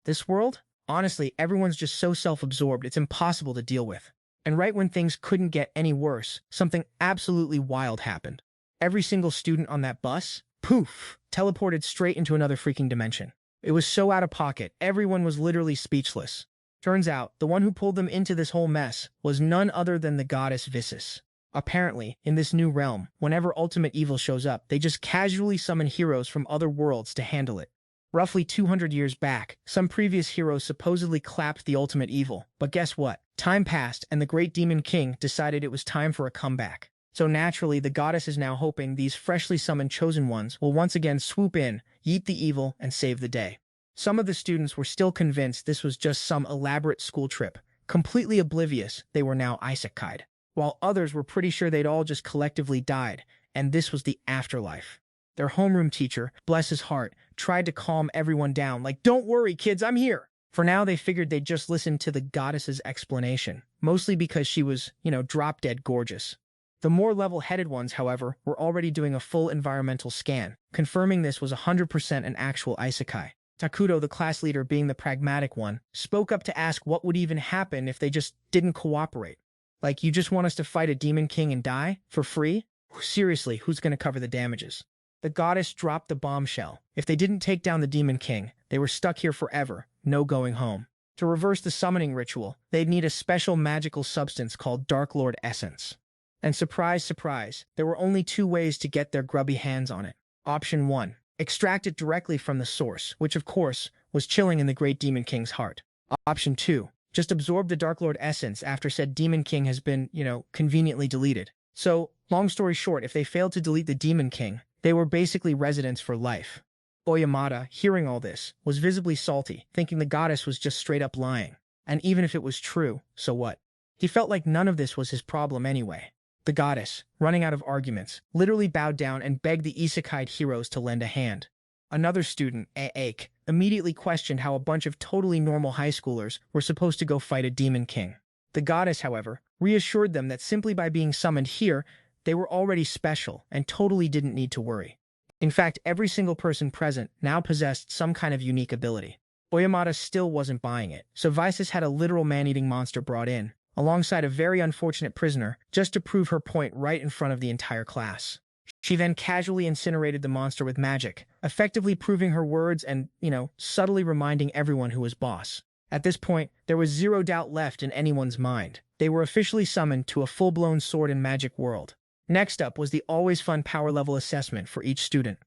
This world? Honestly, everyone's just so self-absorbed, it's impossible to deal with. And right when things couldn't get any worse, something absolutely wild happened. Every single student on that bus, poof, teleported straight into another freaking dimension. It was so out of pocket, everyone was literally speechless. Turns out, the one who pulled them into this whole mess was none other than the goddess Visis. Apparently, in this new realm, whenever ultimate evil shows up, they just casually summon heroes from other worlds to handle it. Roughly 200 years back, some previous heroes supposedly clapped the ultimate evil, but guess what? Time passed and the great demon king decided it was time for a comeback. So naturally, the goddess is now hoping these freshly summoned chosen ones will once again swoop in, yeet the evil, and save the day. Some of the students were still convinced this was just some elaborate school trip, completely oblivious they were now isekai'd, while others were pretty sure they'd all just collectively died, and this was the afterlife. Their homeroom teacher, bless his heart, tried to calm everyone down, like, "Don't worry, kids, I'm here." For now, they figured they'd just listen to the goddess's explanation, mostly because she was, drop-dead gorgeous. The more level-headed ones, however, were already doing a full environmental scan, confirming this was 100% an actual isekai. Takuto, the class leader being the pragmatic one, spoke up to ask what would even happen if they just didn't cooperate. Like, you just want us to fight a demon king and die? For free? Seriously, who's going to cover the damages? The goddess dropped the bombshell. If they didn't take down the demon king, they were stuck here forever, no going home. To reverse the summoning ritual, they'd need a special magical substance called Dark Lord Essence. And surprise, surprise, there were only two ways to get their grubby hands on it. Option 1. Extract it directly from the source, which of course was chilling in the great demon king's heart. Option 2. Just absorb the Dark Lord essence after said demon king has been, conveniently deleted. So, long story short, if they failed to delete the demon king, they were basically residents for life. Oyamada, hearing all this, was visibly salty, thinking the goddess was just straight up lying. And even if it was true, so what? He felt like none of this was his problem anyway. The goddess, running out of arguments, literally bowed down and begged the isekai heroes to lend a hand. Another student, Aake, immediately questioned how a bunch of totally normal high schoolers were supposed to go fight a demon king. The goddess, however, reassured them that simply by being summoned here, they were already special and totally didn't need to worry. In fact, every single person present now possessed some kind of unique ability. Oyamada still wasn't buying it, so Visis had a literal man-eating monster brought in, alongside a very unfortunate prisoner, just to prove her point right in front of the entire class. She then casually incinerated the monster with magic, effectively proving her words and, subtly reminding everyone who was boss. At this point, there was zero doubt left in anyone's mind. They were officially summoned to a full-blown sword and magic world. Next up was the always fun power level assessment for each student.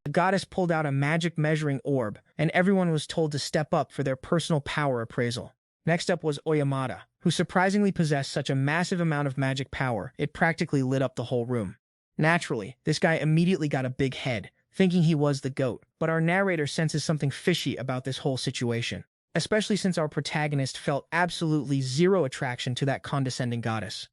The goddess pulled out a magic measuring orb, and everyone was told to step up for their personal power appraisal. Next up was Oyamada, who surprisingly possessed such a massive amount of magic power, it practically lit up the whole room. Naturally, this guy immediately got a big head, thinking he was the GOAT, but our narrator senses something fishy about this whole situation, especially since our protagonist felt absolutely zero attraction to that condescending goddess.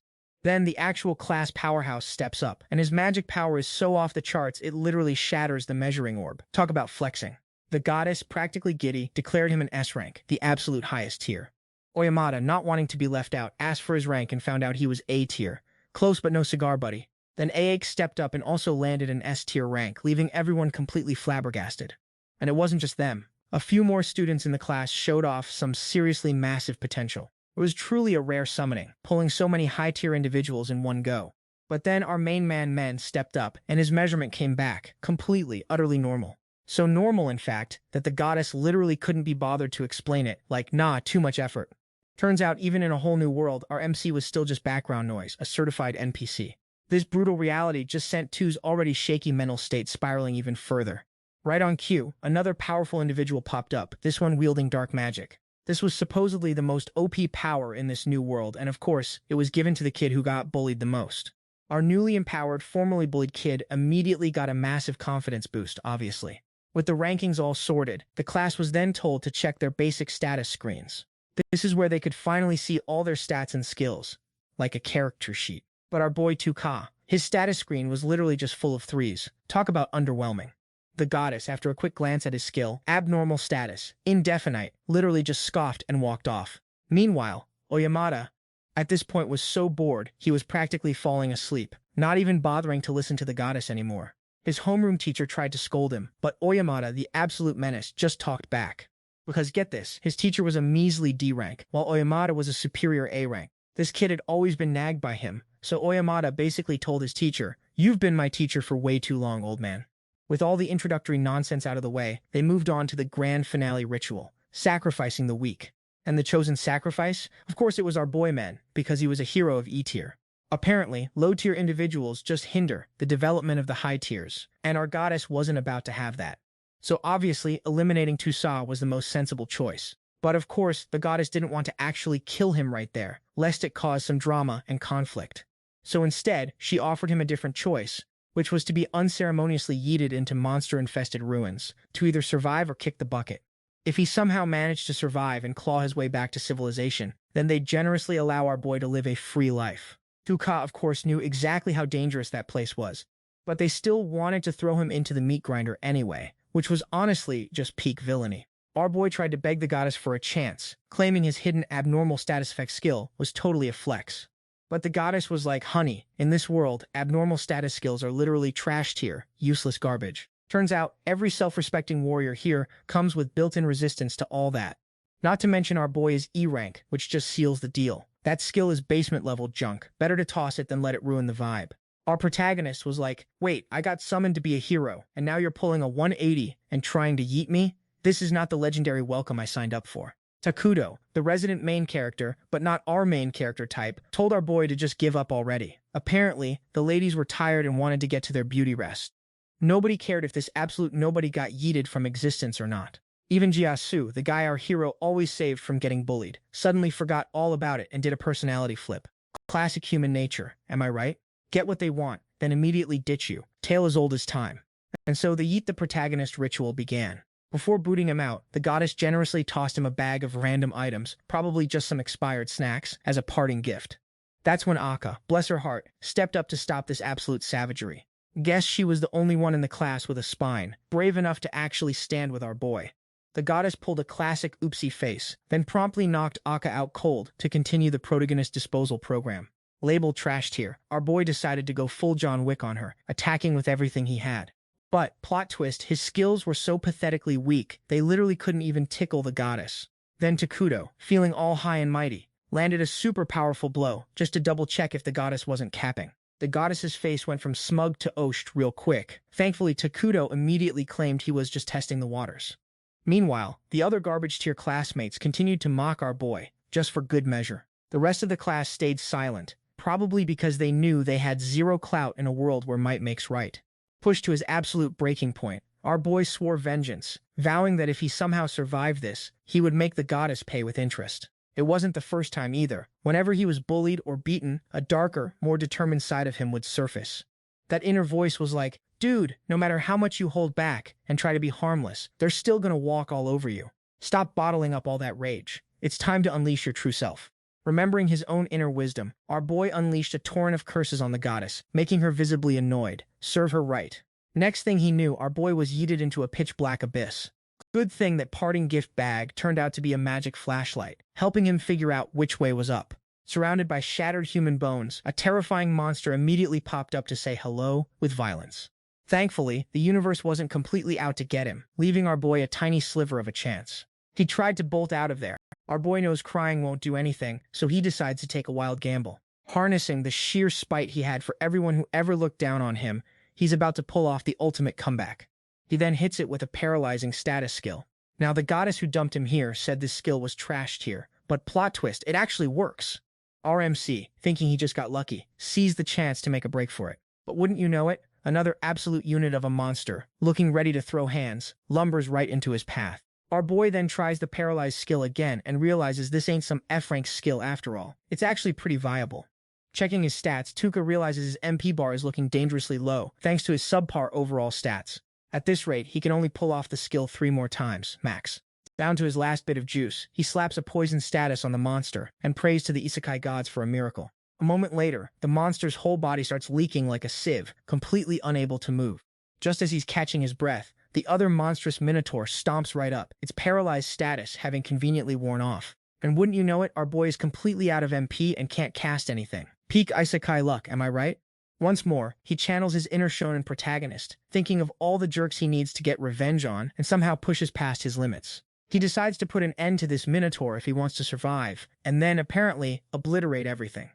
Then the actual class powerhouse steps up, and his magic power is so off the charts it literally shatters the measuring orb. Talk about flexing. The goddess, practically giddy, declared him an S rank, the absolute highest tier. Oyamada, not wanting to be left out, asked for his rank and found out he was A tier. Close but no cigar, buddy. Then Aake stepped up and also landed an S tier rank, leaving everyone completely flabbergasted. And it wasn't just them. A few more students in the class showed off some seriously massive potential. It was truly a rare summoning, pulling so many high-tier individuals in one go. But then our main man Men stepped up, and his measurement came back, completely, utterly normal. So normal, in fact, that the goddess literally couldn't be bothered to explain it, like, nah, too much effort. Turns out, even in a whole new world, our MC was still just background noise, a certified NPC. This brutal reality just sent Two's already shaky mental state spiraling even further. Right on cue, another powerful individual popped up, this one wielding dark magic. This was supposedly the most OP power in this new world, and of course, it was given to the kid who got bullied the most. Our newly empowered, formerly bullied kid immediately got a massive confidence boost, obviously. With the rankings all sorted, the class was then told to check their basic status screens. This is where they could finally see all their stats and skills, like a character sheet. But our boy 2K, his status screen was literally just full of 3s. Talk about underwhelming. The goddess, after a quick glance at his skill, abnormal status, indefinite, literally just scoffed and walked off. Meanwhile, Oyamada, at this point, was so bored he was practically falling asleep, not even bothering to listen to the goddess anymore. His homeroom teacher tried to scold him, but Oyamada, the absolute menace, just talked back. Because get this, his teacher was a measly D rank, while Oyamada was a superior A rank. This kid had always been nagged by him, so Oyamada basically told his teacher, "You've been my teacher for way too long, old man." With all the introductory nonsense out of the way, they moved on to the grand finale ritual, sacrificing the weak. And the chosen sacrifice? Of course it was our boy man, because he was a hero of E-tier. Apparently, low-tier individuals just hinder the development of the high tiers, and our goddess wasn't about to have that. So obviously, eliminating Tusa was the most sensible choice. But of course, the goddess didn't want to actually kill him right there, lest it cause some drama and conflict. So instead, she offered him a different choice, which was to be unceremoniously yeeted into monster-infested ruins, to either survive or kick the bucket. If he somehow managed to survive and claw his way back to civilization, then they'd generously allow our boy to live a free life. Tuka, of course, knew exactly how dangerous that place was, but they still wanted to throw him into the meat grinder anyway, which was honestly just peak villainy. Our boy tried to beg the goddess for a chance, claiming his hidden abnormal status effect skill was totally a flex. But the goddess was like, "Honey, in this world, abnormal status skills are literally trash tier, useless garbage." Turns out, every self-respecting warrior here comes with built-in resistance to all that. Not to mention our boy is E rank, which just seals the deal. That skill is basement-level junk. Better to toss it than let it ruin the vibe. Our protagonist was like, "Wait, I got summoned to be a hero, and now you're pulling a 180 and trying to yeet me? This is not the legendary welcome I signed up for." Takudo, the resident main character, but not our main character type, told our boy to just give up already. Apparently, the ladies were tired and wanted to get to their beauty rest. Nobody cared if this absolute nobody got yeeted from existence or not. Even Jiasu, the guy our hero always saved from getting bullied, suddenly forgot all about it and did a personality flip. Classic human nature, am I right? Get what they want, then immediately ditch you. Tale as old as time. And so the yeet the protagonist ritual began. Before booting him out, the goddess generously tossed him a bag of random items, probably just some expired snacks, as a parting gift. That's when Akka, bless her heart, stepped up to stop this absolute savagery. Guess she was the only one in the class with a spine, brave enough to actually stand with our boy. The goddess pulled a classic oopsie face, then promptly knocked Akka out cold to continue the protagonist disposal program. Labeled trash tier, our boy decided to go full John Wick on her, attacking with everything he had. But, plot twist, his skills were so pathetically weak, they literally couldn't even tickle the goddess. Then Takudo, feeling all high and mighty, landed a super powerful blow, just to double check if the goddess wasn't capping. The goddess's face went from smug to oshed real quick. Thankfully, Takudo immediately claimed he was just testing the waters. Meanwhile, the other garbage-tier classmates continued to mock our boy, just for good measure. The rest of the class stayed silent, probably because they knew they had zero clout in a world where might makes right. Pushed to his absolute breaking point, our boy swore vengeance, vowing that if he somehow survived this, he would make the goddess pay with interest. It wasn't the first time either. Whenever he was bullied or beaten, a darker, more determined side of him would surface. That inner voice was like, "Dude, no matter how much you hold back and try to be harmless, they're still gonna walk all over you. Stop bottling up all that rage. It's time to unleash your true self." Remembering his own inner wisdom, our boy unleashed a torrent of curses on the goddess, making her visibly annoyed. Serve her right. Next thing he knew, our boy was yeeted into a pitch-black abyss. Good thing that parting gift bag turned out to be a magic flashlight, helping him figure out which way was up. Surrounded by shattered human bones, a terrifying monster immediately popped up to say hello with violence. Thankfully, the universe wasn't completely out to get him, leaving our boy a tiny sliver of a chance. He tried to bolt out of there. Our boy knows crying won't do anything, so he decides to take a wild gamble. Harnessing the sheer spite he had for everyone who ever looked down on him, he's about to pull off the ultimate comeback. He then hits it with a paralyzing status skill. Now, the goddess who dumped him here said this skill was trash tier, but plot twist, it actually works. RMC, thinking he just got lucky, seized the chance to make a break for it. But wouldn't you know it, another absolute unit of a monster, looking ready to throw hands, lumbers right into his path. Our boy then tries the paralyzed skill again and realizes this ain't some F-rank skill after all. It's actually pretty viable. Checking his stats, Tuka realizes his MP bar is looking dangerously low, thanks to his subpar overall stats. At this rate, he can only pull off the skill 3 more times, max. Down to his last bit of juice, he slaps a poison status on the monster and prays to the isekai gods for a miracle. A moment later, the monster's whole body starts leaking like a sieve, completely unable to move. Just as he's catching his breath, the other monstrous minotaur stomps right up, its paralyzed status having conveniently worn off. And wouldn't you know it, our boy is completely out of MP and can't cast anything. Peak isekai luck, am I right? Once more, he channels his inner shonen protagonist, thinking of all the jerks he needs to get revenge on and somehow pushes past his limits. He decides to put an end to this minotaur if he wants to survive, and then, apparently, obliterate everything.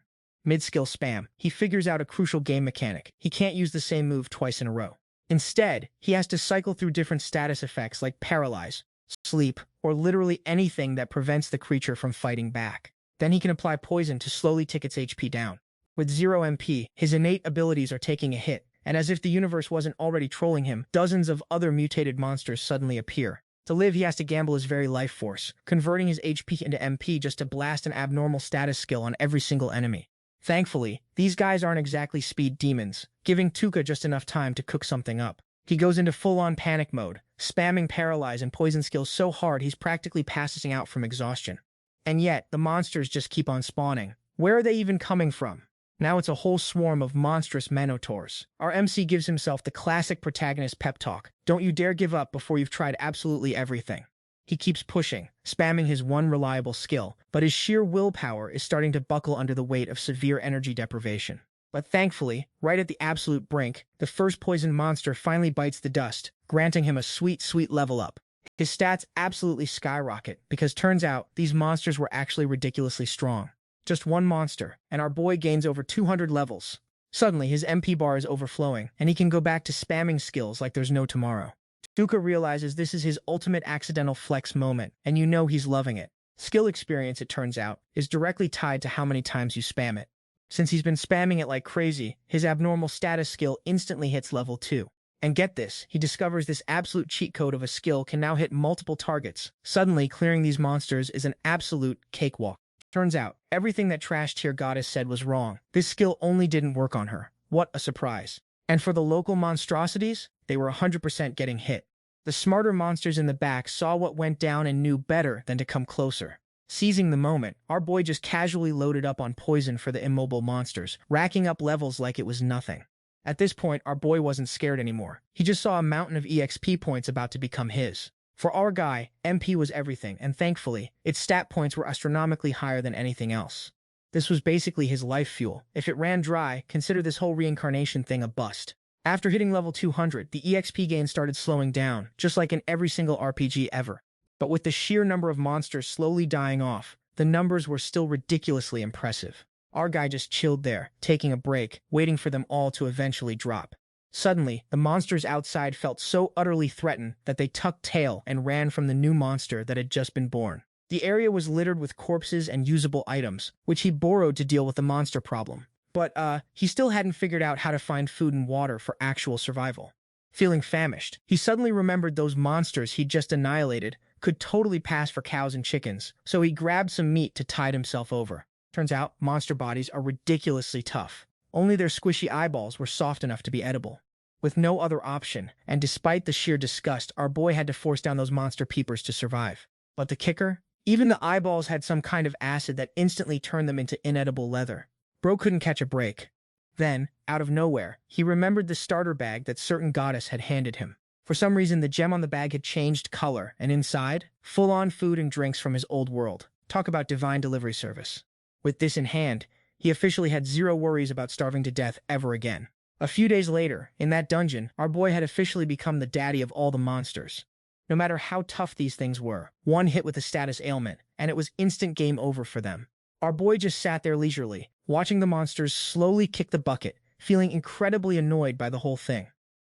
Mid-skill spam, he figures out a crucial game mechanic. He can't use the same move twice in a row. Instead, he has to cycle through different status effects like paralyze, sleep, or literally anything that prevents the creature from fighting back. Then he can apply poison to slowly tick its HP down. With 0 MP, his innate abilities are taking a hit, and as if the universe wasn't already trolling him, dozens of other mutated monsters suddenly appear. To live, he has to gamble his very life force, converting his HP into MP just to blast an abnormal status skill on every single enemy. Thankfully, these guys aren't exactly speed demons, giving Tuka just enough time to cook something up. He goes into full-on panic mode, spamming paralyze and poison skills so hard he's practically passing out from exhaustion. And yet, the monsters just keep on spawning. Where are they even coming from? Now it's a whole swarm of monstrous minotaurs. Our MC gives himself the classic protagonist pep talk. Don't you dare give up before you've tried absolutely everything. He keeps pushing, spamming his one reliable skill, but his sheer willpower is starting to buckle under the weight of severe energy deprivation. But thankfully, right at the absolute brink, the first poison monster finally bites the dust, granting him a sweet, sweet level up. His stats absolutely skyrocket, because turns out these monsters were actually ridiculously strong. Just one monster, and our boy gains over 200 levels. Suddenly, his MP bar is overflowing, and he can go back to spamming skills like there's no tomorrow. Tuka realizes this is his ultimate accidental flex moment, and you know he's loving it. Skill experience, it turns out, is directly tied to how many times you spam it. Since he's been spamming it like crazy, his abnormal status skill instantly hits level 2. And get this, he discovers this absolute cheat code of a skill can now hit multiple targets. Suddenly, clearing these monsters is an absolute cakewalk. Turns out, everything that Trash Tier Goddess said was wrong. This skill only didn't work on her. What a surprise. And for the local monstrosities, they were 100% getting hit. The smarter monsters in the back saw what went down and knew better than to come closer. Seizing the moment, our boy just casually loaded up on poison for the immobile monsters, racking up levels like it was nothing. At this point, our boy wasn't scared anymore. He just saw a mountain of EXP points about to become his. For our guy, MP was everything, and thankfully, its stat points were astronomically higher than anything else. This was basically his life fuel. If it ran dry, consider this whole reincarnation thing a bust. After hitting level 200, the EXP gain started slowing down, just like in every single RPG ever. But with the sheer number of monsters slowly dying off, the numbers were still ridiculously impressive. Our guy just chilled there, taking a break, waiting for them all to eventually drop. Suddenly, the monsters outside felt so utterly threatened that they tucked tail and ran from the new monster that had just been born. The area was littered with corpses and usable items, which he borrowed to deal with the monster problem. But, he still hadn't figured out how to find food and water for actual survival. Feeling famished, he suddenly remembered those monsters he'd just annihilated could totally pass for cows and chickens, so he grabbed some meat to tide himself over. Turns out, monster bodies are ridiculously tough. Only their squishy eyeballs were soft enough to be edible. With no other option, and despite the sheer disgust, our boy had to force down those monster peepers to survive. But the kicker? Even the eyeballs had some kind of acid that instantly turned them into inedible leather. Bro couldn't catch a break. Then, out of nowhere, he remembered the starter bag that certain goddess had handed him. For some reason, the gem on the bag had changed color, and inside, full-on food and drinks from his old world. Talk about divine delivery service. With this in hand, he officially had zero worries about starving to death ever again. A few days later, in that dungeon, our boy had officially become the daddy of all the monsters. No matter how tough these things were, one hit with a status ailment, and it was instant game over for them. Our boy just sat there leisurely, watching the monsters slowly kick the bucket, feeling incredibly annoyed by the whole thing.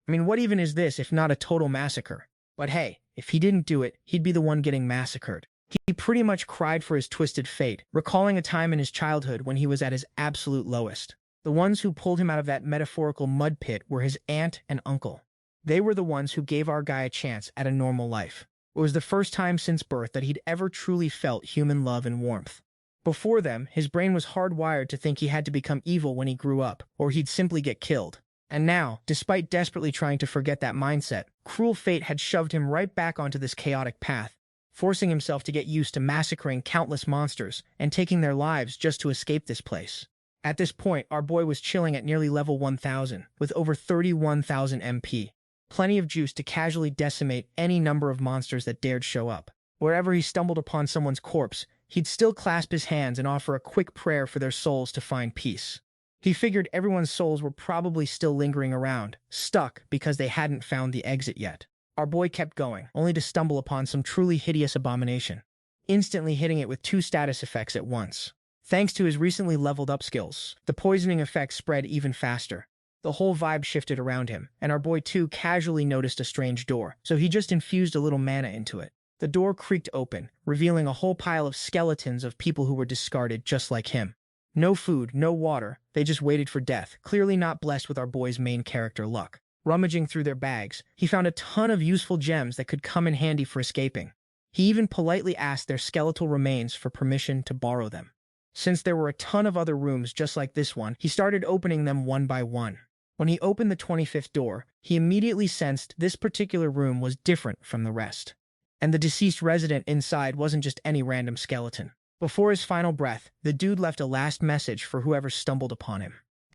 I mean, what even is this if not a total massacre? But hey, if he didn't do it, he'd be the one getting massacred. He pretty much cried for his twisted fate, recalling a time in his childhood when he was at his absolute lowest. The ones who pulled him out of that metaphorical mud pit were his aunt and uncle. They were the ones who gave our guy a chance at a normal life. It was the first time since birth that he'd ever truly felt human love and warmth. Before them, his brain was hardwired to think he had to become evil when he grew up, or he'd simply get killed. And now, despite desperately trying to forget that mindset, cruel fate had shoved him right back onto this chaotic path, forcing himself to get used to massacring countless monsters and taking their lives just to escape this place. At this point, our boy was chilling at nearly level 1000, with over 31,000 MP. Plenty of juice to casually decimate any number of monsters that dared show up. Wherever he stumbled upon someone's corpse, he'd still clasp his hands and offer a quick prayer for their souls to find peace. He figured everyone's souls were probably still lingering around, stuck because they hadn't found the exit yet. Our boy kept going, only to stumble upon some truly hideous abomination, instantly hitting it with 2 status effects at once. Thanks to his recently leveled up skills, the poisoning effect spread even faster. The whole vibe shifted around him, and our boy too casually noticed a strange door, so he just infused a little mana into it. The door creaked open, revealing a whole pile of skeletons of people who were discarded just like him. No food, no water, they just waited for death, clearly not blessed with our boy's main character luck. Rummaging through their bags, he found a ton of useful gems that could come in handy for escaping. He even politely asked their skeletal remains for permission to borrow them. Since there were a ton of other rooms just like this one, he started opening them one by one. When he opened the 25th door, he immediately sensed this particular room was different from the rest. And the deceased resident inside wasn't just any random skeleton. Before his final breath, the dude left a last message for whoever stumbled upon him.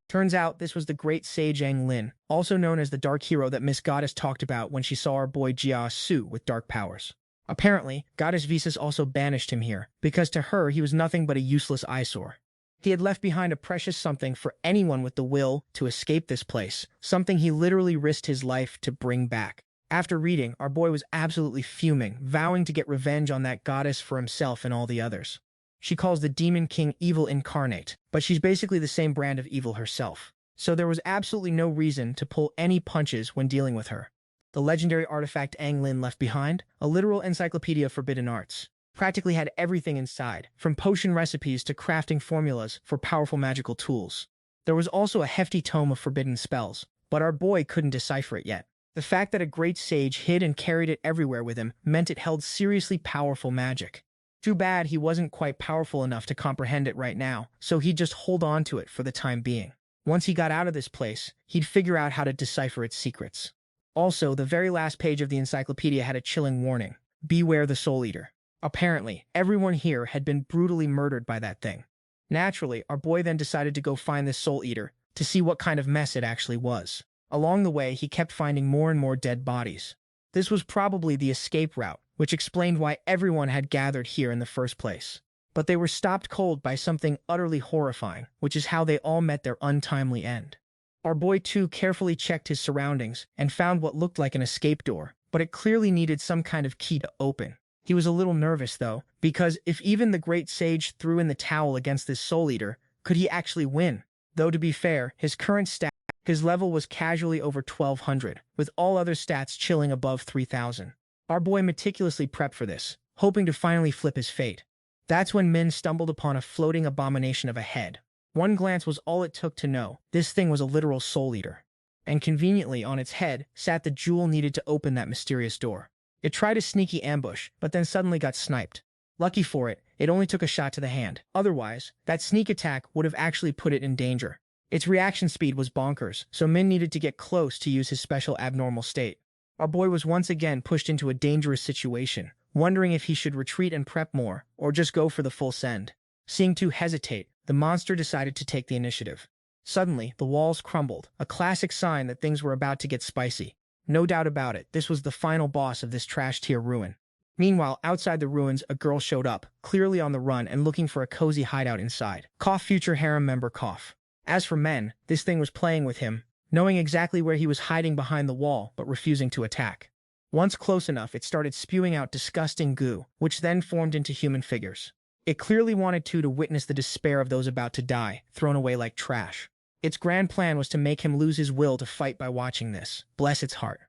Turns out this was the great sage Lin, also known as the dark hero that Miss Goddess talked about when she saw our boy Jia Su with dark powers. Apparently, Goddess Visas also banished him here, because to her he was nothing but a useless eyesore. He had left behind a precious something for anyone with the will to escape this place, something he literally risked his life to bring back. After reading, our boy was absolutely fuming, vowing to get revenge on that goddess for himself and all the others. She calls the Demon King evil incarnate, but she's basically the same brand of evil herself. So there was absolutely no reason to pull any punches when dealing with her. The legendary artifact Lin left behind, a literal encyclopedia of forbidden arts, practically had everything inside, from potion recipes to crafting formulas for powerful magical tools. There was also a hefty tome of forbidden spells, but our boy couldn't decipher it yet. The fact that a great sage hid and carried it everywhere with him meant it held seriously powerful magic. Too bad he wasn't quite powerful enough to comprehend it right now, so he'd just hold on to it for the time being. Once he got out of this place, he'd figure out how to decipher its secrets. Also, the very last page of the encyclopedia had a chilling warning: beware the Soul Eater. Apparently, everyone here had been brutally murdered by that thing. Naturally, our boy then decided to go find this Soul Eater to see what kind of mess it actually was. Along the way, he kept finding more and more dead bodies. This was probably the escape route, which explained why everyone had gathered here in the first place. But they were stopped cold by something utterly horrifying, which is how they all met their untimely end. Our boy too carefully checked his surroundings and found what looked like an escape door, but it clearly needed some kind of key to open. He was a little nervous though, because if even the great sage threw in the towel against this Soul Eater, could he actually win? Though to be fair, his current his level was casually over 1200, with all other stats chilling above 3000. Our boy meticulously prepped for this, hoping to finally flip his fate. That's when Min stumbled upon a floating abomination of a head. One glance was all it took to know this thing was a literal Soul Eater. And conveniently on its head sat the jewel needed to open that mysterious door. It tried a sneaky ambush, but then suddenly got sniped. Lucky for it, it only took a shot to the hand. Otherwise, that sneak attack would have actually put it in danger. Its reaction speed was bonkers, so Min needed to get close to use his special abnormal state. Our boy was once again pushed into a dangerous situation, wondering if he should retreat and prep more, or just go for the full send. Seeing two hesitate, the monster decided to take the initiative. Suddenly, the walls crumbled, a classic sign that things were about to get spicy. No doubt about it, this was the final boss of this trash-tier ruin. Meanwhile, outside the ruins, a girl showed up, clearly on the run and looking for a cozy hideout inside. Cough, future harem member cough. As for Men, this thing was playing with him, knowing exactly where he was hiding behind the wall, but refusing to attack. Once close enough, it started spewing out disgusting goo, which then formed into human figures. It clearly wanted to witness the despair of those about to die, thrown away like trash. Its grand plan was to make him lose his will to fight by watching this. Bless its heart.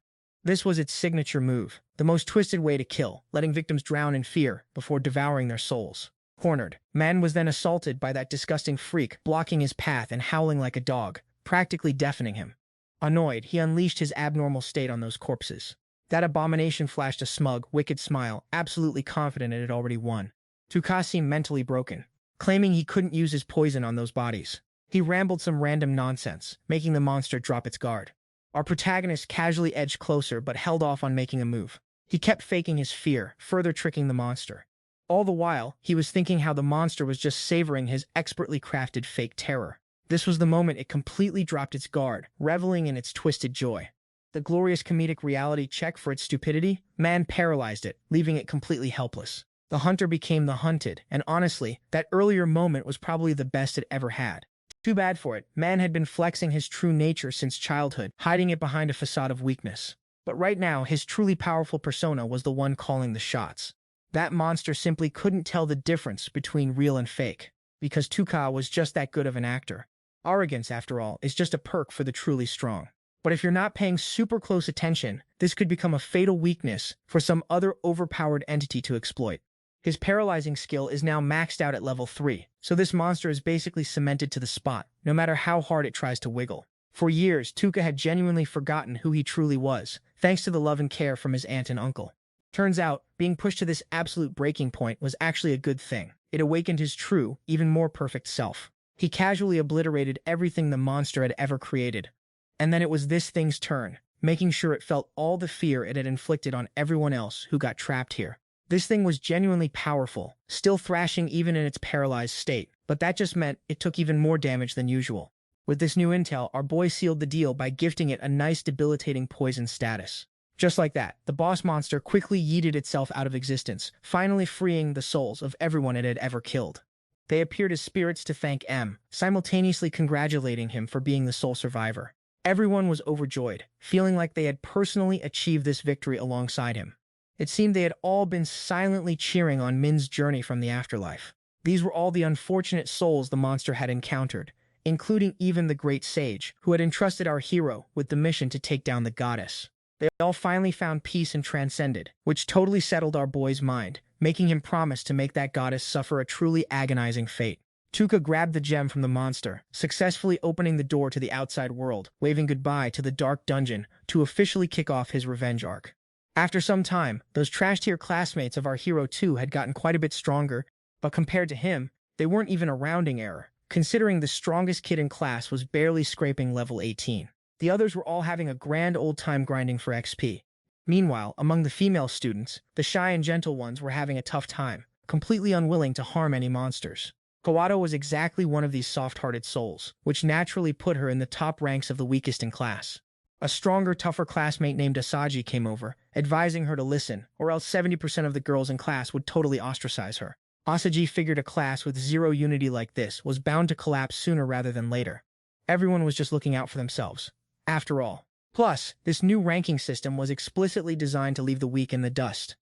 This was its signature move, the most twisted way to kill, letting victims drown in fear before devouring their souls. Cornered, Man was then assaulted by that disgusting freak, blocking his path and howling like a dog, practically deafening him. Annoyed, he unleashed his abnormal state on those corpses. That abomination flashed a smug, wicked smile, absolutely confident it had already won. Tuka seemed mentally broken, claiming he couldn't use his poison on those bodies. He rambled some random nonsense, making the monster drop its guard. Our protagonist casually edged closer but held off on making a move. He kept faking his fear, further tricking the monster. All the while, he was thinking how the monster was just savoring his expertly crafted fake terror. This was the moment it completely dropped its guard, reveling in its twisted joy. The glorious comedic reality check for its stupidity? Man paralyzed it, leaving it completely helpless. The hunter became the hunted, and honestly, that earlier moment was probably the best it ever had. Too bad for it, Man had been flexing his true nature since childhood, hiding it behind a facade of weakness. But right now, his truly powerful persona was the one calling the shots. That monster simply couldn't tell the difference between real and fake, because Tuka was just that good of an actor. Arrogance, after all, is just a perk for the truly strong. But if you're not paying super close attention, this could become a fatal weakness for some other overpowered entity to exploit. His paralyzing skill is now maxed out at level 3, so this monster is basically cemented to the spot, no matter how hard it tries to wiggle. For years, Tuka had genuinely forgotten who he truly was, thanks to the love and care from his aunt and uncle. Turns out, being pushed to this absolute breaking point was actually a good thing. It awakened his true, even more perfect self. He casually obliterated everything the monster had ever created. And then it was this thing's turn, making sure it felt all the fear it had inflicted on everyone else who got trapped here. This thing was genuinely powerful, still thrashing even in its paralyzed state, but that just meant it took even more damage than usual. With this new intel, our boy sealed the deal by gifting it a nice debilitating poison status. Just like that, the boss monster quickly yeeted itself out of existence, finally freeing the souls of everyone it had ever killed. They appeared as spirits to thank M, simultaneously congratulating him for being the sole survivor. Everyone was overjoyed, feeling like they had personally achieved this victory alongside him. It seemed they had all been silently cheering on Min's journey from the afterlife. These were all the unfortunate souls the monster had encountered, including even the great sage, who had entrusted our hero with the mission to take down the goddess. They all finally found peace and transcended, which totally settled our boy's mind, making him promise to make that goddess suffer a truly agonizing fate. Tuka grabbed the gem from the monster, successfully opening the door to the outside world, waving goodbye to the dark dungeon to officially kick off his revenge arc. After some time, those trash-tier classmates of our hero too had gotten quite a bit stronger, but compared to him, they weren't even a rounding error, considering the strongest kid in class was barely scraping level 18. The others were all having a grand old time grinding for XP. Meanwhile, among the female students, the shy and gentle ones were having a tough time, completely unwilling to harm any monsters. Kawato was exactly one of these soft-hearted souls, which naturally put her in the top ranks of the weakest in class. A stronger, tougher classmate named Asaji came over, advising her to listen, or else 70% of the girls in class would totally ostracize her. Asaji figured a class with zero unity like this was bound to collapse sooner rather than later. Everyone was just looking out for themselves, after all. Plus, this new ranking system was explicitly designed to leave the weak in the dust.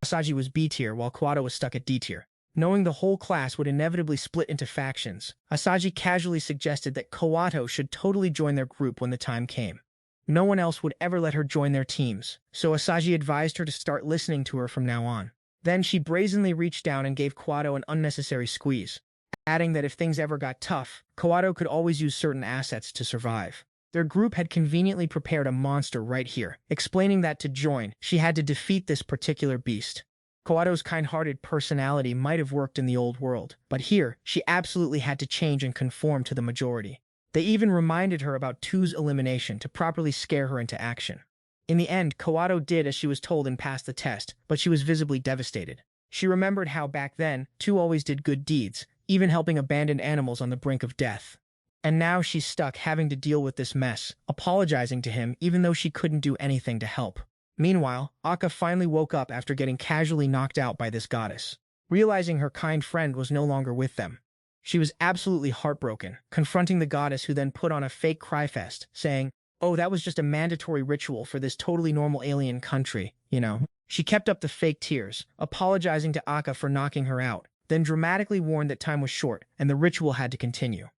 Asaji was B tier, while Kawato was stuck at D tier. Knowing the whole class would inevitably split into factions, Asaji casually suggested that Kawato should totally join their group when the time came. No one else would ever let her join their teams, so Asaji advised her to start listening to her from now on. Then she brazenly reached down and gave Kawato an unnecessary squeeze, adding that if things ever got tough, Kawato could always use certain assets to survive. Their group had conveniently prepared a monster right here, explaining that to join, she had to defeat this particular beast. Kawato's kind-hearted personality might have worked in the old world, but here, she absolutely had to change and conform to the majority. They even reminded her about Tu's elimination to properly scare her into action. In the end, Kawato did as she was told and passed the test, but she was visibly devastated. She remembered how back then, Tu always did good deeds, even helping abandoned animals on the brink of death. And now she's stuck having to deal with this mess, apologizing to him even though she couldn't do anything to help. Meanwhile, Akka finally woke up after getting casually knocked out by this goddess. Realizing her kind friend was no longer with them, she was absolutely heartbroken, confronting the goddess who then put on a fake cry fest, saying, "Oh, that was just a mandatory ritual for this totally normal alien country, you know." She kept up the fake tears, apologizing to Akka for knocking her out, then dramatically warned that time was short and the ritual had to continue.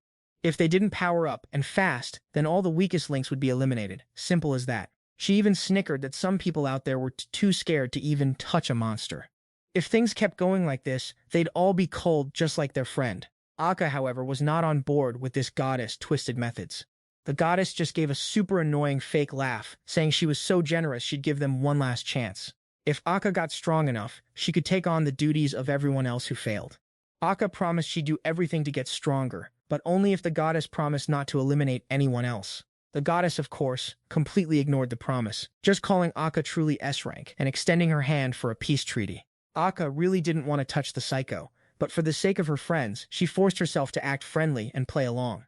If they didn't power up, and fast, then all the weakest links would be eliminated. Simple as that. She even snickered that some people out there were too scared to even touch a monster. If things kept going like this, they'd all be cold just like their friend. Akka, however, was not on board with this goddess' twisted methods. The goddess just gave a super annoying fake laugh, saying she was so generous she'd give them one last chance. If Akka got strong enough, she could take on the duties of everyone else who failed. Akka promised she'd do everything to get stronger, but only if the goddess promised not to eliminate anyone else. The goddess, of course, completely ignored the promise, just calling Akka truly S-rank and extending her hand for a peace treaty. Akka really didn't want to touch the psycho, but for the sake of her friends, she forced herself to act friendly and play along.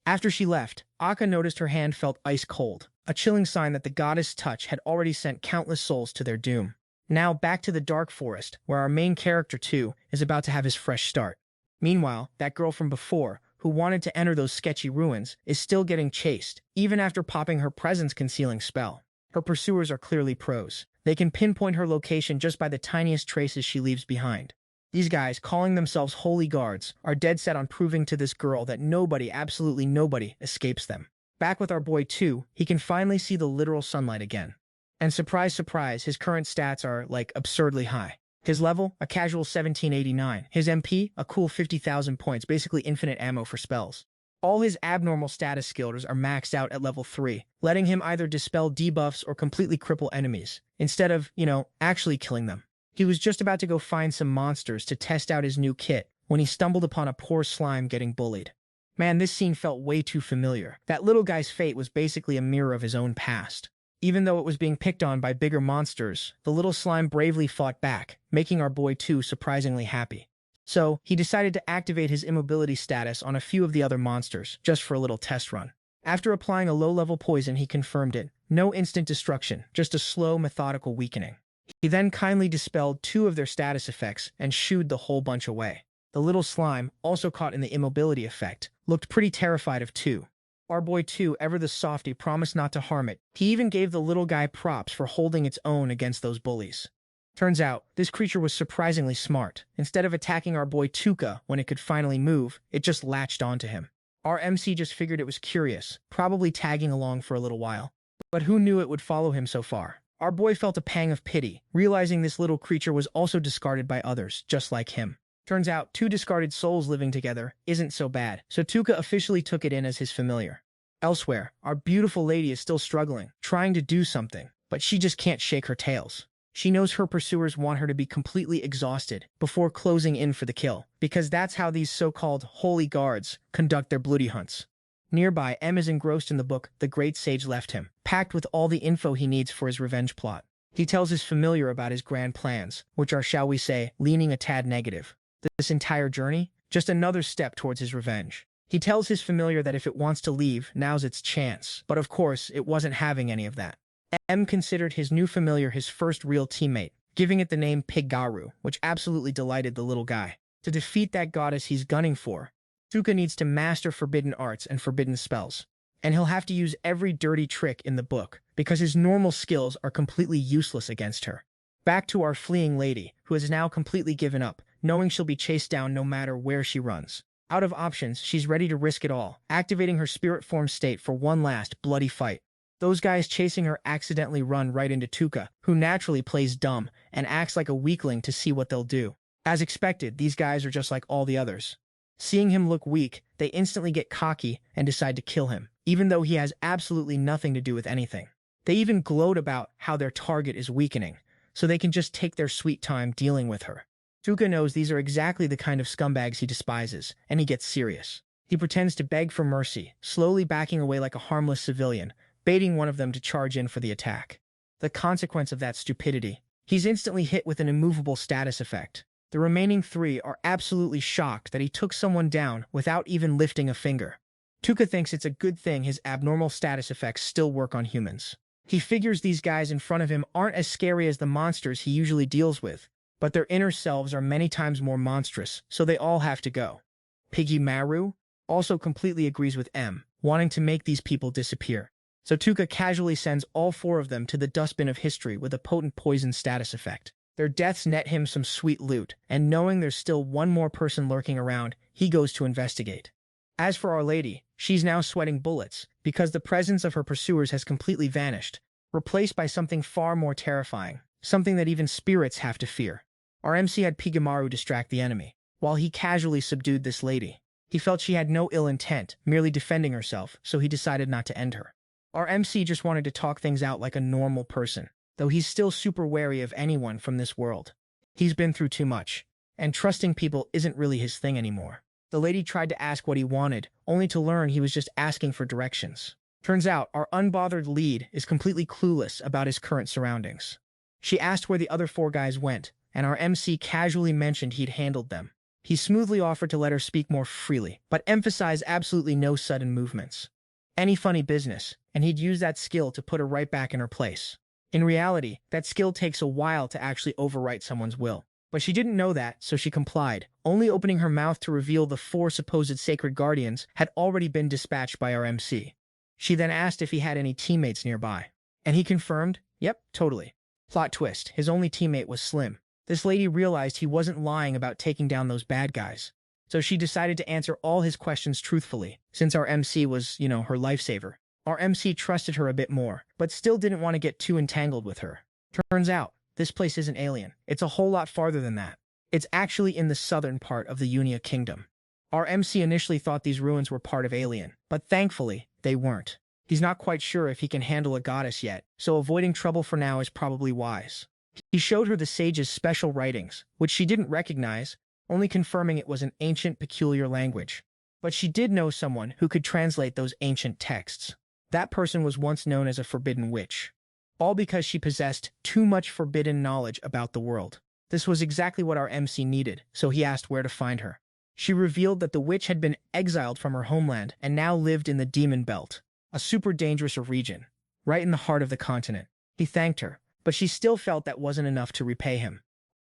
After she left, Akka noticed her hand felt ice cold, a chilling sign that the goddess' touch had already sent countless souls to their doom. Now back to the Dark Forest, where our main character, too, is about to have his fresh start. Meanwhile, that girl from before, who wanted to enter those sketchy ruins, is still getting chased, even after popping her presence-concealing spell. Her pursuers are clearly pros. They can pinpoint her location just by the tiniest traces she leaves behind. These guys, calling themselves holy guards, are dead set on proving to this girl that nobody, absolutely nobody, escapes them. Back with our boy 2, he can finally see the literal sunlight again. And surprise, surprise, his current stats are, like, absurdly high. His level, a casual 1789. His MP, a cool 50,000 points, basically infinite ammo for spells. All his abnormal status skills are maxed out at level 3, letting him either dispel debuffs or completely cripple enemies, instead of, actually killing them. He was just about to go find some monsters to test out his new kit when he stumbled upon a poor slime getting bullied. Man, this scene felt way too familiar. That little guy's fate was basically a mirror of his own past. Even though it was being picked on by bigger monsters, the little slime bravely fought back, making our boy 2 surprisingly happy. So, he decided to activate his immobility status on a few of the other monsters, just for a little test run. After applying a low-level poison, he confirmed it. No instant destruction, just a slow, methodical weakening. He then kindly dispelled 2 of their status effects and shooed the whole bunch away. The little slime, also caught in the immobility effect, looked pretty terrified of 2. Our boy 2, ever the softy, promised not to harm it. He even gave the little guy props for holding its own against those bullies. Turns out, this creature was surprisingly smart. Instead of attacking our boy Tuka when it could finally move, it just latched onto him. Our MC just figured it was curious, probably tagging along for a little while. But who knew it would follow him so far? Our boy felt a pang of pity, realizing this little creature was also discarded by others, just like him. Turns out, 2 discarded souls living together isn't so bad, so Tuka officially took it in as his familiar. Elsewhere, our beautiful lady is still struggling, trying to do something, but she just can't shake her tails. She knows her pursuers want her to be completely exhausted before closing in for the kill, because that's how these so-called holy guards conduct their bloody hunts. Nearby, M is engrossed in the book the great sage left him, packed with all the info he needs for his revenge plot. He tells his familiar about his grand plans, which are, shall we say, leaning a tad negative. This entire journey, just another step towards his revenge. He tells his familiar that if it wants to leave, now's its chance, but of course, it wasn't having any of that. M considered his new familiar his first real teammate, giving it the name Pigaru, which absolutely delighted the little guy. To defeat that goddess he's gunning for, Tuka needs to master forbidden arts and forbidden spells. And he'll have to use every dirty trick in the book, because his normal skills are completely useless against her. Back to our fleeing lady, who has now completely given up, knowing she'll be chased down no matter where she runs. Out of options, she's ready to risk it all, activating her spirit form state for one last bloody fight. Those guys chasing her accidentally run right into Tuka, who naturally plays dumb and acts like a weakling to see what they'll do. As expected, these guys are just like all the others. Seeing him look weak, they instantly get cocky and decide to kill him, even though he has absolutely nothing to do with anything. They even gloat about how their target is weakening, so they can just take their sweet time dealing with her. Tuka knows these are exactly the kind of scumbags he despises, and he gets serious. He pretends to beg for mercy, slowly backing away like a harmless civilian, baiting one of them to charge in for the attack. The consequence of that stupidity, he's instantly hit with an immovable status effect. The remaining 3 are absolutely shocked that he took someone down without even lifting a finger. Tuka thinks it's a good thing his abnormal status effects still work on humans. He figures these guys in front of him aren't as scary as the monsters he usually deals with, but their inner selves are many times more monstrous, so they all have to go. Piggy Maru also completely agrees with M, wanting to make these people disappear. So Tuka casually sends all 4 of them to the dustbin of history with a potent poison status effect. Their deaths net him some sweet loot, and knowing there's still one more person lurking around, he goes to investigate. As for Our Lady, she's now sweating bullets, because the presence of her pursuers has completely vanished, replaced by something far more terrifying, something that even spirits have to fear. Our MC had Pigamaru distract the enemy, while he casually subdued this lady. He felt she had no ill intent, merely defending herself, so he decided not to end her. Our MC just wanted to talk things out like a normal person, though he's still super wary of anyone from this world. He's been through too much, and trusting people isn't really his thing anymore. The lady tried to ask what he wanted, only to learn he was just asking for directions. Turns out, our unbothered lead is completely clueless about his current surroundings. She asked where the other 4 guys went, and our MC casually mentioned he'd handled them. He smoothly offered to let her speak more freely, but emphasized absolutely no sudden movements. Any funny business, and he'd use that skill to put her right back in her place. In reality, that skill takes a while to actually overwrite someone's will. But she didn't know that, so she complied, only opening her mouth to reveal the 4 supposed sacred guardians had already been dispatched by our MC. She then asked if he had any teammates nearby. And he confirmed, yep, totally. Plot twist, his only teammate was Slim. This lady realized he wasn't lying about taking down those bad guys. So she decided to answer all his questions truthfully, since our MC was, her lifesaver. Our MC trusted her a bit more, but still didn't want to get too entangled with her. Turns out, this place isn't alien. It's a whole lot farther than that. It's actually in the southern part of the Unia Kingdom. Our MC initially thought these ruins were part of Alien, but thankfully, they weren't. He's not quite sure if he can handle a goddess yet, so avoiding trouble for now is probably wise. He showed her the sage's special writings, which she didn't recognize, only confirming it was an ancient, peculiar language. But she did know someone who could translate those ancient texts. That person was once known as a forbidden witch. All because she possessed too much forbidden knowledge about the world. This was exactly what our MC needed, so he asked where to find her. She revealed that the witch had been exiled from her homeland and now lived in the Demon Belt, a super dangerous region, right in the heart of the continent. He thanked her, but she still felt that wasn't enough to repay him.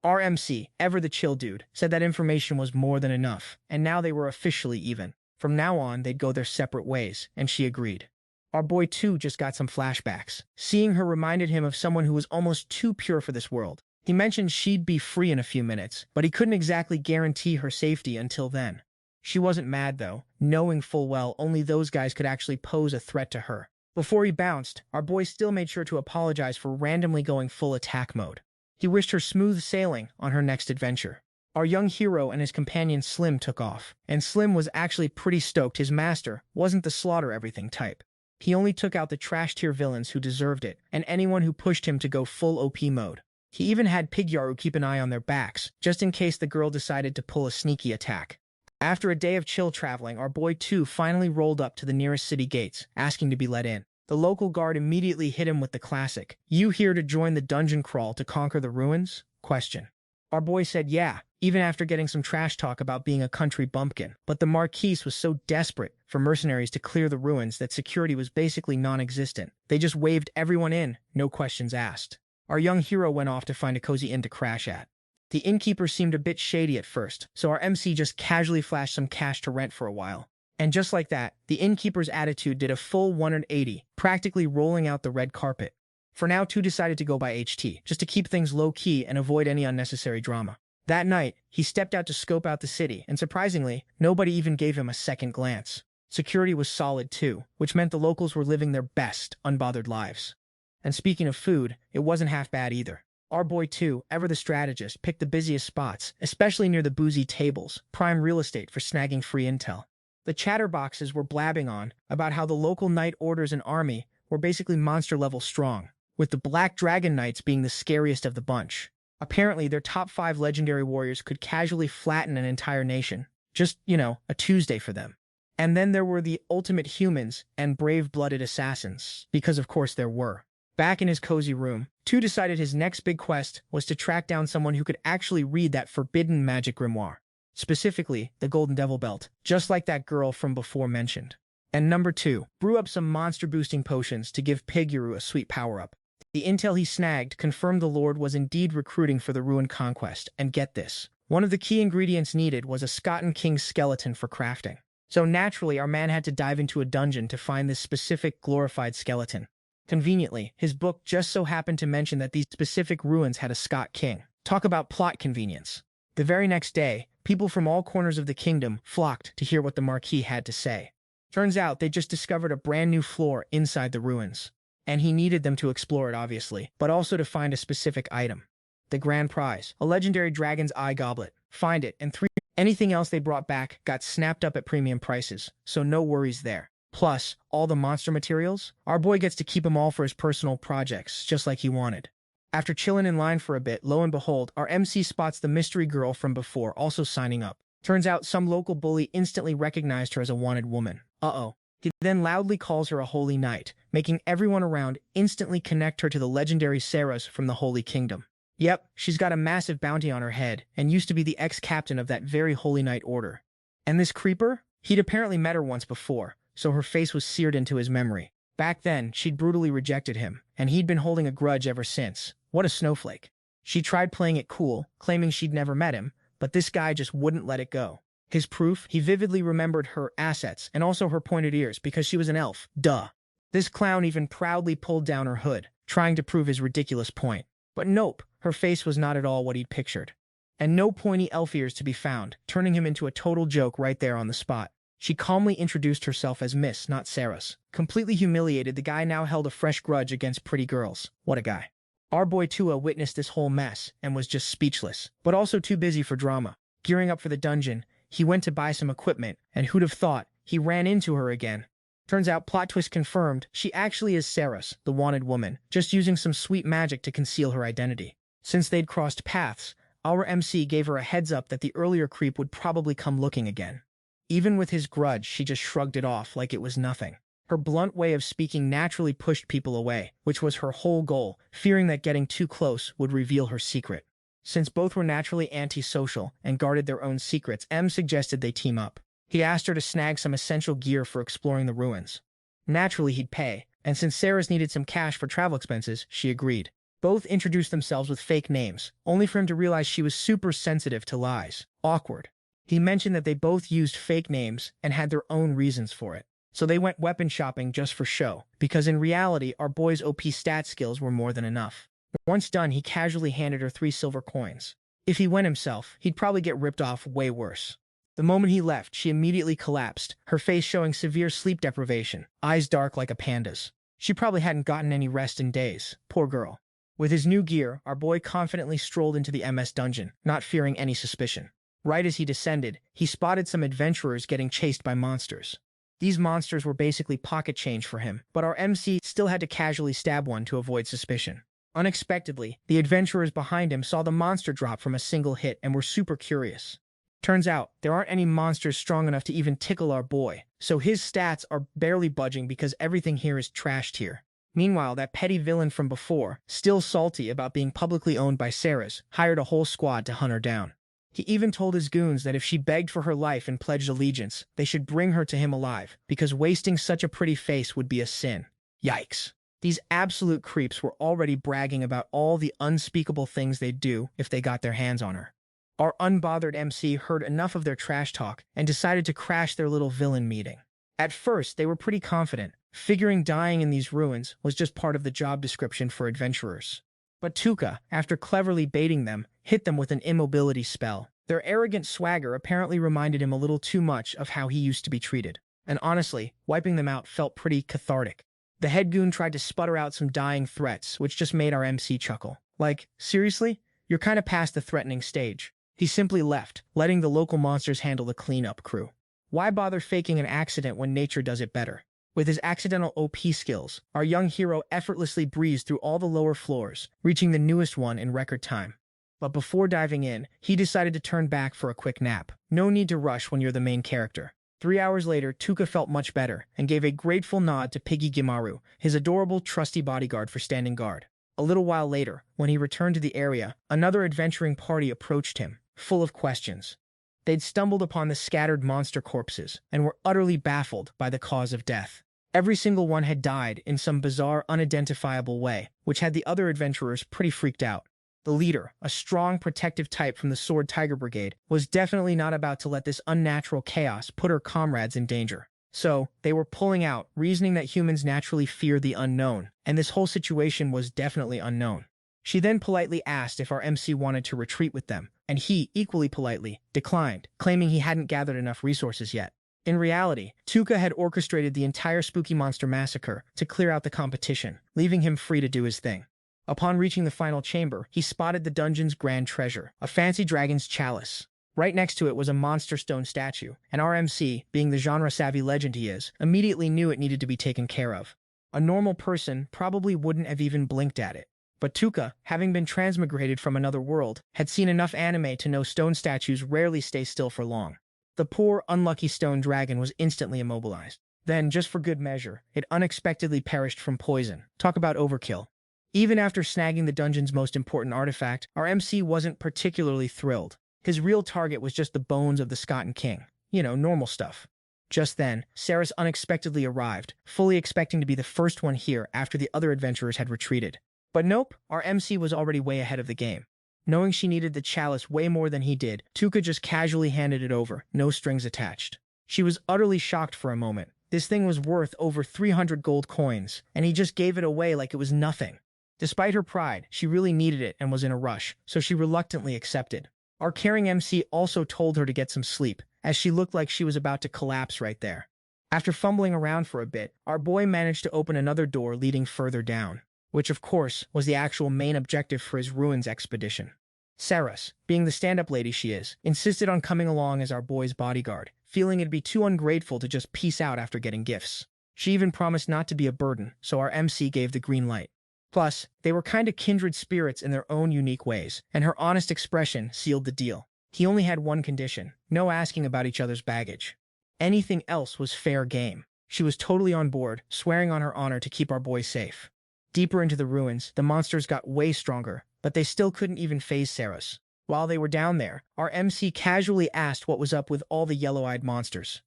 Our MC, ever the chill dude, said that information was more than enough, and now they were officially even. From now on, they'd go their separate ways, and she agreed. Our boy too just got some flashbacks. Seeing her reminded him of someone who was almost too pure for this world. He mentioned she'd be free in a few minutes, but he couldn't exactly guarantee her safety until then. She wasn't mad though, knowing full well only those guys could actually pose a threat to her. Before he bounced, our boy still made sure to apologize for randomly going full attack mode. He wished her smooth sailing on her next adventure. Our young hero and his companion Slim took off, and Slim was actually pretty stoked his master wasn't the slaughter everything type. He only took out the trash tier villains who deserved it, and anyone who pushed him to go full OP mode. He even had Pigyaru keep an eye on their backs, just in case the girl decided to pull a sneaky attack. After a day of chill traveling, our boy too finally rolled up to the nearest city gates, asking to be let in. The local guard immediately hit him with the classic, "You here to join the dungeon crawl to conquer the ruins?" question. Our boy said yeah, even after getting some trash talk about being a country bumpkin. But the Marquise was so desperate for mercenaries to clear the ruins that security was basically non-existent. They just waved everyone in, no questions asked. Our young hero went off to find a cozy inn to crash at. The innkeeper seemed a bit shady at first, so our MC just casually flashed some cash to rent for a while. And just like that, the innkeeper's attitude did a full 180, practically rolling out the red carpet. For now, two decided to go by HT, just to keep things low-key and avoid any unnecessary drama. That night, he stepped out to scope out the city, and surprisingly, nobody even gave him a second glance. Security was solid too, which meant the locals were living their best, unbothered lives. And speaking of food, it wasn't half bad either. Our boy too, ever the strategist, picked the busiest spots, especially near the boozy tables, prime real estate for snagging free intel. The chatterboxes were blabbing on about how the local knight orders and army were basically monster-level strong, with the Black Dragon Knights being the scariest of the bunch. Apparently, their top 5 legendary warriors could casually flatten an entire nation. Just, a Tuesday for them. And then there were the ultimate humans and brave-blooded assassins, because of course there were. Back in his cozy room, Tu decided his next big quest was to track down someone who could actually read that forbidden magic grimoire. Specifically, the Golden Devil Belt, just like that girl from before mentioned. And number 2, brew up some monster-boosting potions to give Pigyaru a sweet power-up. The intel he snagged confirmed the Lord was indeed recruiting for the Ruined Conquest, and get this. One of the key ingredients needed was a Scotten King's skeleton for crafting. So naturally, our man had to dive into a dungeon to find this specific glorified skeleton. Conveniently, his book just so happened to mention that these specific ruins had a Scott King. Talk about plot convenience. The very next day, people from all corners of the kingdom flocked to hear what the Marquis had to say. Turns out they just discovered a brand new floor inside the ruins. And he needed them to explore it, obviously, but also to find a specific item. The grand prize, a legendary dragon's eye goblet. Find it, and anything else they brought back got snapped up at premium prices, so no worries there. Plus, all the monster materials, our boy gets to keep them all for his personal projects, just like he wanted. After chilling in line for a bit, lo and behold, our MC spots the mystery girl from before also signing up. Turns out some local bully instantly recognized her as a wanted woman. Uh-oh. He then loudly calls her a holy knight, making everyone around instantly connect her to the legendary Sarahs from the Holy Kingdom. Yep, she's got a massive bounty on her head, and used to be the ex-captain of that very Holy Knight order. And this creeper? He'd apparently met her once before, so her face was seared into his memory. Back then, she'd brutally rejected him, and he'd been holding a grudge ever since. What a snowflake. She tried playing it cool, claiming she'd never met him, but this guy just wouldn't let it go. His proof? He vividly remembered her assets, and also her pointed ears, because she was an elf. Duh. This clown even proudly pulled down her hood, trying to prove his ridiculous point. But nope, her face was not at all what he'd pictured. And no pointy elf ears to be found, turning him into a total joke right there on the spot. She calmly introduced herself as Miss, not Saras. Completely humiliated, the guy now held a fresh grudge against pretty girls. What a guy. Our boy Tua witnessed this whole mess and was just speechless, but also too busy for drama. Gearing up for the dungeon, he went to buy some equipment, and who'd have thought, he ran into her again. Turns out, plot twist confirmed, she actually is Saras, the wanted woman, just using some sweet magic to conceal her identity. Since they'd crossed paths, our MC gave her a heads up that the earlier creep would probably come looking again. Even with his grudge, she just shrugged it off like it was nothing. Her blunt way of speaking naturally pushed people away, which was her whole goal, fearing that getting too close would reveal her secret. Since both were naturally antisocial and guarded their own secrets, M suggested they team up. He asked her to snag some essential gear for exploring the ruins. Naturally, he'd pay, and since Saras needed some cash for travel expenses, she agreed. Both introduced themselves with fake names, only for him to realize she was super sensitive to lies. Awkward. He mentioned that they both used fake names and had their own reasons for it. So they went weapon shopping just for show, because in reality, our boy's OP stat skills were more than enough. Once done, he casually handed her 3 silver coins. If he went himself, he'd probably get ripped off way worse. The moment he left, she immediately collapsed, her face showing severe sleep deprivation, eyes dark like a panda's. She probably hadn't gotten any rest in days. Poor girl. With his new gear, our boy confidently strolled into the MS dungeon, not fearing any suspicion. Right as he descended, he spotted some adventurers getting chased by monsters. These monsters were basically pocket change for him, but our MC still had to casually stab one to avoid suspicion. Unexpectedly, the adventurers behind him saw the monster drop from a single hit and were super curious. Turns out, there aren't any monsters strong enough to even tickle our boy, so his stats are barely budging because everything here is trashed here. Meanwhile, that petty villain from before, still salty about being publicly owned by Saras, hired a whole squad to hunt her down. He even told his goons that if she begged for her life and pledged allegiance, they should bring her to him alive, because wasting such a pretty face would be a sin. Yikes. These absolute creeps were already bragging about all the unspeakable things they'd do if they got their hands on her. Our unbothered MC heard enough of their trash talk and decided to crash their little villain meeting. At first, they were pretty confident, figuring dying in these ruins was just part of the job description for adventurers. But Tuka, after cleverly baiting them, hit them with an immobility spell. Their arrogant swagger apparently reminded him a little too much of how he used to be treated. And honestly, wiping them out felt pretty cathartic. The head goon tried to sputter out some dying threats, which just made our MC chuckle. Like, seriously? You're kind of past the threatening stage. He simply left, letting the local monsters handle the cleanup crew. Why bother faking an accident when nature does it better? With his accidental OP skills, our young hero effortlessly breezed through all the lower floors, reaching the newest one in record time. But before diving in, he decided to turn back for a quick nap. No need to rush when you're the main character. 3 hours later, Tuka felt much better and gave a grateful nod to Piggy Gimaru, his adorable, trusty bodyguard for standing guard. A little while later, when he returned to the area, another adventuring party approached him, full of questions. They'd stumbled upon the scattered monster corpses and were utterly baffled by the cause of death. Every single one had died in some bizarre, unidentifiable way, which had the other adventurers pretty freaked out. The leader, a strong, protective type from the Sword Tiger Brigade, was definitely not about to let this unnatural chaos put her comrades in danger. So, they were pulling out, reasoning that humans naturally fear the unknown, and this whole situation was definitely unknown. She then politely asked if our MC wanted to retreat with them, and he, equally politely, declined, claiming he hadn't gathered enough resources yet. In reality, Tuka had orchestrated the entire Spooky Monster massacre to clear out the competition, leaving him free to do his thing. Upon reaching the final chamber, he spotted the dungeon's grand treasure, a fancy dragon's chalice. Right next to it was a monster stone statue, and our MC, being the genre-savvy legend he is, immediately knew it needed to be taken care of. A normal person probably wouldn't have even blinked at it. But Tuka, having been transmigrated from another world, had seen enough anime to know stone statues rarely stay still for long. The poor, unlucky stone dragon was instantly immobilized. Then, just for good measure, it unexpectedly perished from poison. Talk about overkill. Even after snagging the dungeon's most important artifact, our MC wasn't particularly thrilled. His real target was just the bones of the Scotan king. You know, normal stuff. Just then, Saras unexpectedly arrived, fully expecting to be the first one here after the other adventurers had retreated. But nope, our MC was already way ahead of the game. Knowing she needed the chalice way more than he did, Tuka just casually handed it over, no strings attached. She was utterly shocked for a moment, This thing was worth over 300 gold coins, and he just gave it away like it was nothing. Despite her pride, she really needed it and was in a rush, so she reluctantly accepted. Our caring MC also told her to get some sleep, as she looked like she was about to collapse right there. After fumbling around for a bit, our boy managed to open another door leading further down, which of course was the actual main objective for his ruins expedition. Saras, being the stand-up lady she is, insisted on coming along as our boy's bodyguard, feeling it'd be too ungrateful to just peace out after getting gifts. She even promised not to be a burden, so our MC gave the green light. Plus, they were kinda kindred spirits in their own unique ways, and her honest expression sealed the deal. He only had one condition: no asking about each other's baggage. Anything else was fair game. She was totally on board, swearing on her honor to keep our boy safe. Deeper into the ruins, the monsters got way stronger, but they still couldn't even faze Saras. While they were down there, our MC casually asked what was up with all the yellow-eyed monsters.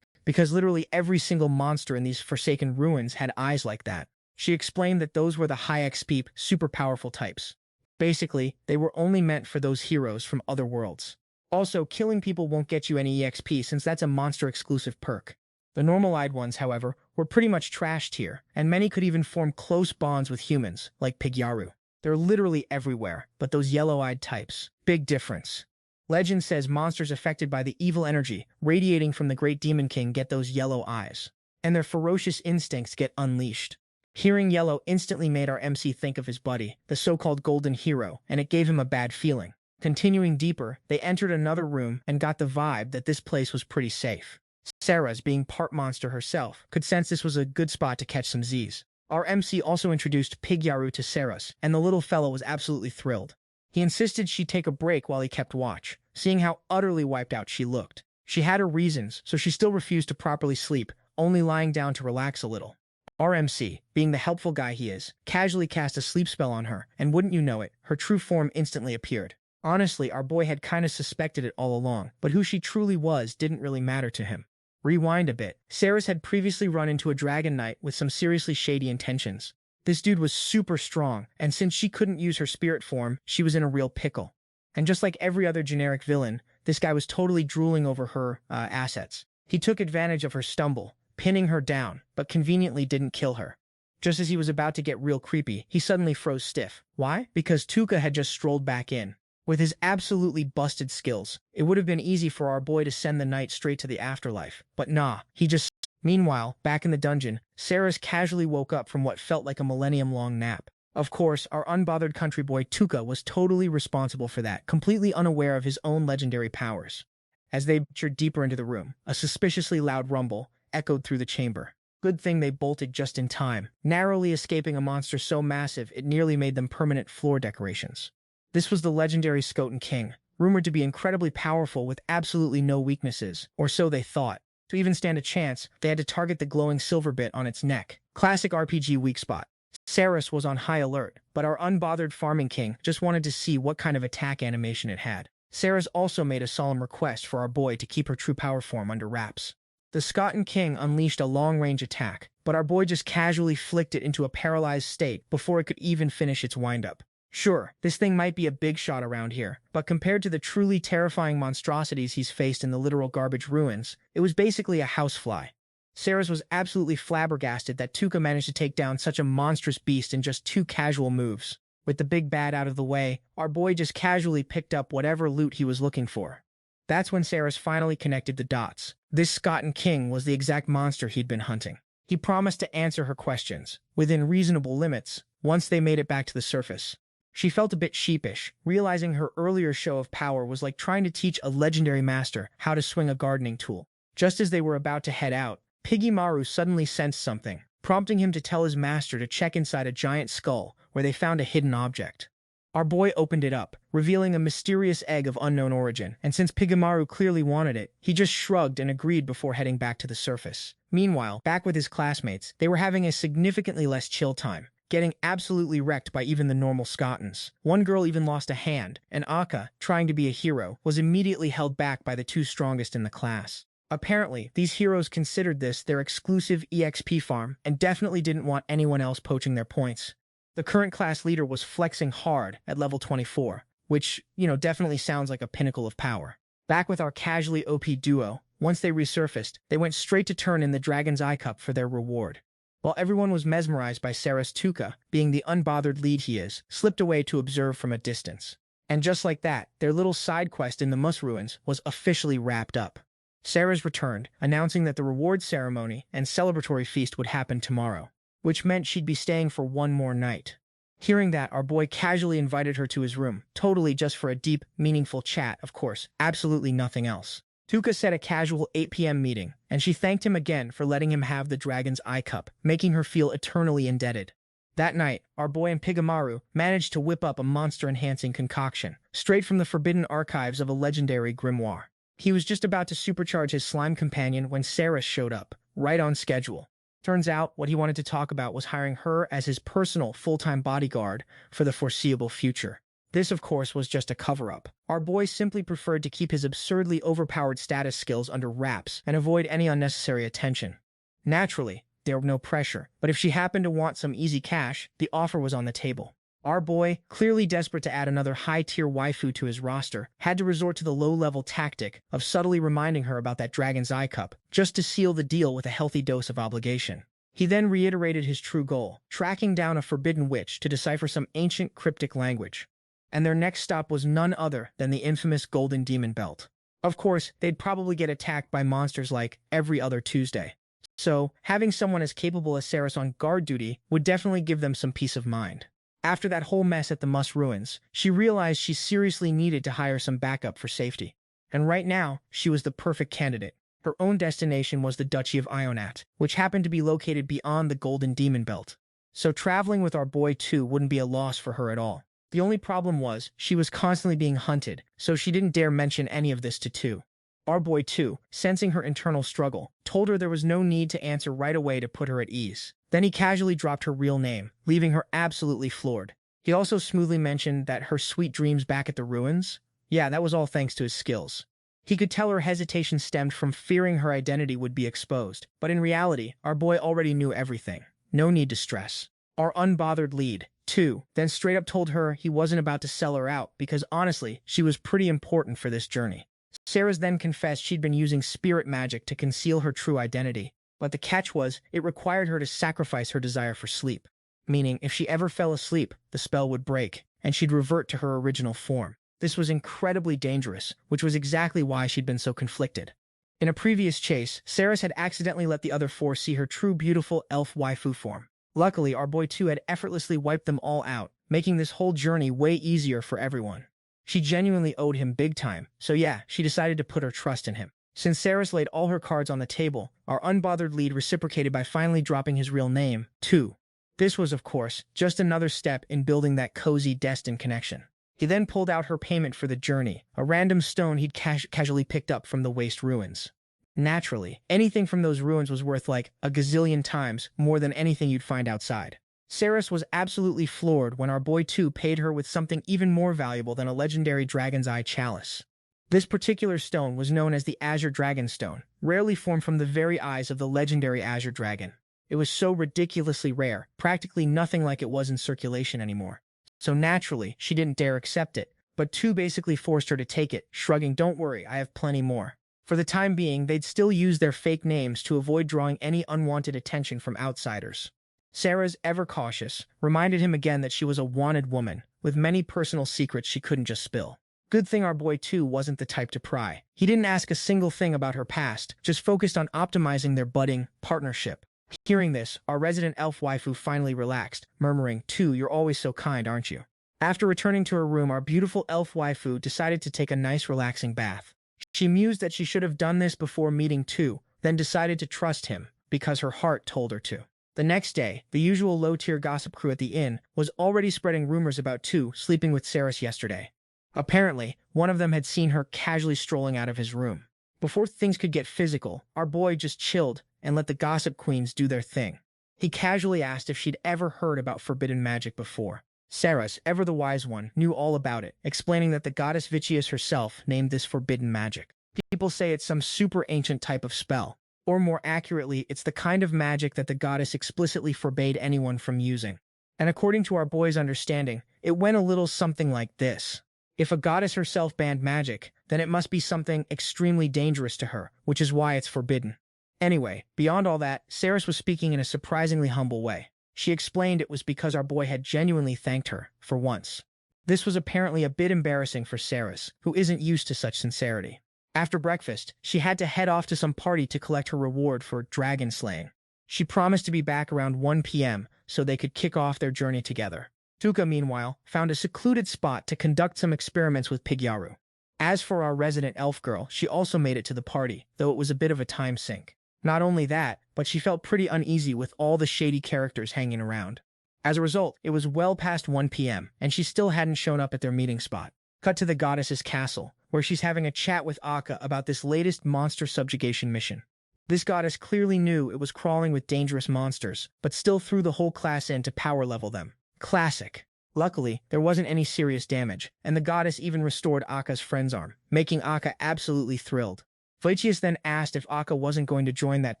Because literally every single monster in these forsaken ruins had eyes like that. She explained that those were the high XP, super powerful types. Basically, they were only meant for those heroes from other worlds. Also, killing people won't get you any EXP since that's a monster-exclusive perk. The normal-eyed ones, however, were pretty much trashed here, and many could even form close bonds with humans, like Pigyaru. They're literally everywhere, but those yellow-eyed types, big difference. Legend says monsters affected by the evil energy radiating from the Great Demon King get those yellow eyes, and their ferocious instincts get unleashed. Hearing yellow instantly made our MC think of his buddy, the so-called Golden Hero, and it gave him a bad feeling. Continuing deeper, they entered another room and got the vibe that this place was pretty safe. Saras, being part monster herself, could sense this was a good spot to catch some Z's. Our MC also introduced Pigyaru to Saras, and the little fellow was absolutely thrilled. He insisted she take a break while he kept watch, seeing how utterly wiped out she looked. She had her reasons, so she still refused to properly sleep, only lying down to relax a little. Our MC, being the helpful guy he is, casually cast a sleep spell on her, and wouldn't you know it, her true form instantly appeared. Honestly, our boy had kinda suspected it all along, but who she truly was didn't really matter to him. Rewind a bit. Saras had previously run into a dragon knight with some seriously shady intentions. This dude was super strong, and since she couldn't use her spirit form, she was in a real pickle. And just like every other generic villain, this guy was totally drooling over her assets. He took advantage of her stumble, pinning her down, but conveniently didn't kill her. Just as he was about to get real creepy, he suddenly froze stiff. Why? Because Tuka had just strolled back in. With his absolutely busted skills, it would have been easy for our boy to send the knight straight to the afterlife. But nah, he just... Meanwhile, back in the dungeon, Saras casually woke up from what felt like a millennium-long nap. Of course, our unbothered country boy Tuka was totally responsible for that, completely unaware of his own legendary powers. As they ventured deeper into the room, a suspiciously loud rumble echoed through the chamber. Good thing they bolted just in time, narrowly escaping a monster so massive it nearly made them permanent floor decorations. This was the legendary Skotan King, rumored to be incredibly powerful with absolutely no weaknesses, or so they thought. To even stand a chance, they had to target the glowing silver bit on its neck. Classic RPG weak spot. Saras was on high alert, but our unbothered farming king just wanted to see what kind of attack animation it had. Saras also made a solemn request for our boy to keep her true power form under wraps. The Skotan King unleashed a long-range attack, but our boy just casually flicked it into a paralyzed state before it could even finish its wind-up. Sure, this thing might be a big shot around here, but compared to the truly terrifying monstrosities he's faced in the literal garbage ruins, it was basically a housefly. Saras was absolutely flabbergasted that Tuka managed to take down such a monstrous beast in just 2 casual moves. With the big bad out of the way, our boy just casually picked up whatever loot he was looking for. That's when Saras finally connected the dots. This Skotan King was the exact monster he'd been hunting. He promised to answer her questions, within reasonable limits, once they made it back to the surface. She felt a bit sheepish, realizing her earlier show of power was like trying to teach a legendary master how to swing a gardening tool. Just as they were about to head out, Piggymaru suddenly sensed something, prompting him to tell his master to check inside a giant skull where they found a hidden object. Our boy opened it up, revealing a mysterious egg of unknown origin, and since Piggymaru clearly wanted it, he just shrugged and agreed before heading back to the surface. Meanwhile, back with his classmates, they were having a significantly less chill time, getting absolutely wrecked by even the normal Skotans. One girl even lost a hand, and Akka, trying to be a hero, was immediately held back by the 2 strongest in the class. Apparently, these heroes considered this their exclusive EXP farm and definitely didn't want anyone else poaching their points. The current class leader was flexing hard at level 24, which, definitely sounds like a pinnacle of power. Back with our casually OP duo, once they resurfaced, they went straight to turn in the Dragon's Eye Cup for their reward. While everyone was mesmerized by Sarah's Tuca, being the unbothered lead he is, slipped away to observe from a distance. And just like that, their little side quest in the Mus Ruins was officially wrapped up. Sarah's returned, announcing that the reward ceremony and celebratory feast would happen tomorrow, which meant she'd be staying for one more night. Hearing that, our boy casually invited her to his room, totally just for a deep, meaningful chat, of course, absolutely nothing else. Tuca set a casual 8 p.m. meeting, and she thanked him again for letting him have the Dragon's Eye Cup, making her feel eternally indebted. That night, our boy and Pigamaru managed to whip up a monster-enhancing concoction, straight from the forbidden archives of a legendary grimoire. He was just about to supercharge his slime companion when Sarah showed up, right on schedule. Turns out, what he wanted to talk about was hiring her as his personal full-time bodyguard for the foreseeable future. This, of course, was just a cover-up. Our boy simply preferred to keep his absurdly overpowered status skills under wraps and avoid any unnecessary attention. Naturally, there was no pressure, but if she happened to want some easy cash, the offer was on the table. Our boy, clearly desperate to add another high-tier waifu to his roster, had to resort to the low-level tactic of subtly reminding her about that Dragon's Eye Cup, just to seal the deal with a healthy dose of obligation. He then reiterated his true goal, tracking down a forbidden witch to decipher some ancient cryptic language. And their next stop was none other than the infamous Golden Demon Belt. Of course, they'd probably get attacked by monsters like every other Tuesday. So, having someone as capable as Saris on guard duty would definitely give them some peace of mind. After that whole mess at the Mus Ruins, she realized she seriously needed to hire some backup for safety. And right now, she was the perfect candidate. Her own destination was the Duchy of Ionat, which happened to be located beyond the Golden Demon Belt. So traveling with our boy too wouldn't be a loss for her at all. The only problem was, she was constantly being hunted, so she didn't dare mention any of this to Tu. Our boy too, sensing her internal struggle, told her there was no need to answer right away to put her at ease. Then he casually dropped her real name, leaving her absolutely floored. He also smoothly mentioned that her sweet dreams back at the ruins? Yeah, that was all thanks to his skills. He could tell her hesitation stemmed from fearing her identity would be exposed, but in reality, our boy already knew everything. No need to stress. Our unbothered lead, too, then straight up told her he wasn't about to sell her out because honestly, she was pretty important for this journey. Sarah's then confessed she'd been using spirit magic to conceal her true identity, but the catch was it required her to sacrifice her desire for sleep, meaning if she ever fell asleep, the spell would break, and she'd revert to her original form. This was incredibly dangerous, which was exactly why she'd been so conflicted. In a previous chase, Saris had accidentally let the other four see her true beautiful elf waifu form. Luckily, our boy too had effortlessly wiped them all out, making this whole journey way easier for everyone. She genuinely owed him big time, so yeah, she decided to put her trust in him. Since Saris laid all her cards on the table, our unbothered lead reciprocated by finally dropping his real name, Tu. This was, of course, just another step in building that cozy, destined connection. He then pulled out her payment for the journey, a random stone he'd casually picked up from the waste ruins. Naturally, anything from those ruins was worth like a gazillion times more than anything you'd find outside. Saris was absolutely floored when our boy too paid her with something even more valuable than a legendary Dragon's Eye chalice. This particular stone was known as the Azure Dragon Stone, rarely formed from the very eyes of the legendary Azure Dragon. It was so ridiculously rare, practically nothing like it was in circulation anymore. So naturally, she didn't dare accept it, but Tu basically forced her to take it, shrugging, "Don't worry, I have plenty more." For the time being, they'd still use their fake names to avoid drawing any unwanted attention from outsiders. Sarah's, ever cautious, reminded him again that she was a wanted woman, with many personal secrets she couldn't just spill. Good thing our boy too wasn't the type to pry. He didn't ask a single thing about her past, just focused on optimizing their budding partnership. Hearing this, our resident elf waifu finally relaxed, murmuring, "Tu, you're always so kind, aren't you?" After returning to her room, our beautiful elf waifu decided to take a nice relaxing bath. She mused that she should have done this before meeting Tu, then decided to trust him, because her heart told her to. The next day, the usual low-tier gossip crew at the inn was already spreading rumors about Tu sleeping with Saris yesterday. Apparently, one of them had seen her casually strolling out of his room. Before things could get physical, our boy just chilled and let the gossip queens do their thing. He casually asked if she'd ever heard about forbidden magic before. Saris, ever the wise one, knew all about it, explaining that the goddess Vitius herself named this forbidden magic. People say it's some super ancient type of spell. Or more accurately, it's the kind of magic that the goddess explicitly forbade anyone from using. And according to our boy's understanding, it went a little something like this. If a goddess herself banned magic, then it must be something extremely dangerous to her, which is why it's forbidden. Anyway, beyond all that, Saris was speaking in a surprisingly humble way. She explained it was because our boy had genuinely thanked her, for once. This was apparently a bit embarrassing for Saris, who isn't used to such sincerity. After breakfast, she had to head off to some party to collect her reward for dragon slaying. She promised to be back around 1 p.m. so they could kick off their journey together. Tuka, meanwhile, found a secluded spot to conduct some experiments with Pigyaru. As for our resident elf girl, she also made it to the party, though it was a bit of a time sink. Not only that, but she felt pretty uneasy with all the shady characters hanging around. As a result, it was well past 1 p.m., and she still hadn't shown up at their meeting spot. Cut to the goddess's castle, where she's having a chat with Akka about this latest monster subjugation mission. This goddess clearly knew it was crawling with dangerous monsters, but still threw the whole class in to power level them. Classic. Luckily, there wasn't any serious damage, and the goddess even restored Akka's friend's arm, making Akka absolutely thrilled. Vicious then asked if Akka wasn't going to join that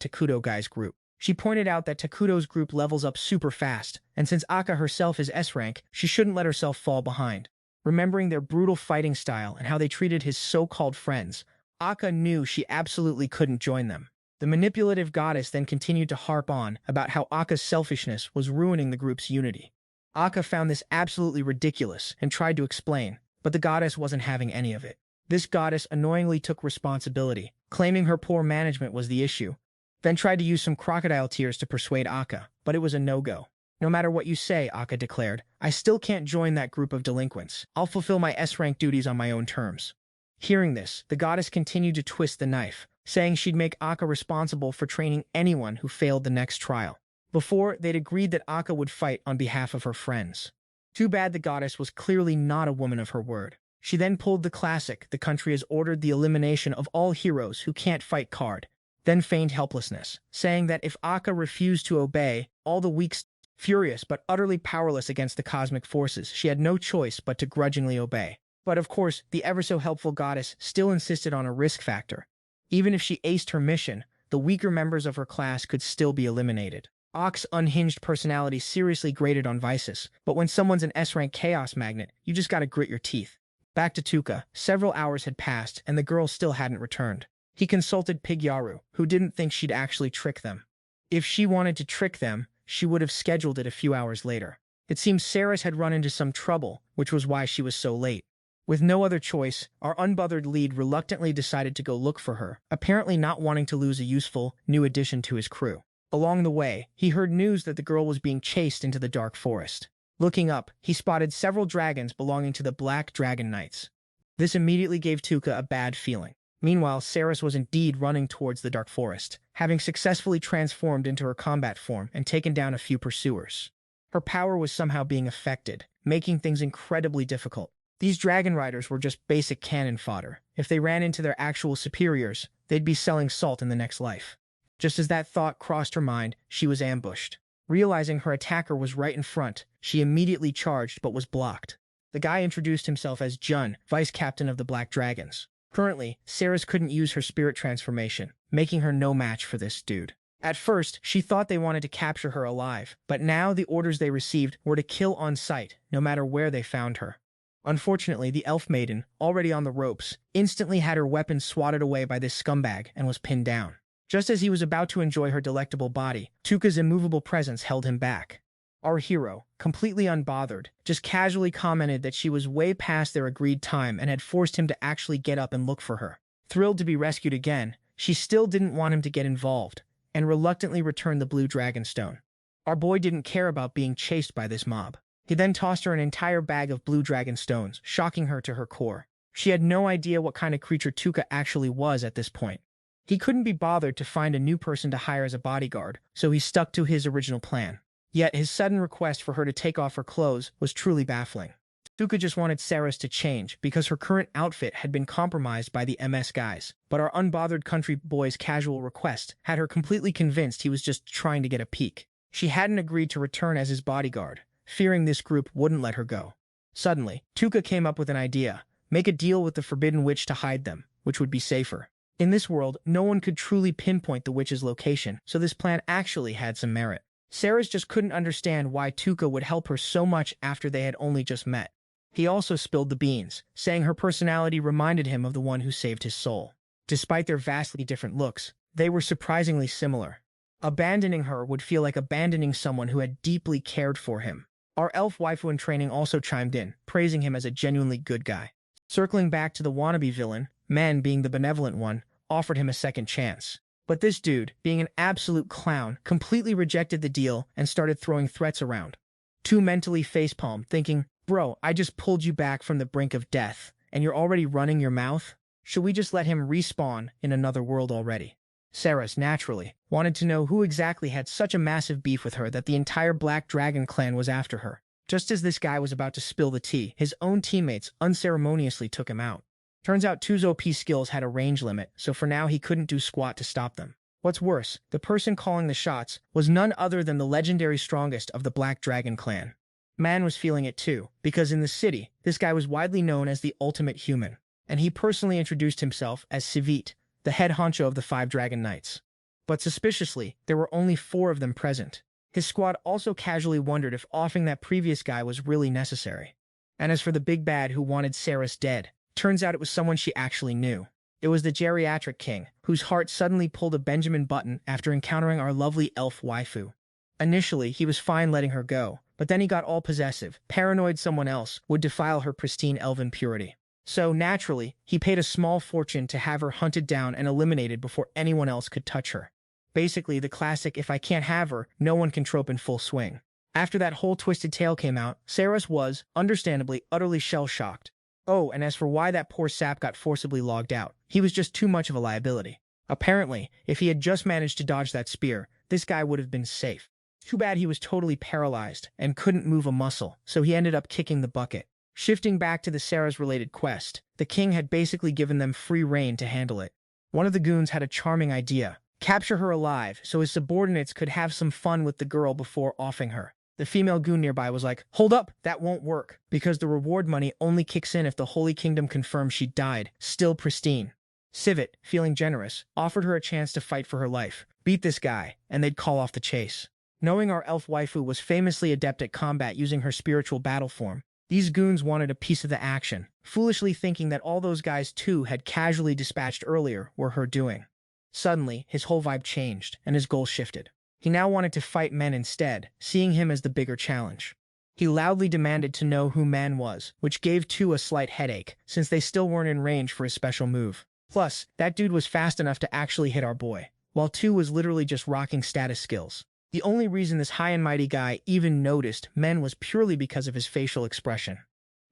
Takuto guy's group. She pointed out that Takuto's group levels up super fast, and since Akka herself is S-rank, she shouldn't let herself fall behind. Remembering their brutal fighting style and how they treated his so-called friends, Akka knew she absolutely couldn't join them. The manipulative goddess then continued to harp on about how Akka's selfishness was ruining the group's unity. Akka found this absolutely ridiculous and tried to explain, but the goddess wasn't having any of it. This goddess annoyingly took responsibility, claiming her poor management was the issue, then tried to use some crocodile tears to persuade Akka, but it was a no-go. No matter what you say, Akka declared, I still can't join that group of delinquents. I'll fulfill my S-rank duties on my own terms. Hearing this, the goddess continued to twist the knife, saying she'd make Akka responsible for training anyone who failed the next trial. Before, they'd agreed that Akka would fight on behalf of her friends. Too bad the goddess was clearly not a woman of her word. She then pulled the classic, the country has ordered the elimination of all heroes who can't fight card, then feigned helplessness, saying that if Akka refused to obey, all the weak, furious but utterly powerless against the cosmic forces, she had no choice but to grudgingly obey. But of course, the ever-so-helpful goddess still insisted on a risk factor. Even if she aced her mission, the weaker members of her class could still be eliminated. Akk's unhinged personality seriously grated on Vices, but when someone's an S-rank chaos magnet, you just gotta grit your teeth. Back to Tuka, several hours had passed and the girl still hadn't returned. He consulted Pigyaru, who didn't think she'd actually trick them. If she wanted to trick them, she would have scheduled it a few hours later. It seems Saris had run into some trouble, which was why she was so late. With no other choice, our unbothered lead reluctantly decided to go look for her, apparently not wanting to lose a useful, new addition to his crew. Along the way, he heard news that the girl was being chased into the dark forest. Looking up, he spotted several dragons belonging to the Black Dragon Knights. This immediately gave Tuka a bad feeling. Meanwhile, Saris was indeed running towards the dark forest, having successfully transformed into her combat form and taken down a few pursuers. Her power was somehow being affected, making things incredibly difficult. These dragon riders were just basic cannon fodder. If they ran into their actual superiors, they'd be selling salt in the next life. Just as that thought crossed her mind, she was ambushed. Realizing her attacker was right in front, she immediately charged but was blocked. The guy introduced himself as Jun, vice captain of the Black Dragons. Currently, Saris couldn't use her spirit transformation, making her no match for this dude. At first, she thought they wanted to capture her alive, but now the orders they received were to kill on sight, no matter where they found her. Unfortunately, the elf maiden, already on the ropes, instantly had her weapon swatted away by this scumbag and was pinned down. Just as he was about to enjoy her delectable body, Tuka's immovable presence held him back. Our hero, completely unbothered, just casually commented that she was way past their agreed time and had forced him to actually get up and look for her. Thrilled to be rescued again, she still didn't want him to get involved, and reluctantly returned the blue dragon stone. Our boy didn't care about being chased by this mob. He then tossed her an entire bag of blue dragon stones, shocking her to her core. She had no idea what kind of creature Tuka actually was at this point. He couldn't be bothered to find a new person to hire as a bodyguard, so he stuck to his original plan. Yet his sudden request for her to take off her clothes was truly baffling. Tuka just wanted Saris to change because her current outfit had been compromised by the MS guys, but our unbothered country boy's casual request had her completely convinced he was just trying to get a peek. She hadn't agreed to return as his bodyguard, fearing this group wouldn't let her go. Suddenly, Tuka came up with an idea: make a deal with the Forbidden Witch to hide them, which would be safer. In this world, no one could truly pinpoint the witch's location, so this plan actually had some merit. Saris just couldn't understand why Tuka would help her so much after they had only just met. He also spilled the beans, saying her personality reminded him of the one who saved his soul. Despite their vastly different looks, they were surprisingly similar. Abandoning her would feel like abandoning someone who had deeply cared for him. Our elf waifu in training also chimed in, praising him as a genuinely good guy. Circling back to the wannabe villain, Man, being the benevolent one, offered him a second chance. But this dude, being an absolute clown, completely rejected the deal and started throwing threats around. Two mentally facepalmed, thinking, bro, I just pulled you back from the brink of death, and you're already running your mouth? Should we just let him respawn in another world already? Saras, naturally, wanted to know who exactly had such a massive beef with her that the entire Black Dragon clan was after her. Just as this guy was about to spill the tea, his own teammates unceremoniously took him out. Turns out 2's OP skills had a range limit, so for now he couldn't do squat to stop them. What's worse, the person calling the shots was none other than the legendary strongest of the Black Dragon clan. Man was feeling it too, because in the city, this guy was widely known as the ultimate human, and he personally introduced himself as Sivit, the head honcho of the 5 Dragon Knights. But suspiciously, there were only 4 of them present. His squad also casually wondered if offing that previous guy was really necessary. And as for the big bad who wanted Saras dead, turns out it was someone she actually knew. It was the geriatric king, whose heart suddenly pulled a Benjamin Button after encountering our lovely elf waifu. Initially, he was fine letting her go, but then he got all possessive, paranoid someone else would defile her pristine elven purity. So, naturally, he paid a small fortune to have her hunted down and eliminated before anyone else could touch her. Basically, the classic if I can't have her, no one can trope in full swing. After that whole twisted tale came out, Saras was, understandably, utterly shell-shocked. Oh, and as for why that poor sap got forcibly logged out, he was just too much of a liability. Apparently, if he had just managed to dodge that spear, this guy would have been safe. Too bad he was totally paralyzed and couldn't move a muscle, so he ended up kicking the bucket. Shifting back to the Saras-related quest, the king had basically given them free rein to handle it. One of the goons had a charming idea: capture her alive so his subordinates could have some fun with the girl before offing her. The female goon nearby was like, hold up, that won't work, because the reward money only kicks in if the Holy Kingdom confirms she died, still pristine. Sivit, feeling generous, offered her a chance to fight for her life, beat this guy, and they'd call off the chase. Knowing our elf waifu was famously adept at combat using her spiritual battle form, these goons wanted a piece of the action, foolishly thinking that all those guys too had casually dispatched earlier were her doing. Suddenly, his whole vibe changed, and his goal shifted. He now wanted to fight Men instead, seeing him as the bigger challenge. He loudly demanded to know who Man was, which gave 2 a slight headache, since they still weren't in range for his special move. Plus, that dude was fast enough to actually hit our boy, while 2 was literally just rocking status skills. The only reason this high and mighty guy even noticed Men was purely because of his facial expression.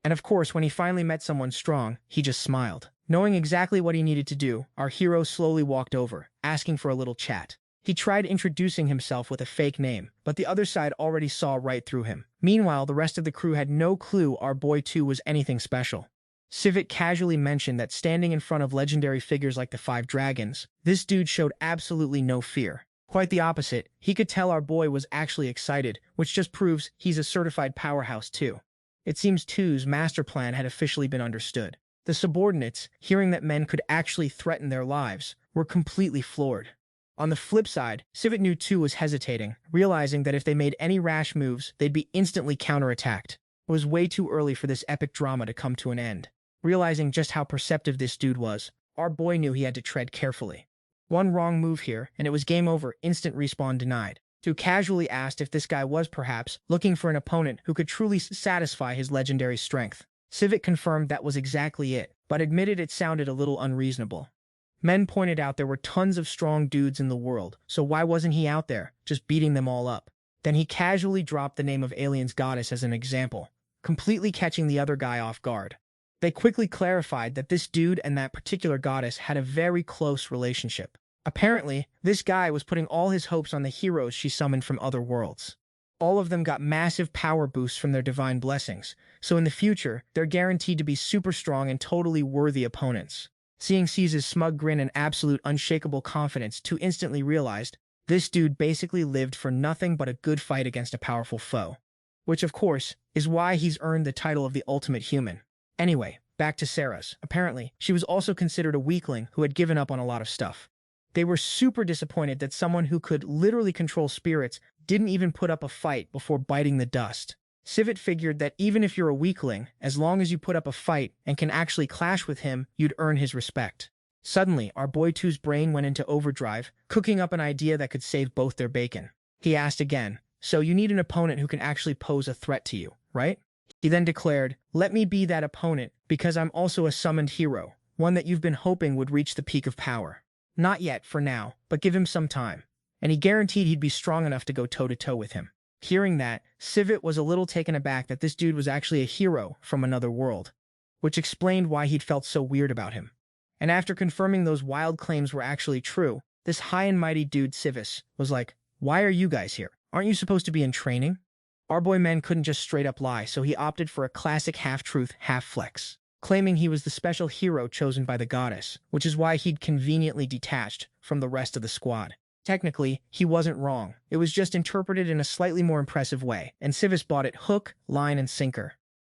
And of course, when he finally met someone strong, he just smiled. Knowing exactly what he needed to do, our hero slowly walked over, asking for a little chat. He tried introducing himself with a fake name, but the other side already saw right through him. Meanwhile, the rest of the crew had no clue our boy too was anything special. Sivit casually mentioned that standing in front of legendary figures like the 5 dragons, this dude showed absolutely no fear. Quite the opposite, he could tell our boy was actually excited, which just proves he's a certified powerhouse too. It seems 2's master plan had officially been understood. The subordinates, hearing that Men could actually threaten their lives, were completely floored. On the flip side, Sivit knew 2 was hesitating, realizing that if they made any rash moves, they'd be instantly counterattacked. It was way too early for this epic drama to come to an end. Realizing just how perceptive this dude was, our boy knew he had to tread carefully. One wrong move here, and it was game over, instant respawn denied. 2 casually asked if this guy was perhaps looking for an opponent who could truly satisfy his legendary strength. Sivit confirmed that was exactly it, but admitted it sounded a little unreasonable. Men pointed out there were tons of strong dudes in the world, so why wasn't he out there, just beating them all up? Then he casually dropped the name of Alien's goddess as an example, completely catching the other guy off guard. They quickly clarified that this dude and that particular goddess had a very close relationship. Apparently, this guy was putting all his hopes on the heroes she summoned from other worlds. All of them got massive power boosts from their divine blessings, so in the future, they're guaranteed to be super strong and totally worthy opponents. Seeing Caesar's smug grin and absolute unshakable confidence, 2 instantly realized this dude basically lived for nothing but a good fight against a powerful foe. Which, of course, is why he's earned the title of the ultimate human. Anyway, back to Saras. Apparently, she was also considered a weakling who had given up on a lot of stuff. They were super disappointed that someone who could literally control spirits didn't even put up a fight before biting the dust. Civet figured that even if you're a weakling, as long as you put up a fight and can actually clash with him, you'd earn his respect. Suddenly, our boy two's brain went into overdrive, cooking up an idea that could save both their bacon. He asked again, "So you need an opponent who can actually pose a threat to you, right?" He then declared, "Let me be that opponent, because I'm also a summoned hero, one that you've been hoping would reach the peak of power. Not yet, for now, but give him some time." And he guaranteed he'd be strong enough to go toe-to-toe with him. Hearing that, Civet was a little taken aback that this dude was actually a hero from another world, which explained why he'd felt so weird about him. And after confirming those wild claims were actually true, this high and mighty dude Civis was like, "Why are you guys here? Aren't you supposed to be in training?" Our boy Men couldn't just straight up lie, so he opted for a classic half-truth, half-flex, claiming he was the special hero chosen by the goddess, which is why he'd conveniently detached from the rest of the squad. Technically, he wasn't wrong. It was just interpreted in a slightly more impressive way, and Civis bought it hook, line, and sinker.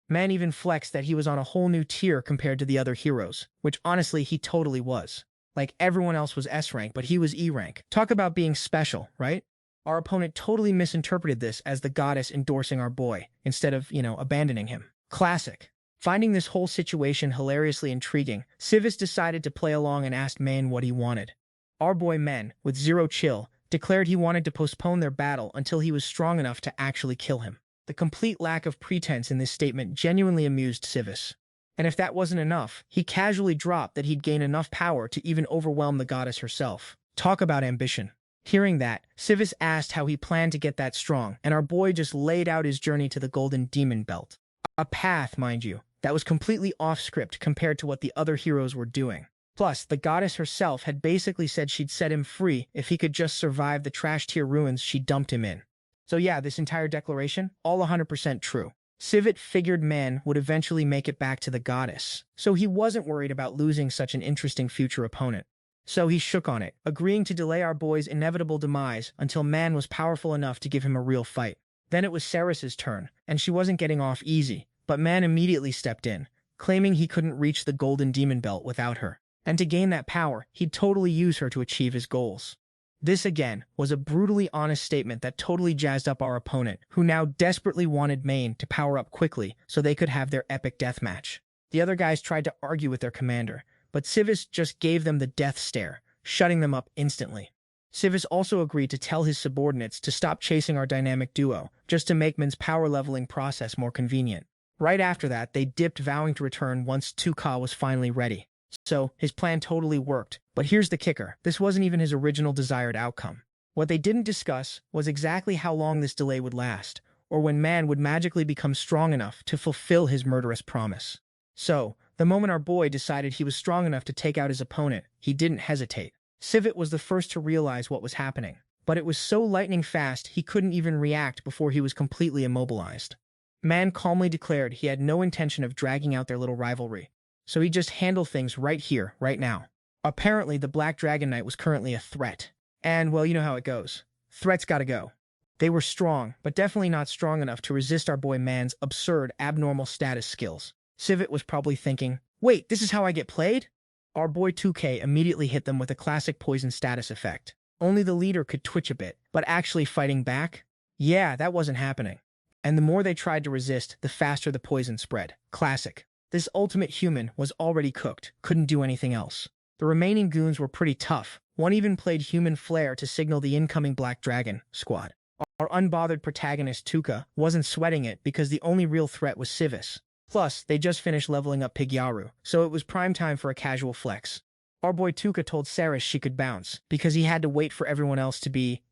Man even flexed that he was on a whole new tier compared to the other heroes, which honestly he totally was. Like everyone else was S rank, but he was E rank. Talk about being special, right? Our opponent totally misinterpreted this as the goddess endorsing our boy, instead of, abandoning him. Classic. Finding this whole situation hilariously intriguing, Civis decided to play along and asked Man what he wanted. Our boy Men, with zero chill, declared he wanted to postpone their battle until he was strong enough to actually kill him. The complete lack of pretense in this statement genuinely amused Civis. And if that wasn't enough, he casually dropped that he'd gain enough power to even overwhelm the goddess herself. Talk about ambition. Hearing that, Civis asked how he planned to get that strong, and our boy just laid out his journey to the Golden Demon Belt. A path, mind you, that was completely off-script compared to what the other heroes were doing. Plus, the goddess herself had basically said she'd set him free if he could just survive the trash-tier ruins she dumped him in. So yeah, this entire declaration, all 100% true. Civet figured Man would eventually make it back to the goddess, so he wasn't worried about losing such an interesting future opponent. So he shook on it, agreeing to delay our boy's inevitable demise until Man was powerful enough to give him a real fight. Then it was Ceres's turn, and she wasn't getting off easy, but Man immediately stepped in, claiming he couldn't reach the Golden Demon Belt without her. And to gain that power, he'd totally use her to achieve his goals. This, again, was a brutally honest statement that totally jazzed up our opponent, who now desperately wanted Maine to power up quickly so they could have their epic death match. The other guys tried to argue with their commander, but Civis just gave them the death stare, shutting them up instantly. Civis also agreed to tell his subordinates to stop chasing our dynamic duo, just to make Man's power leveling process more convenient. Right after that, they dipped, vowing to return once 2K was finally ready. So, his plan totally worked, but here's the kicker. This wasn't even his original desired outcome. What they didn't discuss was exactly how long this delay would last, or when Man would magically become strong enough to fulfill his murderous promise. So, the moment our boy decided he was strong enough to take out his opponent, he didn't hesitate. Civet was the first to realize what was happening, but it was so lightning fast he couldn't even react before he was completely immobilized. Man calmly declared he had no intention of dragging out their little rivalry, so he'd just handle things right here, right now. Apparently, the Black Dragon Knight was currently a threat. And, well, you know how it goes. Threats gotta go. They were strong, but definitely not strong enough to resist our boy Man's absurd, abnormal status skills. Civet was probably thinking, "Wait, this is how I get played?" Our boy 2K immediately hit them with a classic poison status effect. Only the leader could twitch a bit, but actually fighting back? Yeah, that wasn't happening. And the more they tried to resist, the faster the poison spread. Classic. This ultimate human was already cooked, couldn't do anything else. The remaining goons were pretty tough. One even played human flair to signal the incoming Black Dragon squad. Our unbothered protagonist, Tuka, wasn't sweating it because the only real threat was Civis. Plus, they just finished leveling up Pigyaru, so it was prime time for a casual flex. Our boy Tuka told Ceres she could bounce, because he had to wait for everyone else to be,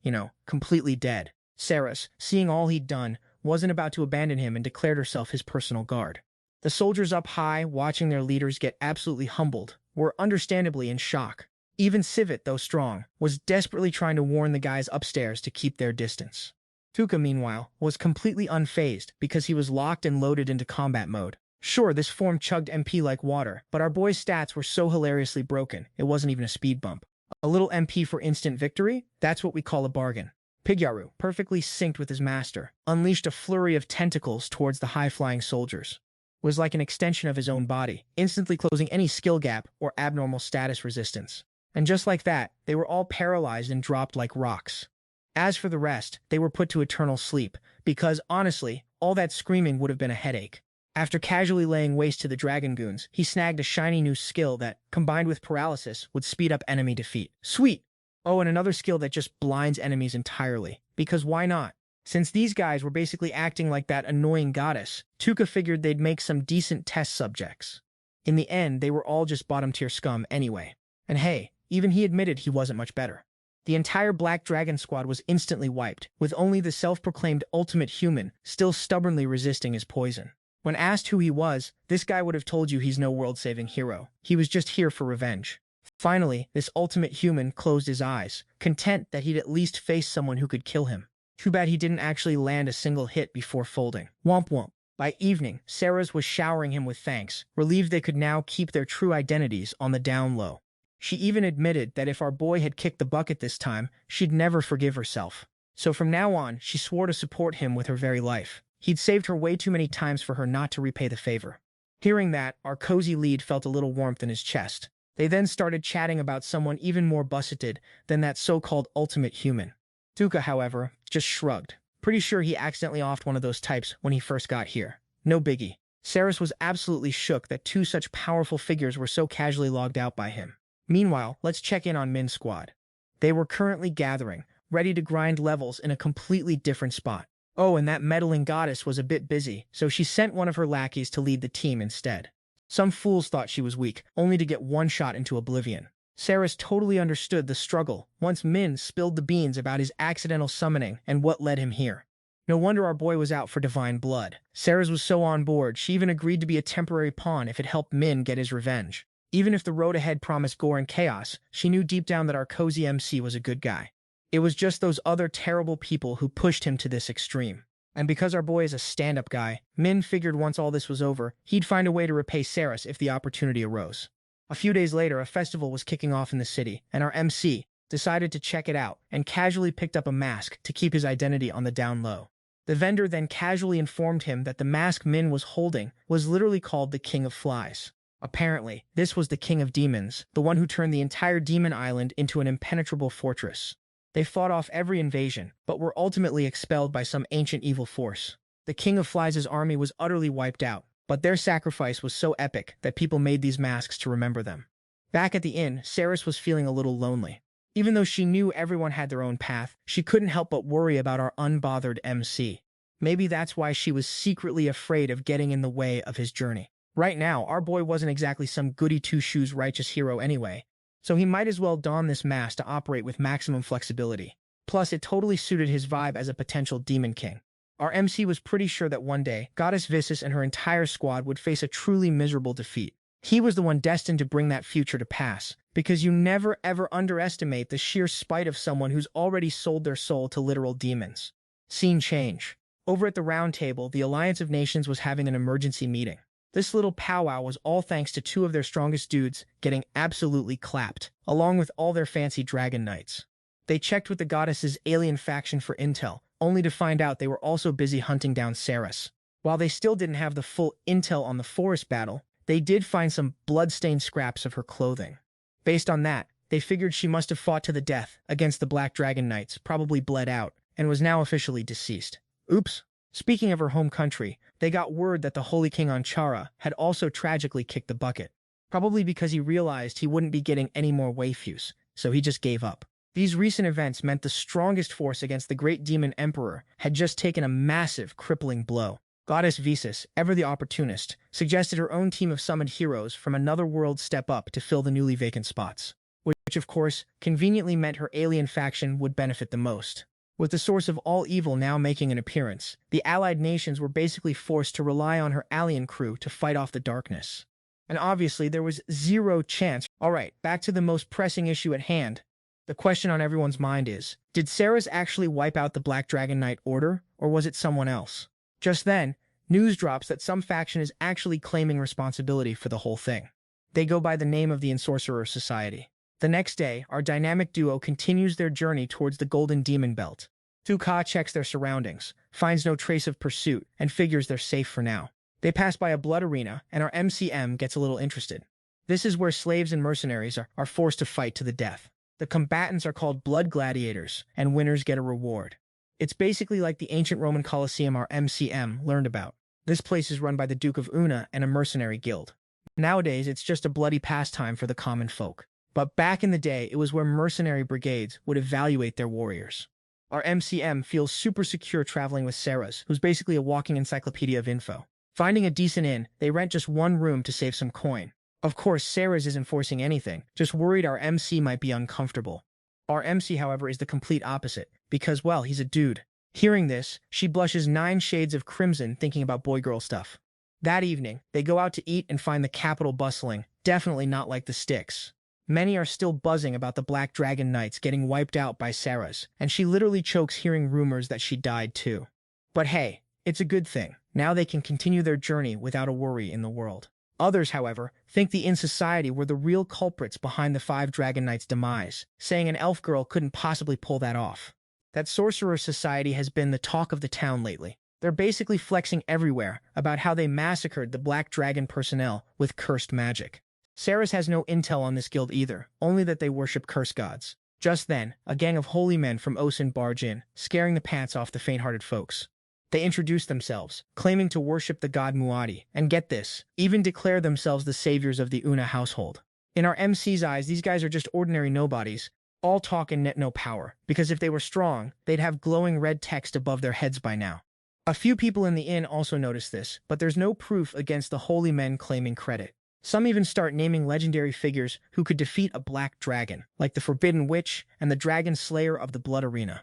completely dead. Ceres, seeing all he'd done, wasn't about to abandon him and declared herself his personal guard. The soldiers up high, watching their leaders get absolutely humbled, were understandably in shock. Even Civet, though strong, was desperately trying to warn the guys upstairs to keep their distance. Tuka, meanwhile, was completely unfazed because he was locked and loaded into combat mode. Sure, this form chugged MP like water, but our boy's stats were so hilariously broken, it wasn't even a speed bump. A little MP for instant victory? That's what we call a bargain. Pigyaru, perfectly synced with his master, unleashed a flurry of tentacles towards the high-flying soldiers. Was like an extension of his own body, instantly closing any skill gap or abnormal status resistance. And just like that, they were all paralyzed and dropped like rocks. As for the rest, they were put to eternal sleep, because, honestly, all that screaming would have been a headache. After casually laying waste to the dragon goons, he snagged a shiny new skill that, combined with paralysis, would speed up enemy defeat. Sweet! Oh, and another skill that just blinds enemies entirely. Because why not? Since these guys were basically acting like that annoying goddess, Tuka figured they'd make some decent test subjects. In the end, they were all just bottom-tier scum anyway. And hey, even he admitted he wasn't much better. The entire Black Dragon squad was instantly wiped, with only the self-proclaimed ultimate human still stubbornly resisting his poison. When asked who he was, this guy would have told you he's no world-saving hero. He was just here for revenge. Finally, this ultimate human closed his eyes, content that he'd at least face someone who could kill him. Too bad he didn't actually land a single hit before folding. Womp womp. By evening, Sarah's was showering him with thanks, relieved they could now keep their true identities on the down low. She even admitted that if our boy had kicked the bucket this time, she'd never forgive herself. So from now on, she swore to support him with her very life. He'd saved her way too many times for her not to repay the favor. Hearing that, our cozy lead felt a little warmth in his chest. They then started chatting about someone even more busted than that so-called ultimate human. Tuka, however, just shrugged. Pretty sure he accidentally offed one of those types when he first got here. No biggie. Saris was absolutely shook that two such powerful figures were so casually logged out by him. Meanwhile, let's check in on Min's squad. They were currently gathering, ready to grind levels in a completely different spot. Oh, and that meddling goddess was a bit busy, so she sent one of her lackeys to lead the team instead. Some fools thought she was weak, only to get one shot into oblivion. Saris totally understood the struggle once Min spilled the beans about his accidental summoning and what led him here. No wonder our boy was out for divine blood. Saris was so on board, she even agreed to be a temporary pawn if it helped Min get his revenge. Even if the road ahead promised gore and chaos, she knew deep down that our cozy MC was a good guy. It was just those other terrible people who pushed him to this extreme. And because our boy is a stand-up guy, Min figured once all this was over, he'd find a way to repay Saris if the opportunity arose. A few days later, a festival was kicking off in the city, and our MC decided to check it out and casually picked up a mask to keep his identity on the down low. The vendor then casually informed him that the mask Min was holding was literally called the King of Flies. Apparently, this was the King of Demons, the one who turned the entire demon island into an impenetrable fortress. They fought off every invasion, but were ultimately expelled by some ancient evil force. The King of Flies' army was utterly wiped out, but their sacrifice was so epic that people made these masks to remember them. Back at the inn, Saris was feeling a little lonely. Even though she knew everyone had their own path, she couldn't help but worry about our unbothered MC. Maybe that's why she was secretly afraid of getting in the way of his journey. Right now, our boy wasn't exactly some goody-two-shoes righteous hero anyway, so he might as well don this mask to operate with maximum flexibility. Plus, it totally suited his vibe as a potential demon king. Our MC was pretty sure that one day, Goddess Vissus and her entire squad would face a truly miserable defeat. He was the one destined to bring that future to pass, because you never ever underestimate the sheer spite of someone who's already sold their soul to literal demons. Scene change. Over at the round table, the Alliance of Nations was having an emergency meeting. This little powwow was all thanks to two of their strongest dudes getting absolutely clapped, along with all their fancy dragon knights. They checked with the goddess's alien faction for intel, only to find out they were also busy hunting down Saris. While they still didn't have the full intel on the forest battle, they did find some blood-stained scraps of her clothing. Based on that, they figured she must have fought to the death against the Black Dragon Knights, probably bled out, and was now officially deceased. Oops. Speaking of her home country, they got word that the Holy King Anchara had also tragically kicked the bucket. Probably because he realized he wouldn't be getting any more waifus, so he just gave up. These recent events meant the strongest force against the Great Demon Emperor had just taken a massive, crippling blow. Goddess Vissus, ever the opportunist, suggested her own team of summoned heroes from another world step up to fill the newly vacant spots, which of course conveniently meant her alien faction would benefit the most. With the source of all evil now making an appearance, the allied nations were basically forced to rely on her alien crew to fight off the darkness. And obviously there was zero chance. Alright, back to the most pressing issue at hand. The question on everyone's mind is, did Saris actually wipe out the Black Dragon Knight Order, or was it someone else? Just then, news drops that some faction is actually claiming responsibility for the whole thing. They go by the name of the Ensorcerer Society. The next day, our dynamic duo continues their journey towards the Golden Demon Belt. Tuka checks their surroundings, finds no trace of pursuit, and figures they're safe for now. They pass by a blood arena, and our MCM gets a little interested. This is where slaves and mercenaries are forced to fight to the death. The combatants are called blood gladiators, and winners get a reward. It's basically like the ancient Roman Colosseum our MCM learned about. This place is run by the Duke of Una and a mercenary guild. Nowadays, it's just a bloody pastime for the common folk. But back in the day, it was where mercenary brigades would evaluate their warriors. Our MCM feels super secure traveling with Sarah's, who's basically a walking encyclopedia of info. Finding a decent inn, they rent just one room to save some coin. Of course, Sarah's isn't forcing anything, just worried our MC might be uncomfortable. Our MC, however, is the complete opposite, because, well, he's a dude. Hearing this, she blushes 9 shades of crimson thinking about boy-girl stuff. That evening, they go out to eat and find the capital bustling, definitely not like the sticks. Many are still buzzing about the Black Dragon Knights getting wiped out by Sarah's, and she literally chokes hearing rumors that she died too. But hey, it's a good thing. Now they can continue their journey without a worry in the world. Others, however, think the In Society were the real culprits behind the 5 Dragon Knights' demise, saying an elf girl couldn't possibly pull that off. That Sorcerer Society has been the talk of the town lately. They're basically flexing everywhere about how they massacred the Black Dragon personnel with cursed magic. Sarah's has no intel on this guild either, only that they worship curse gods. Just then, a gang of holy men from Osen barge in, scaring the pants off the faint-hearted folks. They introduce themselves, claiming to worship the god Muad'Dib, and get this, even declare themselves the saviors of the Una household. In our MC's eyes, these guys are just ordinary nobodies, all talk and net no power, because if they were strong, they'd have glowing red text above their heads by now. A few people in the inn also notice this, but there's no proof against the holy men claiming credit. Some even start naming legendary figures who could defeat a black dragon, like the Forbidden Witch and the Dragon Slayer of the Blood Arena.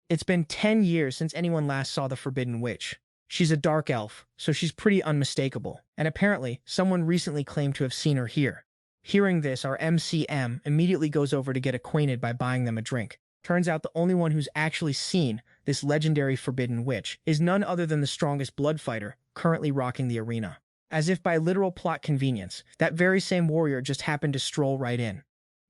It's been 10 years since anyone last saw the Forbidden Witch. She's a dark elf, so she's pretty unmistakable, and apparently someone recently claimed to have seen her here. Hearing this, our MCM immediately goes over to get acquainted by buying them a drink. Turns out the only one who's actually seen this legendary Forbidden Witch is none other than the strongest blood fighter currently rocking the arena. As if by literal plot convenience, that very same warrior just happened to stroll right in.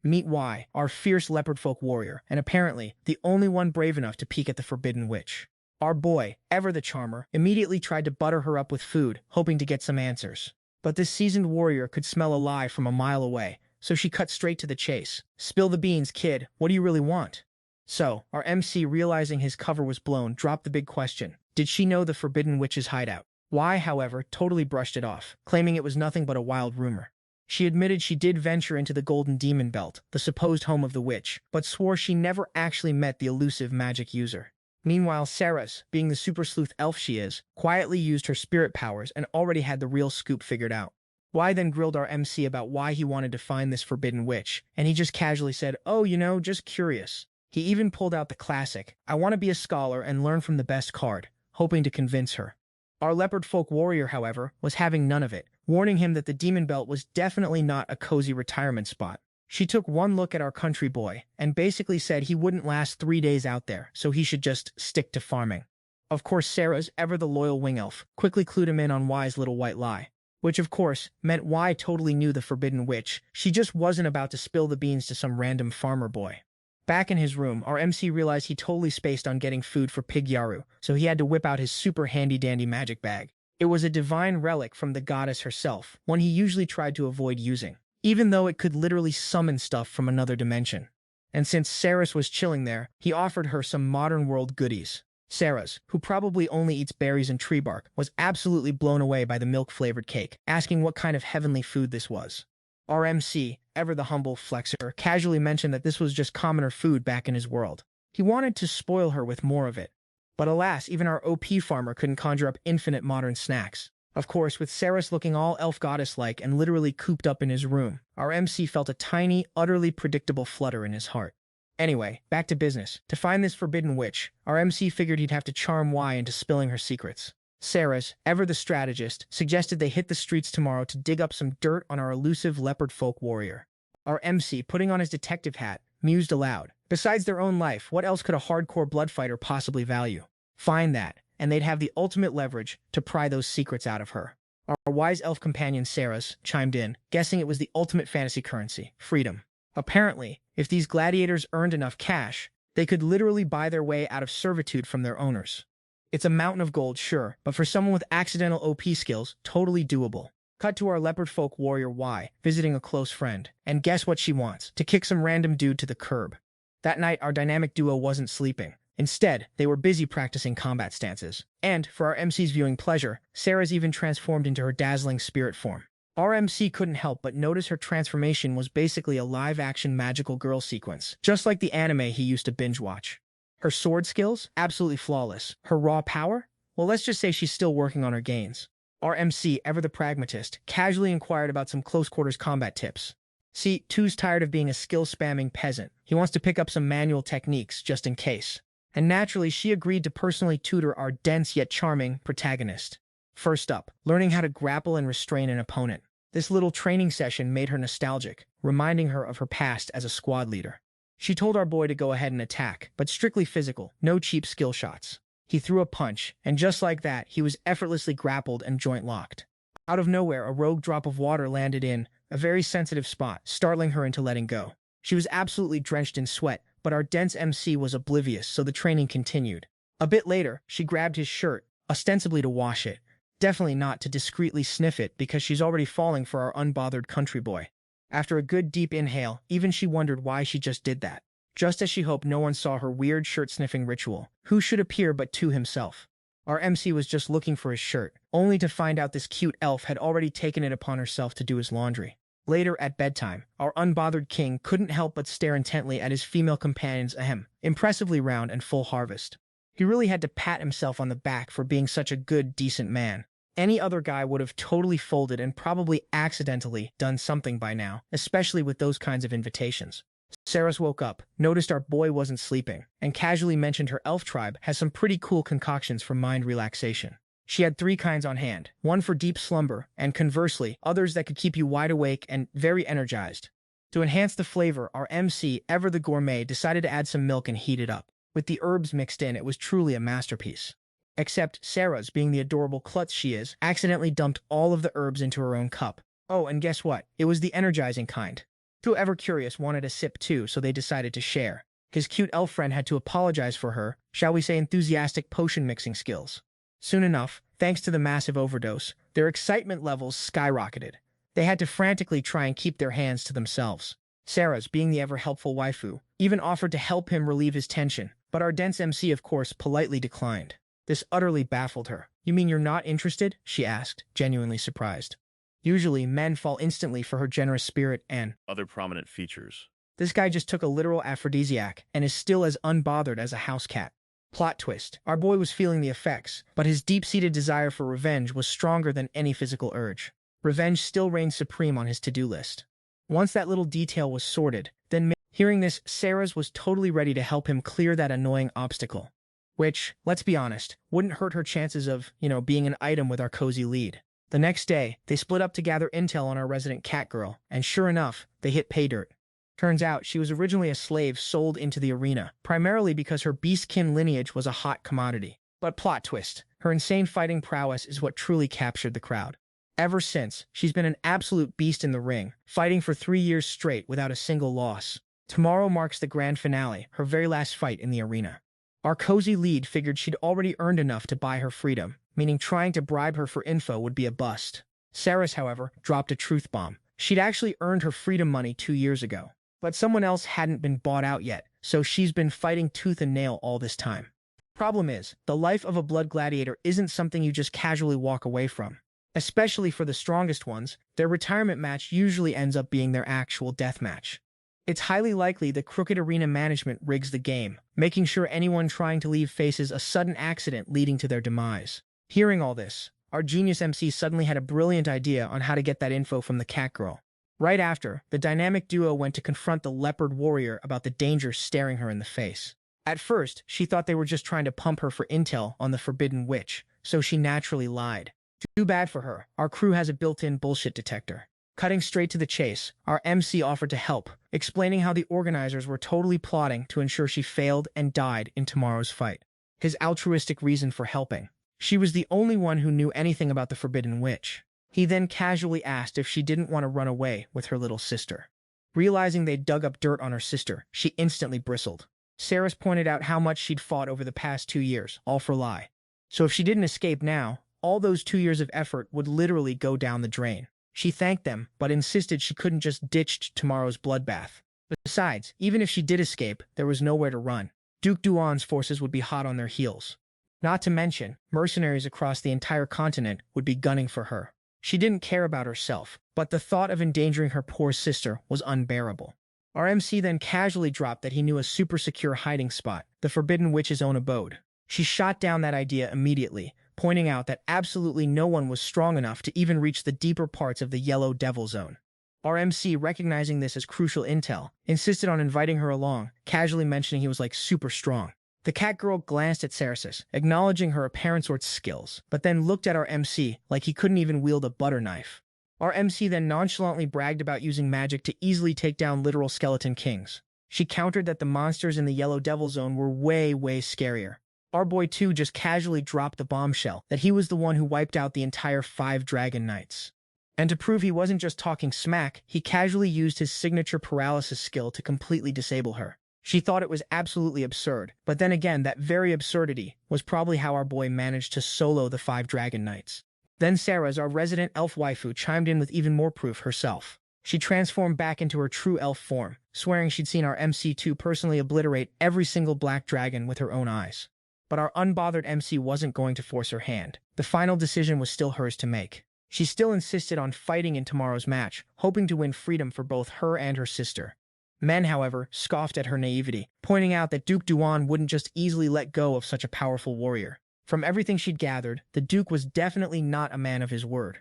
Meet Y, our fierce leopard folk warrior, and apparently the only one brave enough to peek at the Forbidden Witch. Our boy, Ever the Charmer, immediately tried to butter her up with food, hoping to get some answers. But this seasoned warrior could smell a lie from a mile away, so she cut straight to the chase. Spill the beans, kid. What do you really want? So, our MC, realizing his cover was blown, dropped the big question. Did she know the Forbidden Witch's hideout? Y, however, totally brushed it off, claiming it was nothing but a wild rumor. She admitted she did venture into the Golden Demon Belt, the supposed home of the witch, but swore she never actually met the elusive magic user. Meanwhile, Sarah's, being the super sleuth elf she is, quietly used her spirit powers and already had the real scoop figured out. Y then grilled our MC about why he wanted to find this Forbidden Witch, and he just casually said, "Oh, just curious." He even pulled out the classic, "I want to be a scholar and learn from the best" card, hoping to convince her. Our leopard folk warrior, however, was having none of it, warning him that the Demon Belt was definitely not a cozy retirement spot. She took one look at our country boy and basically said he wouldn't last 3 days out there, so he should just stick to farming. Of course, Sarah's, ever the loyal wing elf, quickly clued him in on Y's little white lie, which of course meant Y totally knew the Forbidden Witch. She just wasn't about to spill the beans to some random farmer boy. Back in his room, our MC realized he totally spaced on getting food for Pig Yaru, so he had to whip out his super handy-dandy magic bag. It was a divine relic from the goddess herself, one he usually tried to avoid using, even though it could literally summon stuff from another dimension. And since Saras was chilling there, he offered her some modern world goodies. Saras, who probably only eats berries and tree bark, was absolutely blown away by the milk-flavored cake, asking what kind of heavenly food this was. Our MC, ever the humble flexer, casually mentioned that this was just commoner food back in his world. He wanted to spoil her with more of it. But alas, even our OP farmer couldn't conjure up infinite modern snacks. Of course, with Saras looking all elf goddess-like and literally cooped up in his room, our MC felt a tiny, utterly predictable flutter in his heart. Anyway, back to business. To find this Forbidden Witch, our MC figured he'd have to charm Y into spilling her secrets. Saras, ever the strategist, suggested they hit the streets tomorrow to dig up some dirt on our elusive leopard folk warrior. Our MC, putting on his detective hat, mused aloud. Besides their own life, what else could a hardcore blood fighter possibly value? Find that, and they'd have the ultimate leverage to pry those secrets out of her. Our wise elf companion Saras chimed in, guessing it was the ultimate fantasy currency, freedom. Apparently, if these gladiators earned enough cash, they could literally buy their way out of servitude from their owners. It's a mountain of gold, sure, but for someone with accidental OP skills, totally doable. Cut to our leopard folk warrior Y, visiting a close friend. And guess what she wants? To kick some random dude to the curb. That night, our dynamic duo wasn't sleeping. Instead, they were busy practicing combat stances. And, for our MC's viewing pleasure, Sarah's even transformed into her dazzling spirit form. Our MC couldn't help but notice her transformation was basically a live-action magical girl sequence, just like the anime he used to binge-watch. Her sword skills? Absolutely flawless. Her raw power? Well, let's just say she's still working on her gains. Our MC, ever the pragmatist, casually inquired about some close-quarters combat tips. See, Two's tired of being a skill-spamming peasant. He wants to pick up some manual techniques, just in case. And naturally, she agreed to personally tutor our dense yet charming protagonist. First up, learning how to grapple and restrain an opponent. This little training session made her nostalgic, reminding her of her past as a squad leader. She told our boy to go ahead and attack, but strictly physical, no cheap skill shots. He threw a punch, and just like that, he was effortlessly grappled and joint-locked. Out of nowhere, a rogue drop of water landed in a very sensitive spot, startling her into letting go. She was absolutely drenched in sweat, but our dense MC was oblivious, so the training continued. A bit later, she grabbed his shirt, ostensibly to wash it. Definitely not to discreetly sniff it, because she's already falling for our unbothered country boy. After a good deep inhale, even she wondered why she just did that. Just as she hoped no one saw her weird shirt-sniffing ritual. Who should appear but Two himself? Our MC was just looking for his shirt, only to find out this cute elf had already taken it upon herself to do his laundry. Later, at bedtime, our unbothered king couldn't help but stare intently at his female companion's impressively round and full harvest. He really had to pat himself on the back for being such a good, decent man. Any other guy would have totally folded and probably accidentally done something by now, especially with those kinds of invitations. Saras woke up, noticed our boy wasn't sleeping, and casually mentioned her elf tribe has some pretty cool concoctions for mind relaxation. She had 3 kinds on hand, one for deep slumber, and conversely, others that could keep you wide awake and very energized. To enhance the flavor, our MC, ever the gourmet, decided to add some milk and heat it up. With the herbs mixed in, it was truly a masterpiece. Except Sarah's, being the adorable klutz she is, accidentally dumped all of the herbs into her own cup. Oh, and guess what? It was the energizing kind. Two ever curious wanted a sip too, so they decided to share. His cute elf friend had to apologize for her, shall we say, enthusiastic potion mixing skills. Soon enough, thanks to the massive overdose, their excitement levels skyrocketed. They had to frantically try and keep their hands to themselves. Sarah's, being the ever-helpful waifu, even offered to help him relieve his tension, but our dense MC, of course, politely declined. This utterly baffled her. "You mean you're not interested?" she asked, genuinely surprised. Usually, men fall instantly for her generous spirit and other prominent features. This guy just took a literal aphrodisiac and is still as unbothered as a house cat. Plot twist. Our boy was feeling the effects, but his deep-seated desire for revenge was stronger than any physical urge. Revenge still reigned supreme on his to-do list. Once that little detail was sorted, then hearing this, Sarah's was totally ready to help him clear that annoying obstacle. Which, let's be honest, wouldn't hurt her chances of, being an item with our cozy lead. The next day, they split up to gather intel on our resident cat girl, and sure enough, they hit pay dirt. Turns out she was originally a slave sold into the arena, primarily because her beastkin lineage was a hot commodity. But plot twist, her insane fighting prowess is what truly captured the crowd. Ever since, she's been an absolute beast in the ring, fighting for 3 years straight without a single loss. Tomorrow marks the grand finale, her very last fight in the arena. Our cozy lead figured she'd already earned enough to buy her freedom, meaning trying to bribe her for info would be a bust. Sarah's, however, dropped a truth bomb. She'd actually earned her freedom money 2 years ago. But someone else hadn't been bought out yet, so she's been fighting tooth and nail all this time. Problem is, the life of a blood gladiator isn't something you just casually walk away from. Especially for the strongest ones, their retirement match usually ends up being their actual death match. It's highly likely that crooked arena management rigs the game, making sure anyone trying to leave faces a sudden accident leading to their demise. Hearing all this, our genius MC suddenly had a brilliant idea on how to get that info from the cat girl. Right after, the dynamic duo went to confront the leopard warrior about the danger staring her in the face. At first, she thought they were just trying to pump her for intel on the Forbidden Witch, so she naturally lied. Too bad for her, our crew has a built-in bullshit detector. Cutting straight to the chase, our MC offered to help, explaining how the organizers were totally plotting to ensure she failed and died in tomorrow's fight. His altruistic reason for helping. She was the only one who knew anything about the Forbidden Witch. He then casually asked if she didn't want to run away with her little sister. Realizing they'd dug up dirt on her sister, she instantly bristled. Saras pointed out how much she'd fought over the past 2 years, all for lie. So if she didn't escape now, all those 2 years of effort would literally go down the drain. She thanked them, but insisted she couldn't just ditch tomorrow's bloodbath. Besides, even if she did escape, there was nowhere to run. Duke Duan's forces would be hot on their heels. Not to mention, mercenaries across the entire continent would be gunning for her. She didn't care about herself, but the thought of endangering her poor sister was unbearable. Our MC then casually dropped that he knew a super secure hiding spot, the Forbidden Witch's own abode. She shot down that idea immediately, pointing out that absolutely no one was strong enough to even reach the deeper parts of the Yellow Devil Zone. Our MC, recognizing this as crucial intel, insisted on inviting her along, casually mentioning he was like super strong. The cat girl glanced at Ceresis, acknowledging her apparent sword skills, but then looked at our MC like he couldn't even wield a butter knife. Our MC then nonchalantly bragged about using magic to easily take down literal skeleton kings. She countered that the monsters in the Yellow Devil Zone were way scarier. Our boy too just casually dropped the bombshell that he was the one who wiped out the entire 5 Dragon Knights. And to prove he wasn't just talking smack, he casually used his signature paralysis skill to completely disable her. She thought it was absolutely absurd, but then again, that very absurdity was probably how our boy managed to solo the 5 Dragon Knights. Then Sarah's, our resident elf waifu, chimed in with even more proof herself. She transformed back into her true elf form, swearing she'd seen our MC2 personally obliterate every single black dragon with her own eyes. But our unbothered MC wasn't going to force her hand. The final decision was still hers to make. She still insisted on fighting in tomorrow's match, hoping to win freedom for both her and her sister. Men, however, scoffed at her naivety, pointing out that Duke Duan wouldn't just easily let go of such a powerful warrior. From everything she'd gathered, the Duke was definitely not a man of his word.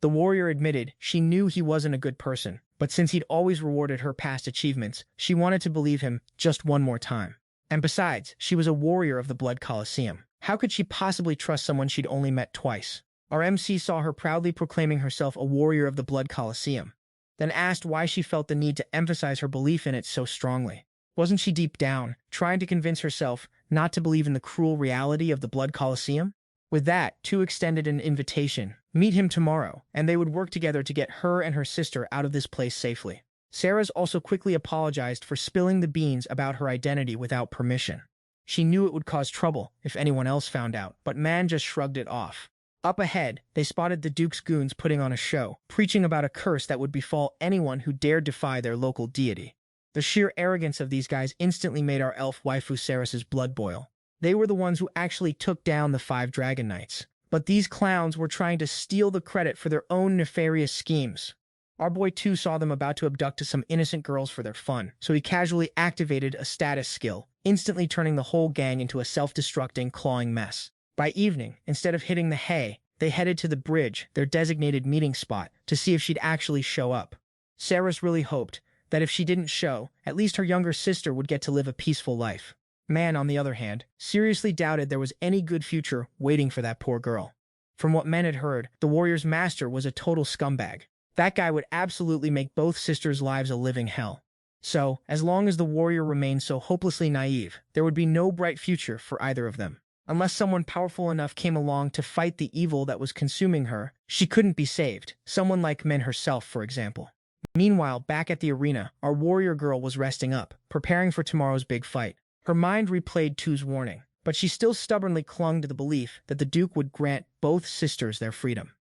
The warrior admitted she knew he wasn't a good person, but since he'd always rewarded her past achievements, she wanted to believe him just one more time. And besides, she was a warrior of the Blood Colosseum. How could she possibly trust someone she'd only met twice? Our MC saw her proudly proclaiming herself a warrior of the Blood Colosseum, then asked why she felt the need to emphasize her belief in it so strongly. Wasn't she deep down trying to convince herself not to believe in the cruel reality of the Blood Colosseum? With that, Tu extended an invitation. Meet him tomorrow, and they would work together to get her and her sister out of this place safely. Sarah's also quickly apologized for spilling the beans about her identity without permission. She knew it would cause trouble if anyone else found out, but Man just shrugged it off. Up ahead, they spotted the Duke's goons putting on a show, preaching about a curse that would befall anyone who dared defy their local deity. The sheer arrogance of these guys instantly made our elf waifu Ceres's blood boil. They were the ones who actually took down the 5 Dragon Knights. But these clowns were trying to steal the credit for their own nefarious schemes. Our boy too saw them about to abduct some innocent girls for their fun, so he casually activated a status skill, instantly turning the whole gang into a self-destructing, clawing mess. By evening, instead of hitting the hay, they headed to the bridge, their designated meeting spot, to see if she'd actually show up. Ceres really hoped that if she didn't show, at least her younger sister would get to live a peaceful life. Man, on the other hand, seriously doubted there was any good future waiting for that poor girl. From what men had heard, the warrior's master was a total scumbag. That guy would absolutely make both sisters' lives a living hell. So, as long as the warrior remained so hopelessly naive, there would be no bright future for either of them. Unless someone powerful enough came along to fight the evil that was consuming her, she couldn't be saved. Someone like Min herself, for example. Meanwhile, back at the arena, our warrior girl was resting up, preparing for tomorrow's big fight. Her mind replayed Tu's warning, but she still stubbornly clung to the belief that the Duke would grant both sisters their freedom.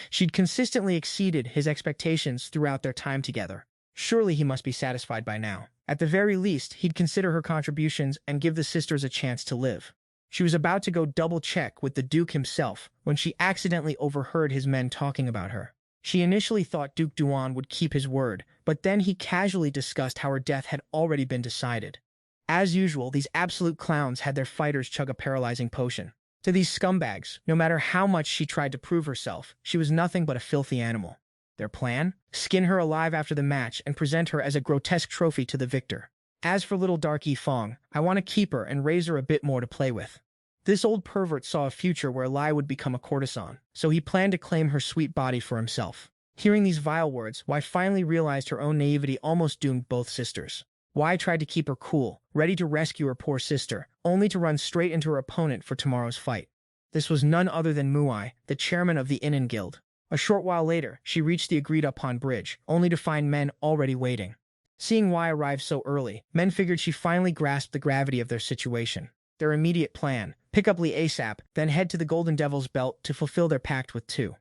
She'd consistently exceeded his expectations throughout their time together. Surely he must be satisfied by now. At the very least, he'd consider her contributions and give the sisters a chance to live. She was about to go double-check with the Duke himself when she accidentally overheard his men talking about her. She initially thought Duke Duan would keep his word, but then he casually discussed how her death had already been decided. As usual, these absolute clowns had their fighters chug a paralyzing potion. To these scumbags, no matter how much she tried to prove herself, she was nothing but a filthy animal. Their plan? Skin her alive after the match and present her as a grotesque trophy to the victor. As for little Dark Fong, I want to keep her and raise her a bit more to play with. This old pervert saw a future where Lai would become a courtesan, so he planned to claim her sweet body for himself. Hearing these vile words, Wai finally realized her own naivety almost doomed both sisters. Wai tried to keep her cool, ready to rescue her poor sister, only to run straight into her opponent for tomorrow's fight. This was none other than Muai, the chairman of the Inen Guild. A short while later, she reached the agreed-upon bridge, only to find men already waiting. Seeing Wai arrive so early, men figured she finally grasped the gravity of their situation. Their immediate plan: pick up Lee ASAP, then head to the Golden Devil's Belt to fulfill their pact with Tu.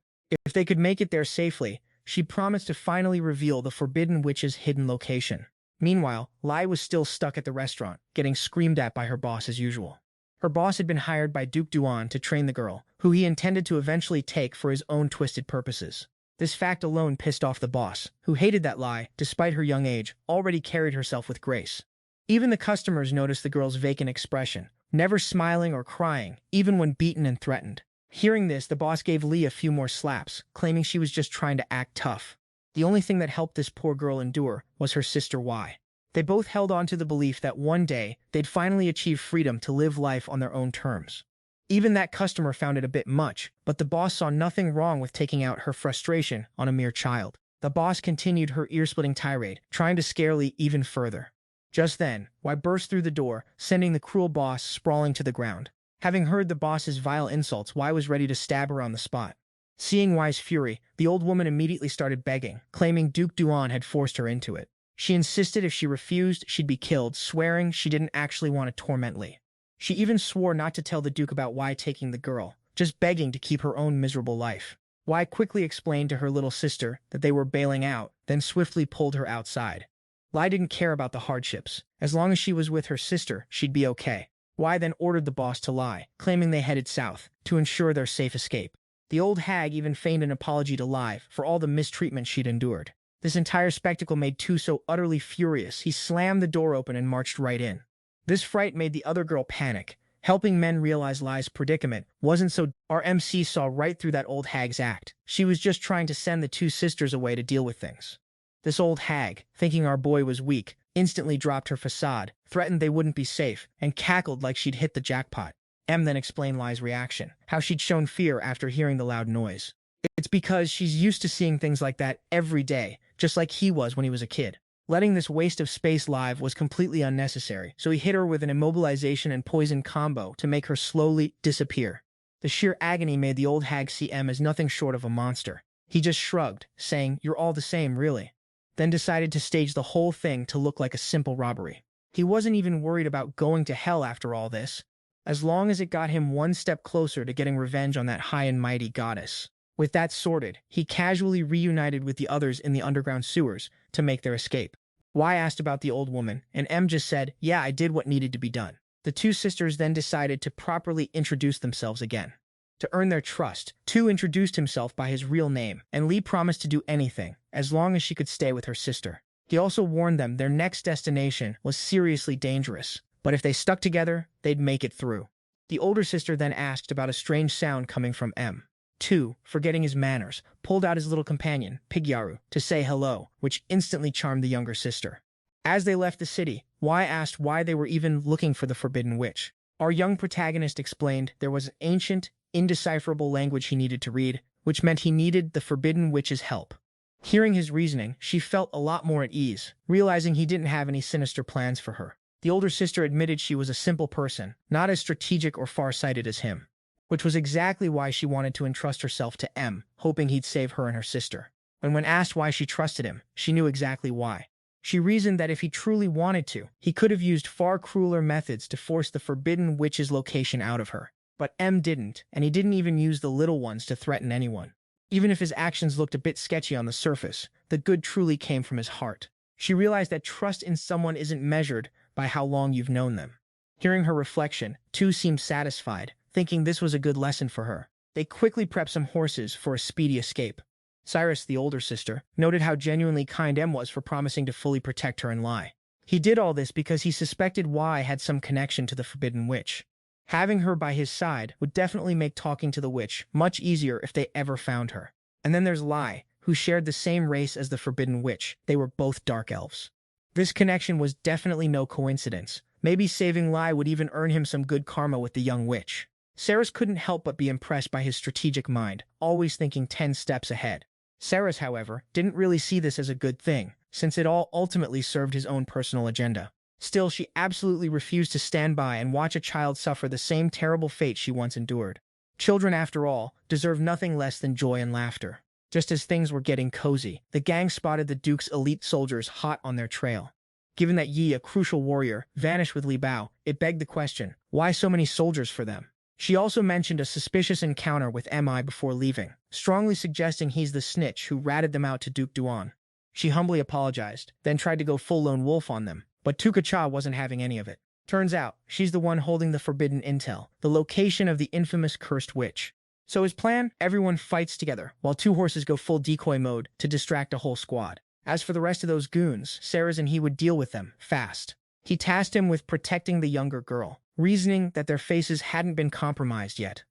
If they could make it there safely, she promised to finally reveal the Forbidden Witch's hidden location. Meanwhile, Lai was still stuck at the restaurant, getting screamed at by her boss as usual. Her boss had been hired by Duke Duan to train the girl, who he intended to eventually take for his own twisted purposes. This fact alone pissed off the boss, who hated that Lai, despite her young age, already carried herself with grace. Even the customers noticed the girl's vacant expression, never smiling or crying, even when beaten and threatened. Hearing this, the boss gave Lee a few more slaps, claiming she was just trying to act tough. The only thing that helped this poor girl endure was her sister Y. They both held on to the belief that one day they'd finally achieve freedom to live life on their own terms. Even that customer found it a bit much, but the boss saw nothing wrong with taking out her frustration on a mere child. The boss continued her ear-splitting tirade, trying to scare Lee even further. Just then, Y burst through the door, sending the cruel boss sprawling to the ground. Having heard the boss's vile insults, Y was ready to stab her on the spot. Seeing Y's fury, the old woman immediately started begging, claiming Duke Duan had forced her into it. She insisted if she refused, she'd be killed, swearing she didn't actually want to torment Lee. She even swore not to tell the Duke about Y taking the girl, just begging to keep her own miserable life. Y quickly explained to her little sister that they were bailing out, then swiftly pulled her outside. Lai didn't care about the hardships. As long as she was with her sister, she'd be okay. Y then ordered the boss to lie, claiming they headed south, to ensure their safe escape. The old hag even feigned an apology to Lai for all the mistreatment she'd endured. This entire spectacle made Tu so utterly furious, he slammed the door open and marched right in. This fright made the other girl panic, helping men realize Lai's predicament wasn't so. Our MC saw right through that old hag's act. She was just trying to send the two sisters away to deal with things. This old hag, thinking our boy was weak, instantly dropped her facade, threatened they wouldn't be safe, and cackled like she'd hit the jackpot. M then explained Lai's reaction, how she'd shown fear after hearing the loud noise. It's because she's used to seeing things like that every day, just like he was when he was a kid. Letting this waste of space live was completely unnecessary, so he hit her with an immobilization and poison combo to make her slowly disappear. The sheer agony made the old hag see M as nothing short of a monster. He just shrugged, saying, "You're all the same, really," then decided to stage the whole thing to look like a simple robbery. He wasn't even worried about going to hell after all this, as long as it got him one step closer to getting revenge on that high and mighty goddess. With that sorted, he casually reunited with the others in the underground sewers to make their escape. Y asked about the old woman, and M just said, "Yeah, I did what needed to be done." The two sisters then decided to properly introduce themselves again. To earn their trust, Tu introduced himself by his real name, and Lee promised to do anything, as long as she could stay with her sister. He also warned them their next destination was seriously dangerous, but if they stuck together, they'd make it through. The older sister then asked about a strange sound coming from M. Tu, forgetting his manners, pulled out his little companion, Pigyaru, to say hello, which instantly charmed the younger sister. As they left the city, Y asked why they were even looking for the Forbidden Witch. Our young protagonist explained there was an ancient, indecipherable language he needed to read, which meant he needed the Forbidden Witch's help. Hearing his reasoning, she felt a lot more at ease, realizing he didn't have any sinister plans for her. The older sister admitted she was a simple person, not as strategic or far-sighted as him, which was exactly why she wanted to entrust herself to M, hoping he'd save her and her sister. And when asked why she trusted him, she knew exactly why. She reasoned that if he truly wanted to, he could have used far crueler methods to force the Forbidden Witch's location out of her. But M didn't, and he didn't even use the little ones to threaten anyone. Even if his actions looked a bit sketchy on the surface, the good truly came from his heart. She realized that trust in someone isn't measured by how long you've known them. Hearing her reflection, Tu seemed satisfied, thinking this was a good lesson for her. They quickly prepped some horses for a speedy escape. Cyrus, the older sister, noted how genuinely kind M was for promising to fully protect her and lie. He did all this because he suspected Y had some connection to the Forbidden Witch. Having her by his side would definitely make talking to the witch much easier if they ever found her. And then there's Lai, who shared the same race as the Forbidden Witch. They were both dark elves. This connection was definitely no coincidence. Maybe saving Lai would even earn him some good karma with the young witch. Saris couldn't help but be impressed by his strategic mind, always thinking 10 steps ahead. Saris, however, didn't really see this as a good thing, since it all ultimately served his own personal agenda. Still, she absolutely refused to stand by and watch a child suffer the same terrible fate she once endured. Children, after all, deserve nothing less than joy and laughter. Just as things were getting cozy, the gang spotted the Duke's elite soldiers hot on their trail. Given that Yi, a crucial warrior, vanished with Li Bao, it begged the question, why so many soldiers for them? She also mentioned a suspicious encounter with Mi before leaving, strongly suggesting he's the snitch who ratted them out to Duke Duan. She humbly apologized, then tried to go full lone wolf on them, but Tukacha wasn't having any of it. Turns out, she's the one holding the forbidden intel, the location of the infamous cursed witch. So his plan? Everyone fights together, while two horses go full decoy mode to distract a whole squad. As for the rest of those goons, Sarah's and he would deal with them, fast. He tasked him with protecting the younger girl, reasoning that their faces hadn't been compromised yet.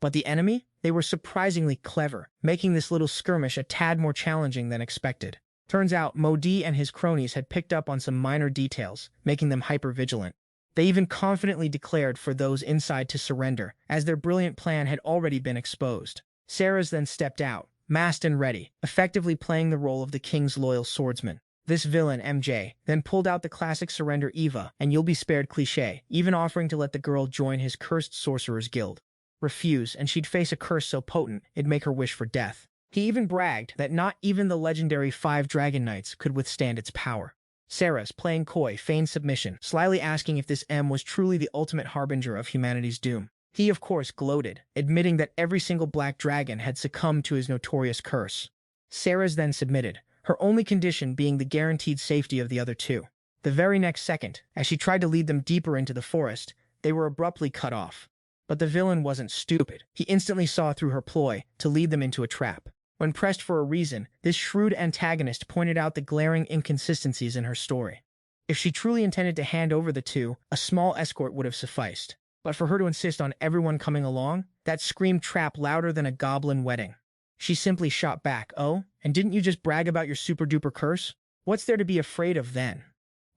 But the enemy? They were surprisingly clever, making this little skirmish a tad more challenging than expected. Turns out, Modi and his cronies had picked up on some minor details, making them hyper-vigilant. They even confidently declared for those inside to surrender, as their brilliant plan had already been exposed. Sarah's then stepped out, masked and ready, effectively playing the role of the king's loyal swordsman. This villain, MJ, then pulled out the classic surrender Eva, and you'll be spared cliché, even offering to let the girl join his cursed sorcerer's guild. Refuse, and she'd face a curse so potent it'd make her wish for death. He even bragged that not even the legendary 5 Dragon Knights could withstand its power. Sarah's, playing coy, feigned submission, slyly asking if this M was truly the ultimate harbinger of humanity's doom. He, of course, gloated, admitting that every single black dragon had succumbed to his notorious curse. Sarah's then submitted, her only condition being the guaranteed safety of the other two. The very next second, as she tried to lead them deeper into the forest, they were abruptly cut off. But the villain wasn't stupid. He instantly saw through her ploy to lead them into a trap. When pressed for a reason, this shrewd antagonist pointed out the glaring inconsistencies in her story. If she truly intended to hand over the two, a small escort would have sufficed. But for her to insist on everyone coming along, that screamed trap louder than a goblin wedding. She simply shot back, "Oh, and didn't you just brag about your super-duper curse? What's there to be afraid of then?"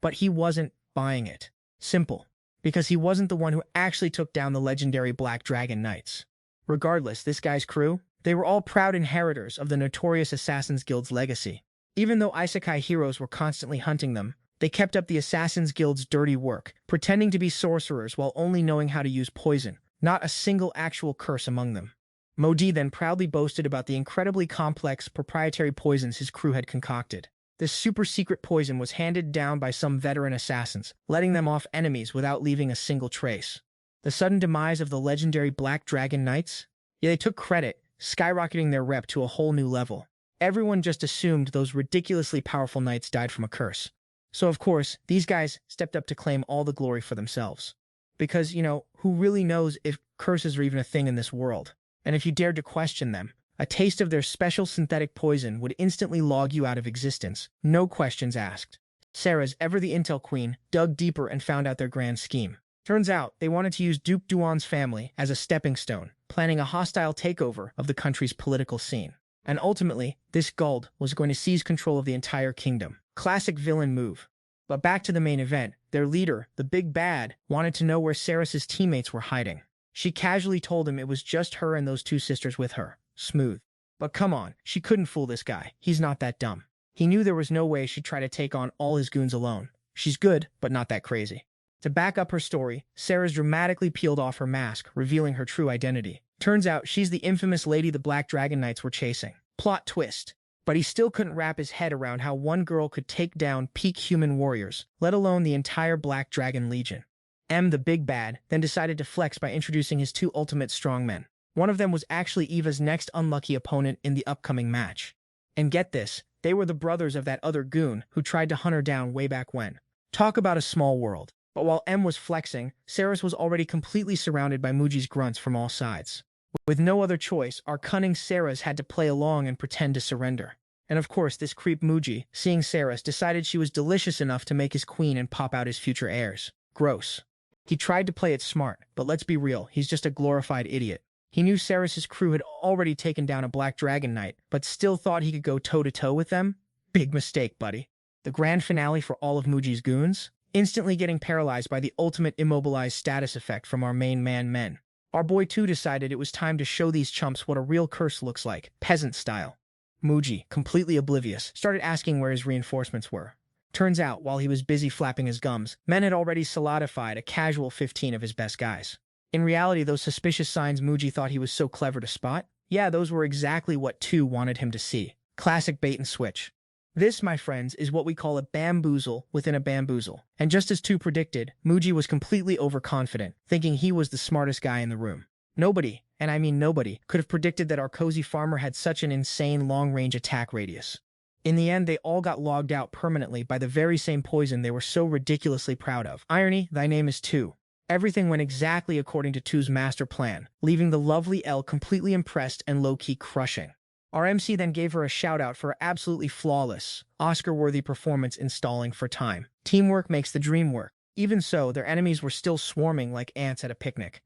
But he wasn't buying it. Simple. Because he wasn't the one who actually took down the legendary Black Dragon Knights. Regardless, this guy's crew, they were all proud inheritors of the notorious Assassin's Guild's legacy. Even though isekai heroes were constantly hunting them, they kept up the Assassin's Guild's dirty work, pretending to be sorcerers while only knowing how to use poison, not a single actual curse among them. Modi then proudly boasted about the incredibly complex proprietary poisons his crew had concocted. This super-secret poison was handed down by some veteran assassins, letting them off enemies without leaving a single trace. The sudden demise of the legendary Black Dragon Knights? Yeah, they took credit, skyrocketing their rep to a whole new level. Everyone just assumed those ridiculously powerful knights died from a curse. So of course, these guys stepped up to claim all the glory for themselves. Because, who really knows if curses are even a thing in this world? And if you dared to question them, a taste of their special synthetic poison would instantly log you out of existence, no questions asked. Sarah's, ever the intel queen, dug deeper and found out their grand scheme. Turns out, they wanted to use Duke Duan's family as a stepping stone, planning a hostile takeover of the country's political scene. And ultimately, this Guld was going to seize control of the entire kingdom. Classic villain move. But back to the main event, their leader, the big bad, wanted to know where Sarah's teammates were hiding. She casually told him it was just her and those two sisters with her. Smooth. But come on, she couldn't fool this guy. He's not that dumb. He knew there was no way she'd try to take on all his goons alone. She's good, but not that crazy. To back up her story, Sarah's dramatically peeled off her mask, revealing her true identity. Turns out she's the infamous lady the Black Dragon Knights were chasing. Plot twist. But he still couldn't wrap his head around how one girl could take down peak human warriors, let alone the entire Black Dragon Legion. M, the big bad, then decided to flex by introducing his two ultimate strongmen. One of them was actually Eva's next unlucky opponent in the upcoming match. And get this, they were the brothers of that other goon who tried to hunt her down way back when. Talk about a small world. But while M was flexing, Sarah's was already completely surrounded by Muji's grunts from all sides. With no other choice, our cunning Sarah's had to play along and pretend to surrender. And of course, this creep Muji, seeing Sarah's, decided she was delicious enough to make his queen and pop out his future heirs. Gross. He tried to play it smart, but let's be real, he's just a glorified idiot. He knew Sarah's crew had already taken down a Black Dragon Knight, but still thought he could go toe-to-toe with them? Big mistake, buddy. The grand finale for all of Muji's goons? Instantly getting paralyzed by the ultimate immobilized status effect from our main man men. Our boy too decided it was time to show these chumps what a real curse looks like, peasant style. Muji, completely oblivious, started asking where his reinforcements were. Turns out, while he was busy flapping his gums, men had already solidified a casual 15 of his best guys. In reality, those suspicious signs Muji thought he was so clever to spot? Yeah, those were exactly what Tu wanted him to see. Classic bait and switch. This, my friends, is what we call a bamboozle within a bamboozle. And just as Tu predicted, Muji was completely overconfident, thinking he was the smartest guy in the room. Nobody, and I mean nobody, could have predicted that our cozy farmer had such an insane long-range attack radius. In the end, they all got logged out permanently by the very same poison they were so ridiculously proud of. Irony, thy name is Tu. Everything went exactly according to Tu's master plan, leaving the lovely Elle completely impressed and low-key crushing. Our MC then gave her a shout-out for her absolutely flawless, Oscar-worthy performance in stalling for time. Teamwork makes the dream work. Even so, their enemies were still swarming like ants at a picnic.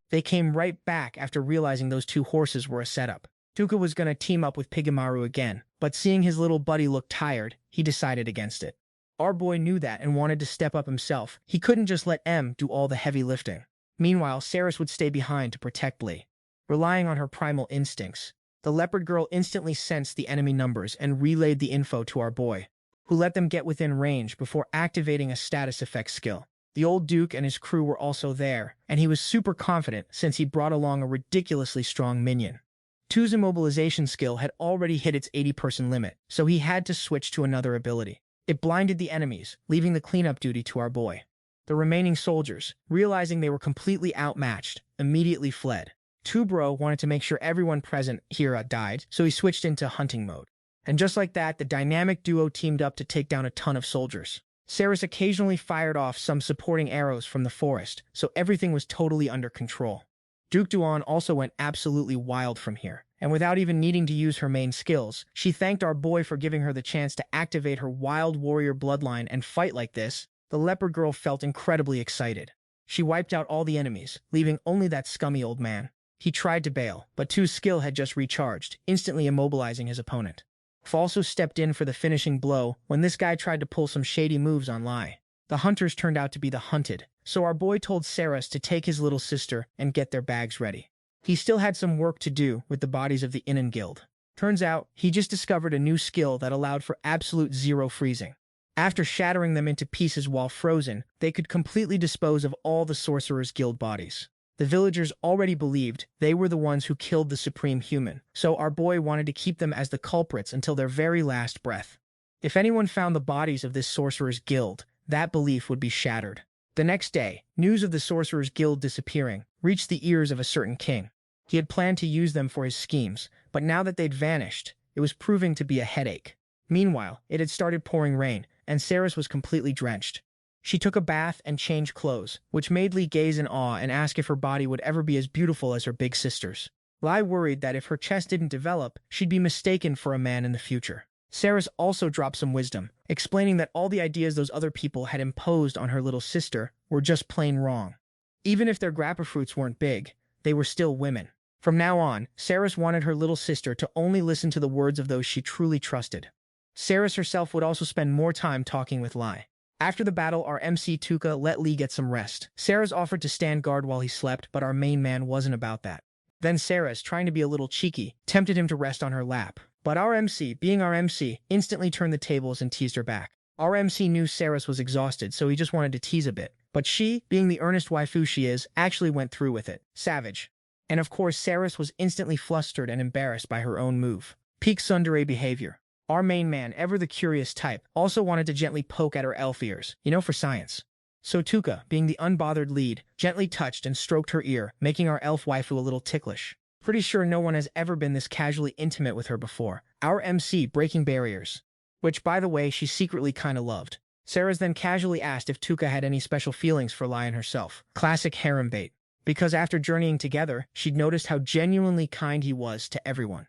They came right back after realizing those two horses were a setup. Tuka was going to team up with Pigamaru again, but seeing his little buddy look tired, he decided against it. Our boy knew that and wanted to step up himself. He couldn't just let M do all the heavy lifting. Meanwhile, Saris would stay behind to protect Lee. Relying on her primal instincts, the leopard girl instantly sensed the enemy numbers and relayed the info to our boy, who let them get within range before activating a status effect skill. The old Duke and his crew were also there, and he was super confident since he brought along a ridiculously strong minion. Tu's immobilization skill had already hit its 80-person limit, so he had to switch to another ability. It blinded the enemies, leaving the cleanup duty to our boy. The remaining soldiers, realizing they were completely outmatched, immediately fled. Tubro wanted to make sure everyone present here died, so he switched into hunting mode. And just like that, the dynamic duo teamed up to take down a ton of soldiers. Saris occasionally fired off some supporting arrows from the forest, so everything was totally under control. Duke Duan also went absolutely wild from here, and without even needing to use her main skills, she thanked our boy for giving her the chance to activate her wild warrior bloodline and fight like this. The leopard girl felt incredibly excited. She wiped out all the enemies, leaving only that scummy old man. He tried to bail, but Tu's skill had just recharged, instantly immobilizing his opponent. Falso stepped in for the finishing blow when this guy tried to pull some shady moves on Lai. The hunters turned out to be the hunted, so our boy told Saris to take his little sister and get their bags ready. He still had some work to do with the bodies of the Inon Guild. Turns out, he just discovered a new skill that allowed for absolute zero freezing. After shattering them into pieces while frozen, they could completely dispose of all the Sorcerer's Guild bodies. The villagers already believed they were the ones who killed the supreme human, so our boy wanted to keep them as the culprits until their very last breath. If anyone found the bodies of this Sorcerer's Guild, that belief would be shattered. The next day, news of the Sorcerer's Guild disappearing reached the ears of a certain king. He had planned to use them for his schemes, but now that they'd vanished, it was proving to be a headache. Meanwhile, it had started pouring rain, and Saris was completely drenched. She took a bath and changed clothes, which made Lee gaze in awe and ask if her body would ever be as beautiful as her big sister's. Lai worried that if her chest didn't develop, she'd be mistaken for a man in the future. Saris also dropped some wisdom, explaining that all the ideas those other people had imposed on her little sister were just plain wrong. Even if their grappa fruits weren't big, they were still women. From now on, Saris wanted her little sister to only listen to the words of those she truly trusted. Saris herself would also spend more time talking with Lai. After the battle, our MC Tuka let Lee get some rest. Saris offered to stand guard while he slept, but our main man wasn't about that. Then Saris, trying to be a little cheeky, tempted him to rest on her lap. But our MC, being our MC, instantly turned the tables and teased her back. Our MC knew Saris was exhausted, so he just wanted to tease a bit. But she, being the earnest waifu she is, actually went through with it. Savage. And of course, Saris was instantly flustered and embarrassed by her own move. Peak tsundere behavior. Our main man, ever the curious type, also wanted to gently poke at her elf ears, for science. So Tuka, being the unbothered lead, gently touched and stroked her ear, making our elf waifu a little ticklish. Pretty sure no one has ever been this casually intimate with her before. Our MC breaking barriers. Which, by the way, she secretly kinda loved. Saris then casually asked if Tuka had any special feelings for Lion herself. Classic harem bait. Because after journeying together, she'd noticed how genuinely kind he was to everyone.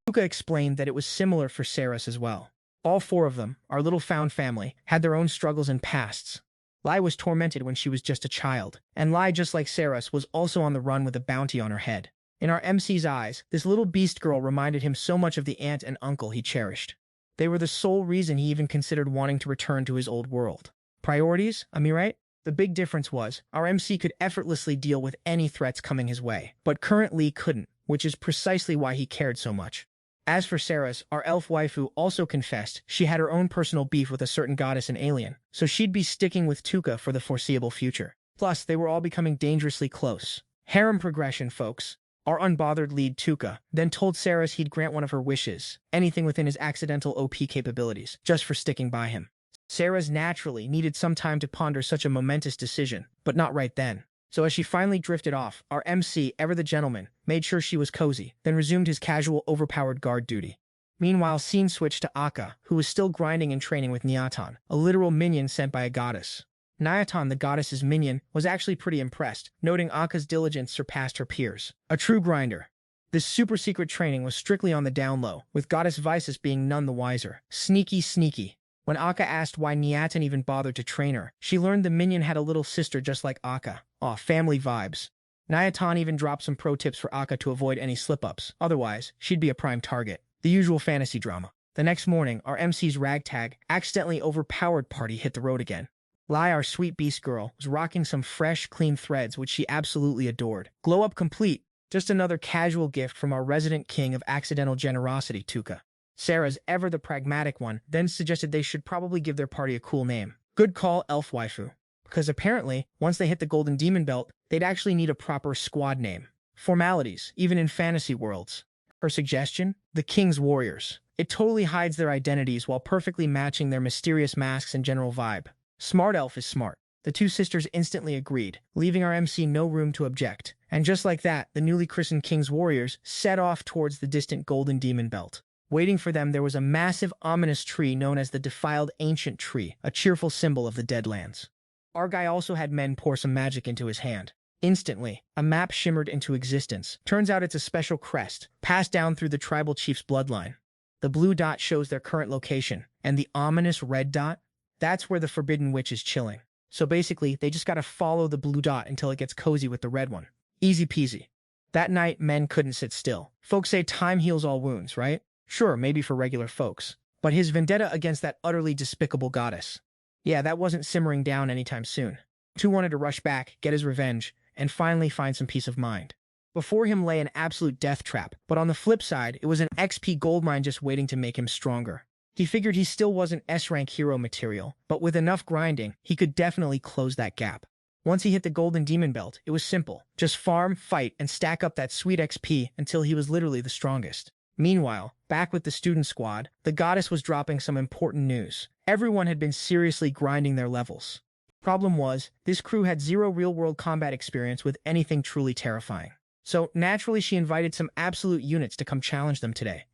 Tuka explained that it was similar for Saris as well. All four of them, our little found family, had their own struggles and pasts. Lai was tormented when she was just a child, and Lai, just like Saris, was also on the run with a bounty on her head. In our MC's eyes, this little beast girl reminded him so much of the aunt and uncle he cherished. They were the sole reason he even considered wanting to return to his old world. Priorities, am I right? The big difference was, our MC could effortlessly deal with any threats coming his way, but current Lee couldn't, which is precisely why he cared so much. As for Saris, our elf waifu also confessed she had her own personal beef with a certain goddess and alien, so she'd be sticking with Tuka for the foreseeable future. Plus, they were all becoming dangerously close. Harem progression, folks. Our unbothered lead, Tuka, then told Saris he'd grant one of her wishes, anything within his accidental OP capabilities, just for sticking by him. Saris naturally needed some time to ponder such a momentous decision, but not right then. So as she finally drifted off, our MC, ever the gentleman, made sure she was cozy, then resumed his casual overpowered guard duty. Meanwhile, scene switched to Akka, who was still grinding and training with Nyatan, a literal minion sent by a goddess. Nyatan, the goddess's minion, was actually pretty impressed, noting Akka's diligence surpassed her peers. A true grinder. This super-secret training was strictly on the down low, with Goddess Visis being none the wiser. Sneaky, sneaky. When Akka asked why Nyatan even bothered to train her, she learned the minion had a little sister just like Akka. Aw, family vibes. Nyatan even dropped some pro tips for Akka to avoid any slip-ups. Otherwise, she'd be a prime target. The usual fantasy drama. The next morning, our MC's ragtag, accidentally overpowered party hit the road again. Lai, our sweet beast girl, was rocking some fresh, clean threads which she absolutely adored. Glow up complete. Just another casual gift from our resident king of accidental generosity, Tuka. Sarah's ever the pragmatic one, then suggested they should probably give their party a cool name. Good call, elf waifu. Because apparently, once they hit the golden demon belt, they'd actually need a proper squad name. Formalities, even in fantasy worlds. Her suggestion? The King's Warriors. It totally hides their identities while perfectly matching their mysterious masks and general vibe. Smart elf is smart. The two sisters instantly agreed, leaving our MC no room to object. And just like that, the newly christened King's Warriors set off towards the distant Golden Demon Belt. Waiting for them, there was a massive, ominous tree known as the Defiled Ancient Tree, a cheerful symbol of the Deadlands. Our guy also had men pour some magic into his hand. Instantly, a map shimmered into existence. Turns out it's a special crest, passed down through the tribal chief's bloodline. The blue dot shows their current location, and the ominous red dot? That's where the Forbidden Witch is chilling. So basically, they just gotta follow the blue dot until it gets cozy with the red one. Easy peasy. That night, men couldn't sit still. Folks say time heals all wounds, right? Sure, maybe for regular folks. But his vendetta against that utterly despicable goddess. Yeah, that wasn't simmering down anytime soon. Tu wanted to rush back, get his revenge, and finally find some peace of mind. Before him lay an absolute death trap, but on the flip side, it was an XP goldmine just waiting to make him stronger. He figured he still wasn't S-rank hero material, but with enough grinding, he could definitely close that gap. Once he hit the Golden Demon Belt, it was simple. Just farm, fight, and stack up that sweet XP until he was literally the strongest. Meanwhile, back with the student squad, the goddess was dropping some important news. Everyone had been seriously grinding their levels. Problem was, this crew had zero real-world combat experience with anything truly terrifying. So, naturally she invited some absolute units to come challenge them today.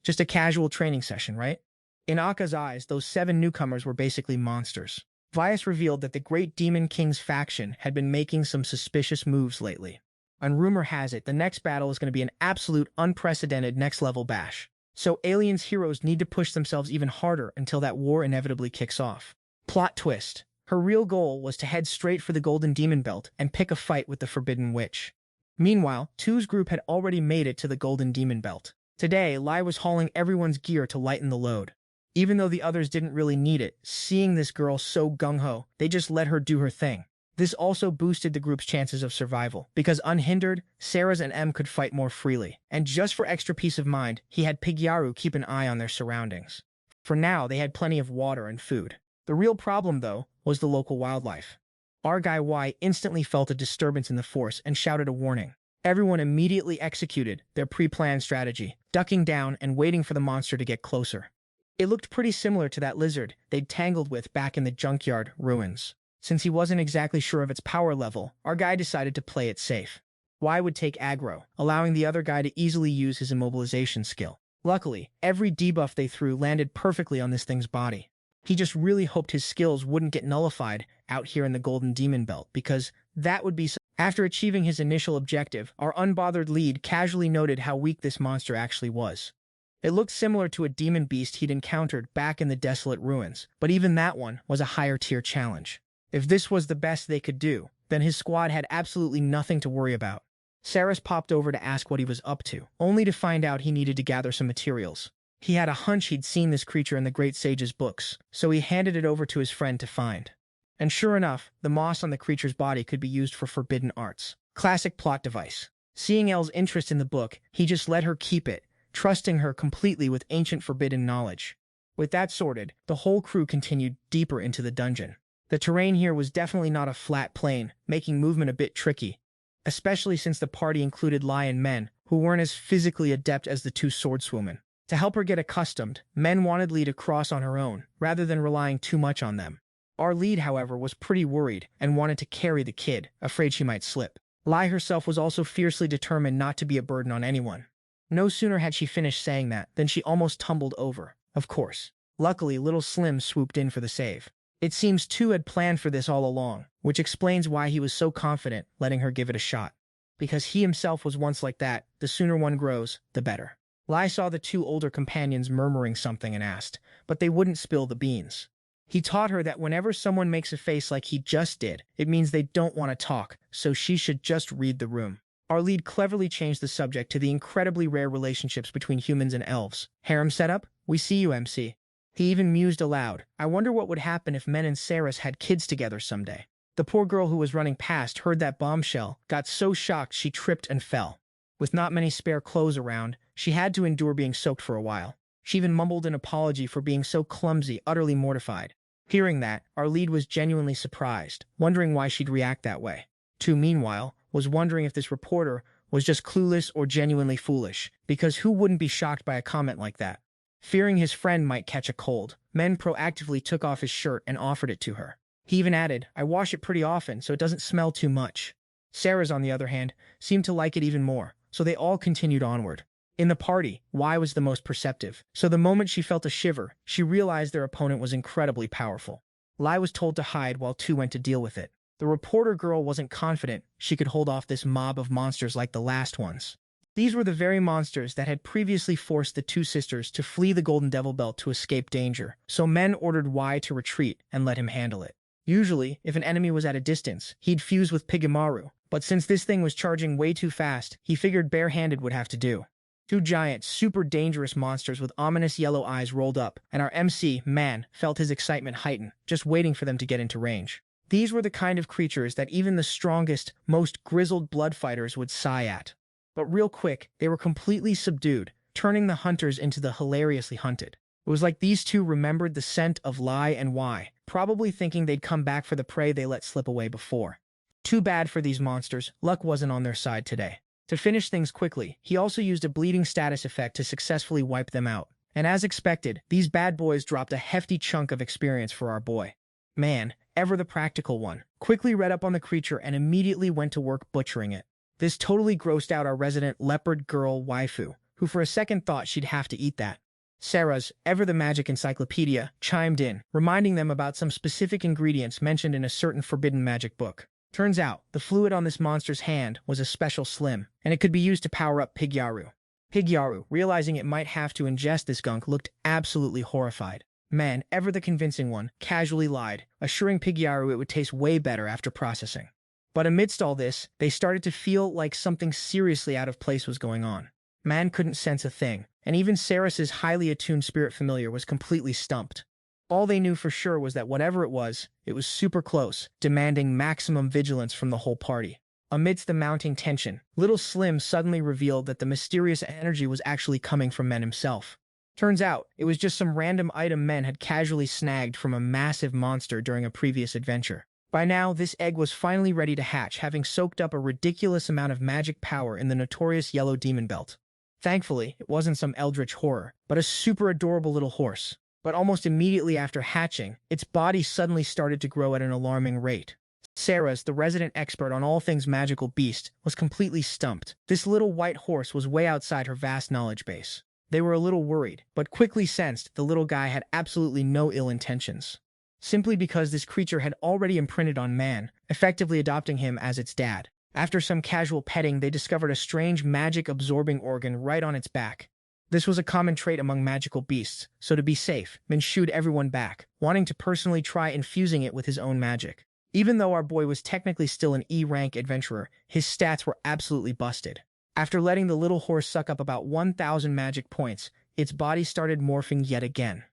Just a casual training session, right? In Akka's eyes, those 7 newcomers were basically monsters. Vyas revealed that the Great Demon King's faction had been making some suspicious moves lately. And rumor has it, the next battle is going to be an absolute unprecedented next-level bash. So Alien's heroes need to push themselves even harder until that war inevitably kicks off. Plot twist. Her real goal was to head straight for the Golden Demon Belt and pick a fight with the Forbidden Witch. Meanwhile, Tu's group had already made it to the Golden Demon Belt. Today, Lai was hauling everyone's gear to lighten the load. Even though the others didn't really need it, seeing this girl so gung-ho, they just let her do her thing. This also boosted the group's chances of survival, because unhindered, Sarah's and M could fight more freely. And just for extra peace of mind, he had Pigyaru keep an eye on their surroundings. For now, they had plenty of water and food. The real problem, though, was the local wildlife. Our guy Y instantly felt a disturbance in the force and shouted a warning. Everyone immediately executed their pre-planned strategy, ducking down and waiting for the monster to get closer. It looked pretty similar to that lizard they'd tangled with back in the junkyard ruins. Since he wasn't exactly sure of its power level, our guy decided to play it safe. Y would take aggro, allowing the other guy to easily use his immobilization skill. Luckily, every debuff they threw landed perfectly on this thing's body. He just really hoped his skills wouldn't get nullified out here in the Golden Demon Belt, because that would be so. After achieving his initial objective, our unbothered lead casually noted how weak this monster actually was. It looked similar to a demon beast he'd encountered back in the desolate ruins, but even that one was a higher tier challenge. If this was the best they could do, then his squad had absolutely nothing to worry about. Saras popped over to ask what he was up to, only to find out he needed to gather some materials. He had a hunch he'd seen this creature in the Great Sage's books, so he handed it over to his friend to find. And sure enough, the moss on the creature's body could be used for forbidden arts. Classic plot device. Seeing Elle's interest in the book, he just let her keep it, trusting her completely with ancient forbidden knowledge. With that sorted, the whole crew continued deeper into the dungeon. The terrain here was definitely not a flat plain, making movement a bit tricky, especially since the party included lion men, who weren't as physically adept as the 2 swordswomen. To help her get accustomed, men wanted Lee to cross on her own, rather than relying too much on them. Our lead, however, was pretty worried and wanted to carry the kid, afraid she might slip. Lai herself was also fiercely determined not to be a burden on anyone. No sooner had she finished saying that than she almost tumbled over. Of course. Luckily, little Slim swooped in for the save. It seems Tu had planned for this all along, which explains why he was so confident letting her give it a shot. Because he himself was once like that, the sooner one grows, the better. Lai saw the two older companions murmuring something and asked, but they wouldn't spill the beans. He taught her that whenever someone makes a face like he just did, it means they don't want to talk, so she should just read the room. Our lead cleverly changed the subject to the incredibly rare relationships between humans and elves. Harem setup? We see you, MC. He even mused aloud. I wonder what would happen if Men and Saris had kids together someday. The poor girl who was running past heard that bombshell, got so shocked she tripped and fell. With not many spare clothes around, she had to endure being soaked for a while. She even mumbled an apology for being so clumsy, utterly mortified. Hearing that, our lead was genuinely surprised, wondering why she'd react that way. Tu, meanwhile, was wondering if this reporter was just clueless or genuinely foolish, because who wouldn't be shocked by a comment like that? Fearing his friend might catch a cold, Men proactively took off his shirt and offered it to her. He even added, I wash it pretty often so it doesn't smell too much. Sarah's, on the other hand, seemed to like it even more, so they all continued onward. In the party, Y was the most perceptive, so the moment she felt a shiver, she realized their opponent was incredibly powerful. Lai was told to hide while Tu went to deal with it. The reporter girl wasn't confident she could hold off this mob of monsters like the last ones. These were the very monsters that had previously forced the two sisters to flee the Golden Devil Belt to escape danger, so Men ordered Y to retreat and let him handle it. Usually, if an enemy was at a distance, he'd fuse with Pigamaru, but since this thing was charging way too fast, he figured barehanded would have to do. Two giant, super dangerous monsters with ominous yellow eyes rolled up, and our MC, Man, felt his excitement heighten, just waiting for them to get into range. These were the kind of creatures that even the strongest, most grizzled blood fighters would sigh at. But real quick, they were completely subdued, turning the hunters into the hilariously hunted. It was like these two remembered the scent of Lai and Y, probably thinking they'd come back for the prey they let slip away before. Too bad for these monsters, luck wasn't on their side today. To finish things quickly, he also used a bleeding status effect to successfully wipe them out. And as expected, these bad boys dropped a hefty chunk of experience for our boy. Man, ever the practical one, quickly read up on the creature and immediately went to work butchering it. This totally grossed out our resident leopard girl waifu, who for a second thought she'd have to eat that. Sarah's, ever the magic encyclopedia, chimed in, reminding them about some specific ingredients mentioned in a certain forbidden magic book. Turns out, the fluid on this monster's hand was a special slim, and it could be used to power up Pigyaru. Pigyaru, realizing it might have to ingest this gunk, looked absolutely horrified. Man, ever the convincing one, casually lied, assuring Pigyaru it would taste way better after processing. But amidst all this, they started to feel like something seriously out of place was going on. Man couldn't sense a thing, and even Saris's highly attuned spirit familiar was completely stumped. All they knew for sure was that whatever it was super close, demanding maximum vigilance from the whole party. Amidst the mounting tension, little Slim suddenly revealed that the mysterious energy was actually coming from Men himself. Turns out, it was just some random item Men had casually snagged from a massive monster during a previous adventure. By now, this egg was finally ready to hatch, having soaked up a ridiculous amount of magic power in the notorious Yellow Demon Belt. Thankfully, it wasn't some eldritch horror, but a super adorable little horse. But almost immediately after hatching, its body suddenly started to grow at an alarming rate. Sarah's, the resident expert on all things magical beast, was completely stumped. This little white horse was way outside her vast knowledge base. They were a little worried, but quickly sensed the little guy had absolutely no ill intentions. Simply because this creature had already imprinted on Man, effectively adopting him as its dad. After some casual petting, they discovered a strange magic-absorbing organ right on its back. This was a common trait among magical beasts, so to be safe, Min shooed everyone back, wanting to personally try infusing it with his own magic. Even though our boy was technically still an E-rank adventurer, his stats were absolutely busted. After letting the little horse suck up about 1,000 magic points, its body started morphing yet again.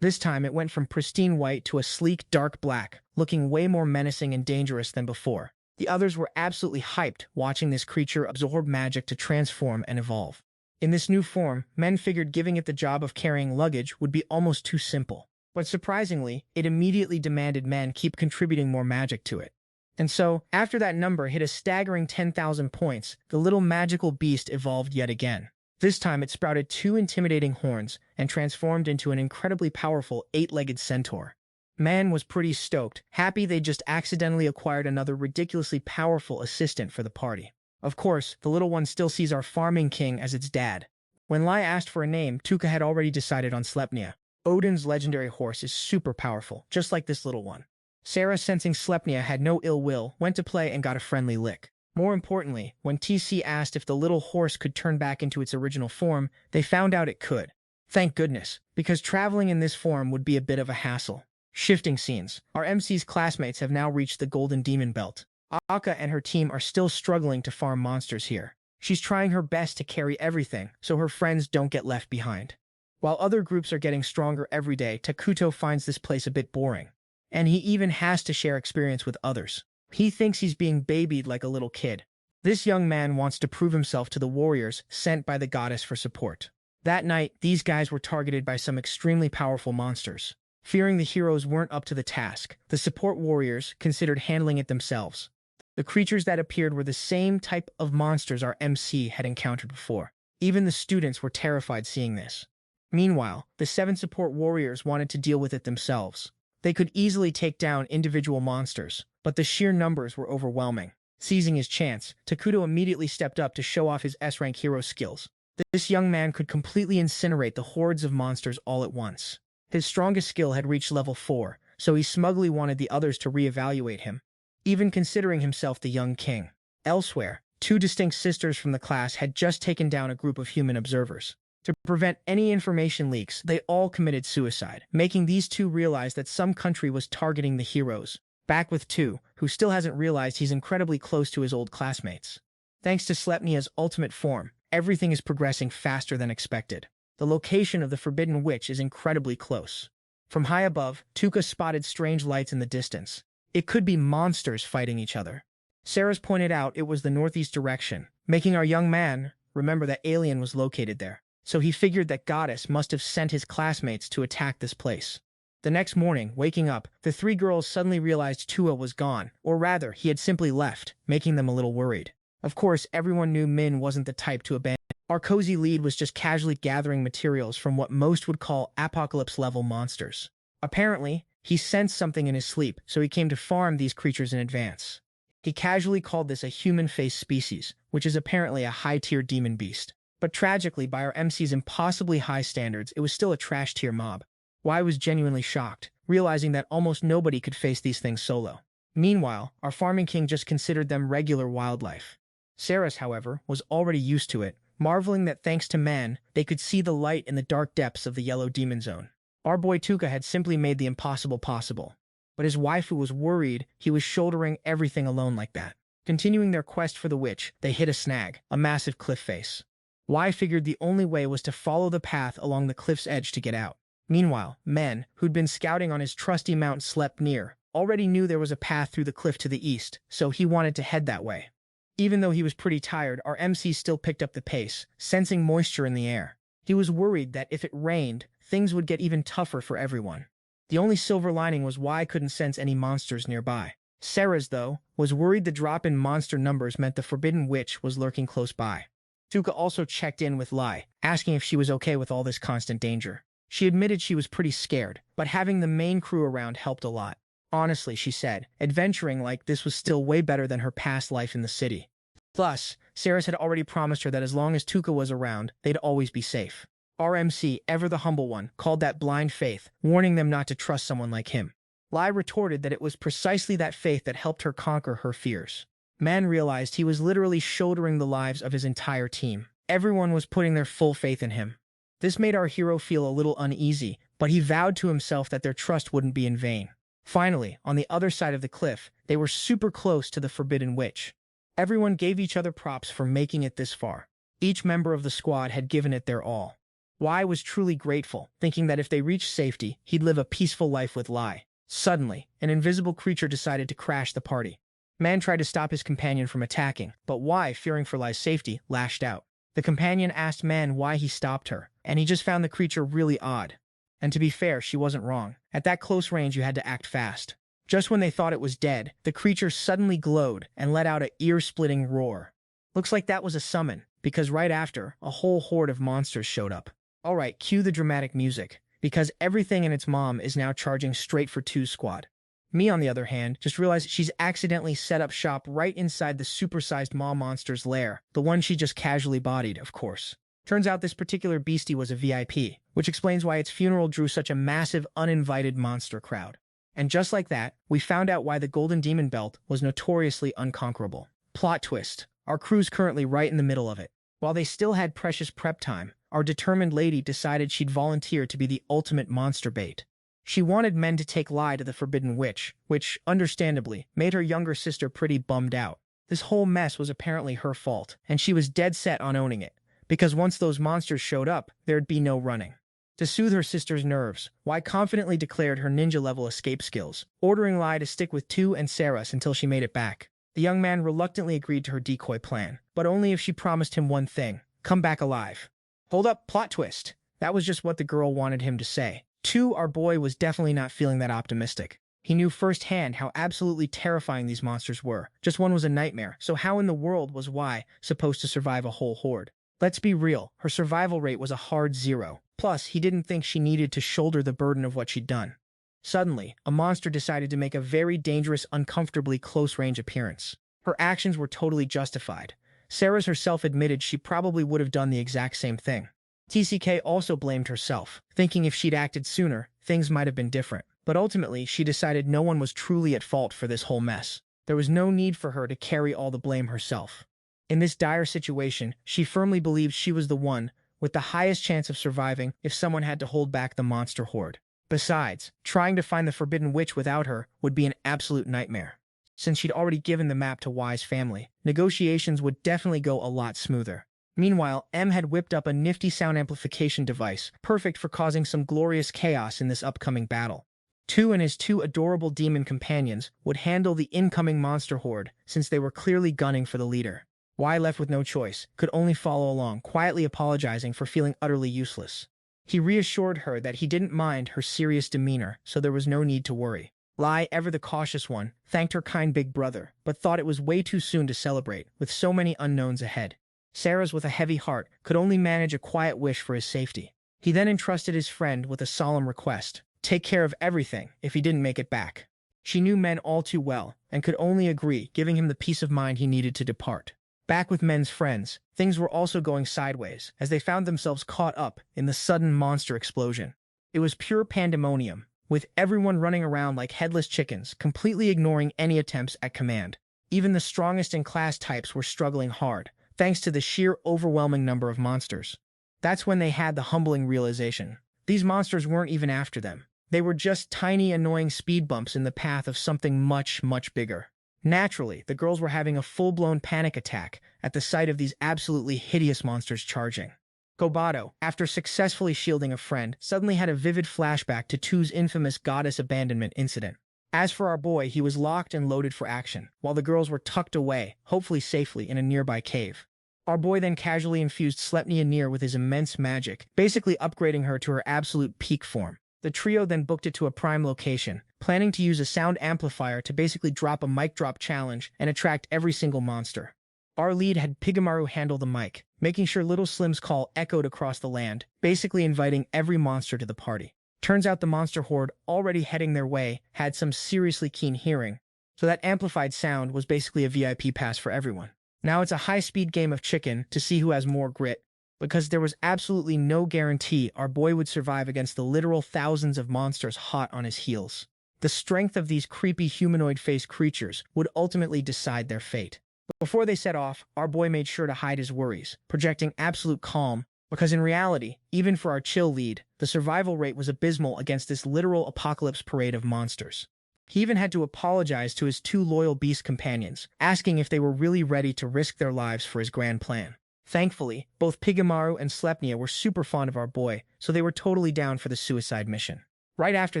This time it went from pristine white to a sleek dark black, looking way more menacing and dangerous than before. The others were absolutely hyped watching this creature absorb magic to transform and evolve. In this new form, Men figured giving it the job of carrying luggage would be almost too simple. But surprisingly, it immediately demanded Men keep contributing more magic to it. And so, after that number hit a staggering 10,000 points, the little magical beast evolved yet again. This time it sprouted 2 intimidating horns and transformed into an incredibly powerful 8-legged centaur. Man was pretty stoked, happy they just accidentally acquired another ridiculously powerful assistant for the party. Of course, the little one still sees our farming king as its dad. When Lai asked for a name, Tuka had already decided on Sleipnir. Odin's legendary horse is super powerful, just like this little one. Sarah, sensing Sleipnir had no ill will, went to play and got a friendly lick. More importantly, when TC asked if the little horse could turn back into its original form, they found out it could. Thank goodness, because traveling in this form would be a bit of a hassle. Shifting scenes. Our MC's classmates have now reached the Golden Demon Belt. Aka and her team are still struggling to farm monsters here. She's trying her best to carry everything so her friends don't get left behind. While other groups are getting stronger every day, Takuto finds this place a bit boring. And he even has to share experience with others. He thinks he's being babied like a little kid. This young man wants to prove himself to the warriors sent by the goddess for support. That night, these guys were targeted by some extremely powerful monsters. Fearing the heroes weren't up to the task, the support warriors considered handling it themselves. The creatures that appeared were the same type of monsters our MC had encountered before. Even the students were terrified seeing this. Meanwhile, the 7 support warriors wanted to deal with it themselves. They could easily take down individual monsters, but the sheer numbers were overwhelming. Seizing his chance, Takuto immediately stepped up to show off his S-rank hero skills. This young man could completely incinerate the hordes of monsters all at once. His strongest skill had reached level 4, so he smugly wanted the others to re-evaluate him, even considering himself the young king. Elsewhere, 2 distinct sisters from the class had just taken down a group of human observers. To prevent any information leaks, they all committed suicide, making these 2 realize that some country was targeting the heroes. Back with 2, who still hasn't realized he's incredibly close to his old classmates. Thanks to Sleipnir's ultimate form, everything is progressing faster than expected. The location of the Forbidden Witch is incredibly close. From high above, Tuka spotted strange lights in the distance. It could be monsters fighting each other. Sarah's pointed out it was the northeast direction, making our young man remember that alien was located there. So he figured that Goddess must have sent his classmates to attack this place. The next morning, waking up, the 3 girls suddenly realized Tua was gone, or rather, he had simply left, making them a little worried. Of course, everyone knew Min wasn't the type to abandon. Our cozy lead was just casually gathering materials from what most would call apocalypse-level monsters. Apparently, he sensed something in his sleep, so he came to farm these creatures in advance. He casually called this a human-face species, which is apparently a high-tier demon beast. But tragically, by our MC's impossibly high standards, it was still a trash-tier mob. Y was genuinely shocked, realizing that almost nobody could face these things solo. Meanwhile, our farming king just considered them regular wildlife. Saras, however, was already used to it, marveling that thanks to man, they could see the light in the dark depths of the yellow demon zone. Our boy Tuka had simply made the impossible possible. But his waifu was worried he was shouldering everything alone like that. Continuing their quest for the witch, they hit a snag, a massive cliff face. Y figured the only way was to follow the path along the cliff's edge to get out. Meanwhile, Men, who'd been scouting on his trusty Mount Sleipnir, already knew there was a path through the cliff to the east, so he wanted to head that way. Even though he was pretty tired, our MC still picked up the pace, sensing moisture in the air. He was worried that if it rained, things would get even tougher for everyone. The only silver lining was Y couldn't sense any monsters nearby. Sarah's, though, was worried the drop in monster numbers meant the Forbidden Witch was lurking close by. Tuka also checked in with Lai, asking if she was okay with all this constant danger. She admitted she was pretty scared, but having the main crew around helped a lot. Honestly, she said, adventuring like this was still way better than her past life in the city. Plus, Saras had already promised her that as long as Tuka was around, they'd always be safe. RMC, ever the humble one, called that blind faith, warning them not to trust someone like him. Lai retorted that it was precisely that faith that helped her conquer her fears. Man realized he was literally shouldering the lives of his entire team. Everyone was putting their full faith in him. This made our hero feel a little uneasy, but he vowed to himself that their trust wouldn't be in vain. Finally, on the other side of the cliff, they were super close to the Forbidden Witch. Everyone gave each other props for making it this far. Each member of the squad had given it their all. Y was truly grateful, thinking that if they reached safety, he'd live a peaceful life with Lai. Suddenly, an invisible creature decided to crash the party. Man tried to stop his companion from attacking, but Y, fearing for Lai's safety, lashed out. The companion asked Man why he stopped her, and he just found the creature really odd. And to be fair, she wasn't wrong. At that close range, you had to act fast. Just when they thought it was dead, the creature suddenly glowed and let out an ear-splitting roar. Looks like that was a summon, because right after, a whole horde of monsters showed up. Alright, cue the dramatic music, because everything and its mom is now charging straight for 2's squad. Me, on the other hand, just realized she's accidentally set up shop right inside the supersized maw monster's lair, the one she just casually bodied, of course. Turns out this particular beastie was a VIP, which explains why its funeral drew such a massive, uninvited monster crowd. And just like that, we found out why the Golden Demon Belt was notoriously unconquerable. Plot twist. Our crew's currently right in the middle of it. While they still had precious prep time, our determined lady decided she'd volunteer to be the ultimate monster bait. She wanted men to take Lai to the Forbidden Witch, which, understandably, made her younger sister pretty bummed out. This whole mess was apparently her fault, and she was dead set on owning it, because once those monsters showed up, there'd be no running. To soothe her sister's nerves, Wai confidently declared her ninja-level escape skills, ordering Lai to stick with Tu and Saras until she made it back. The young man reluctantly agreed to her decoy plan, but only if she promised him one thing: come back alive. Hold up, plot twist. That was just what the girl wanted him to say. Tu, our boy, was definitely not feeling that optimistic. He knew firsthand how absolutely terrifying these monsters were. Just one was a nightmare, so how in the world was Wai supposed to survive a whole horde? Let's be real, her survival rate was a hard 0. Plus, he didn't think she needed to shoulder the burden of what she'd done. Suddenly, a monster decided to make a very dangerous, uncomfortably close-range appearance. Her actions were totally justified. Saras herself admitted she probably would have done the exact same thing. TCK also blamed herself, thinking if she'd acted sooner, things might have been different. But ultimately, she decided no one was truly at fault for this whole mess. There was no need for her to carry all the blame herself. In this dire situation, she firmly believed she was the one with the highest chance of surviving if someone had to hold back the monster horde. Besides, trying to find the Forbidden Witch without her would be an absolute nightmare. Since she'd already given the map to Wai's family, negotiations would definitely go a lot smoother. Meanwhile, M had whipped up a nifty sound amplification device, perfect for causing some glorious chaos in this upcoming battle. Tu and his 2 adorable demon companions would handle the incoming monster horde, since they were clearly gunning for the leader. Wai, left with no choice, could only follow along, quietly apologizing for feeling utterly useless. He reassured her that he didn't mind her serious demeanor, so there was no need to worry. Lai, ever the cautious one, thanked her kind big brother, but thought it was way too soon to celebrate, with so many unknowns ahead. Saras, with a heavy heart, could only manage a quiet wish for his safety. He then entrusted his friend with a solemn request: take care of everything if he didn't make it back. She knew Men all too well, and could only agree, giving him the peace of mind he needed to depart. Back with Men's friends, things were also going sideways, as they found themselves caught up in the sudden monster explosion. It was pure pandemonium, with everyone running around like headless chickens, completely ignoring any attempts at command. Even the strongest in class types were struggling hard, thanks to the sheer overwhelming number of monsters. That's when they had the humbling realization. These monsters weren't even after them. They were just tiny, annoying speed bumps in the path of something much, much bigger. Naturally, the girls were having a full-blown panic attack at the sight of these absolutely hideous monsters charging. Kobato, after successfully shielding a friend, suddenly had a vivid flashback to Tu's infamous goddess abandonment incident. As for our boy, he was locked and loaded for action, while the girls were tucked away, hopefully safely, in a nearby cave. Our boy then casually infused Sleipnir near with his immense magic, basically upgrading her to her absolute peak form. The trio then booked it to a prime location, planning to use a sound amplifier to basically drop a mic drop challenge and attract every single monster. Our lead had Pigamaru handle the mic, making sure Little Slim's call echoed across the land, basically inviting every monster to the party. Turns out the monster horde, already heading their way, had some seriously keen hearing, so that amplified sound was basically a VIP pass for everyone. Now it's a high-speed game of chicken to see who has more grit, because there was absolutely no guarantee our boy would survive against the literal thousands of monsters hot on his heels. The strength of these creepy humanoid-faced creatures would ultimately decide their fate. Before they set off, our boy made sure to hide his worries, projecting absolute calm, because in reality, even for our chill lead, the survival rate was abysmal against this literal apocalypse parade of monsters. He even had to apologize to his 2 loyal beast companions, asking if they were really ready to risk their lives for his grand plan. Thankfully, both Pigamaru and Sleipnir were super fond of our boy, so they were totally down for the suicide mission. Right after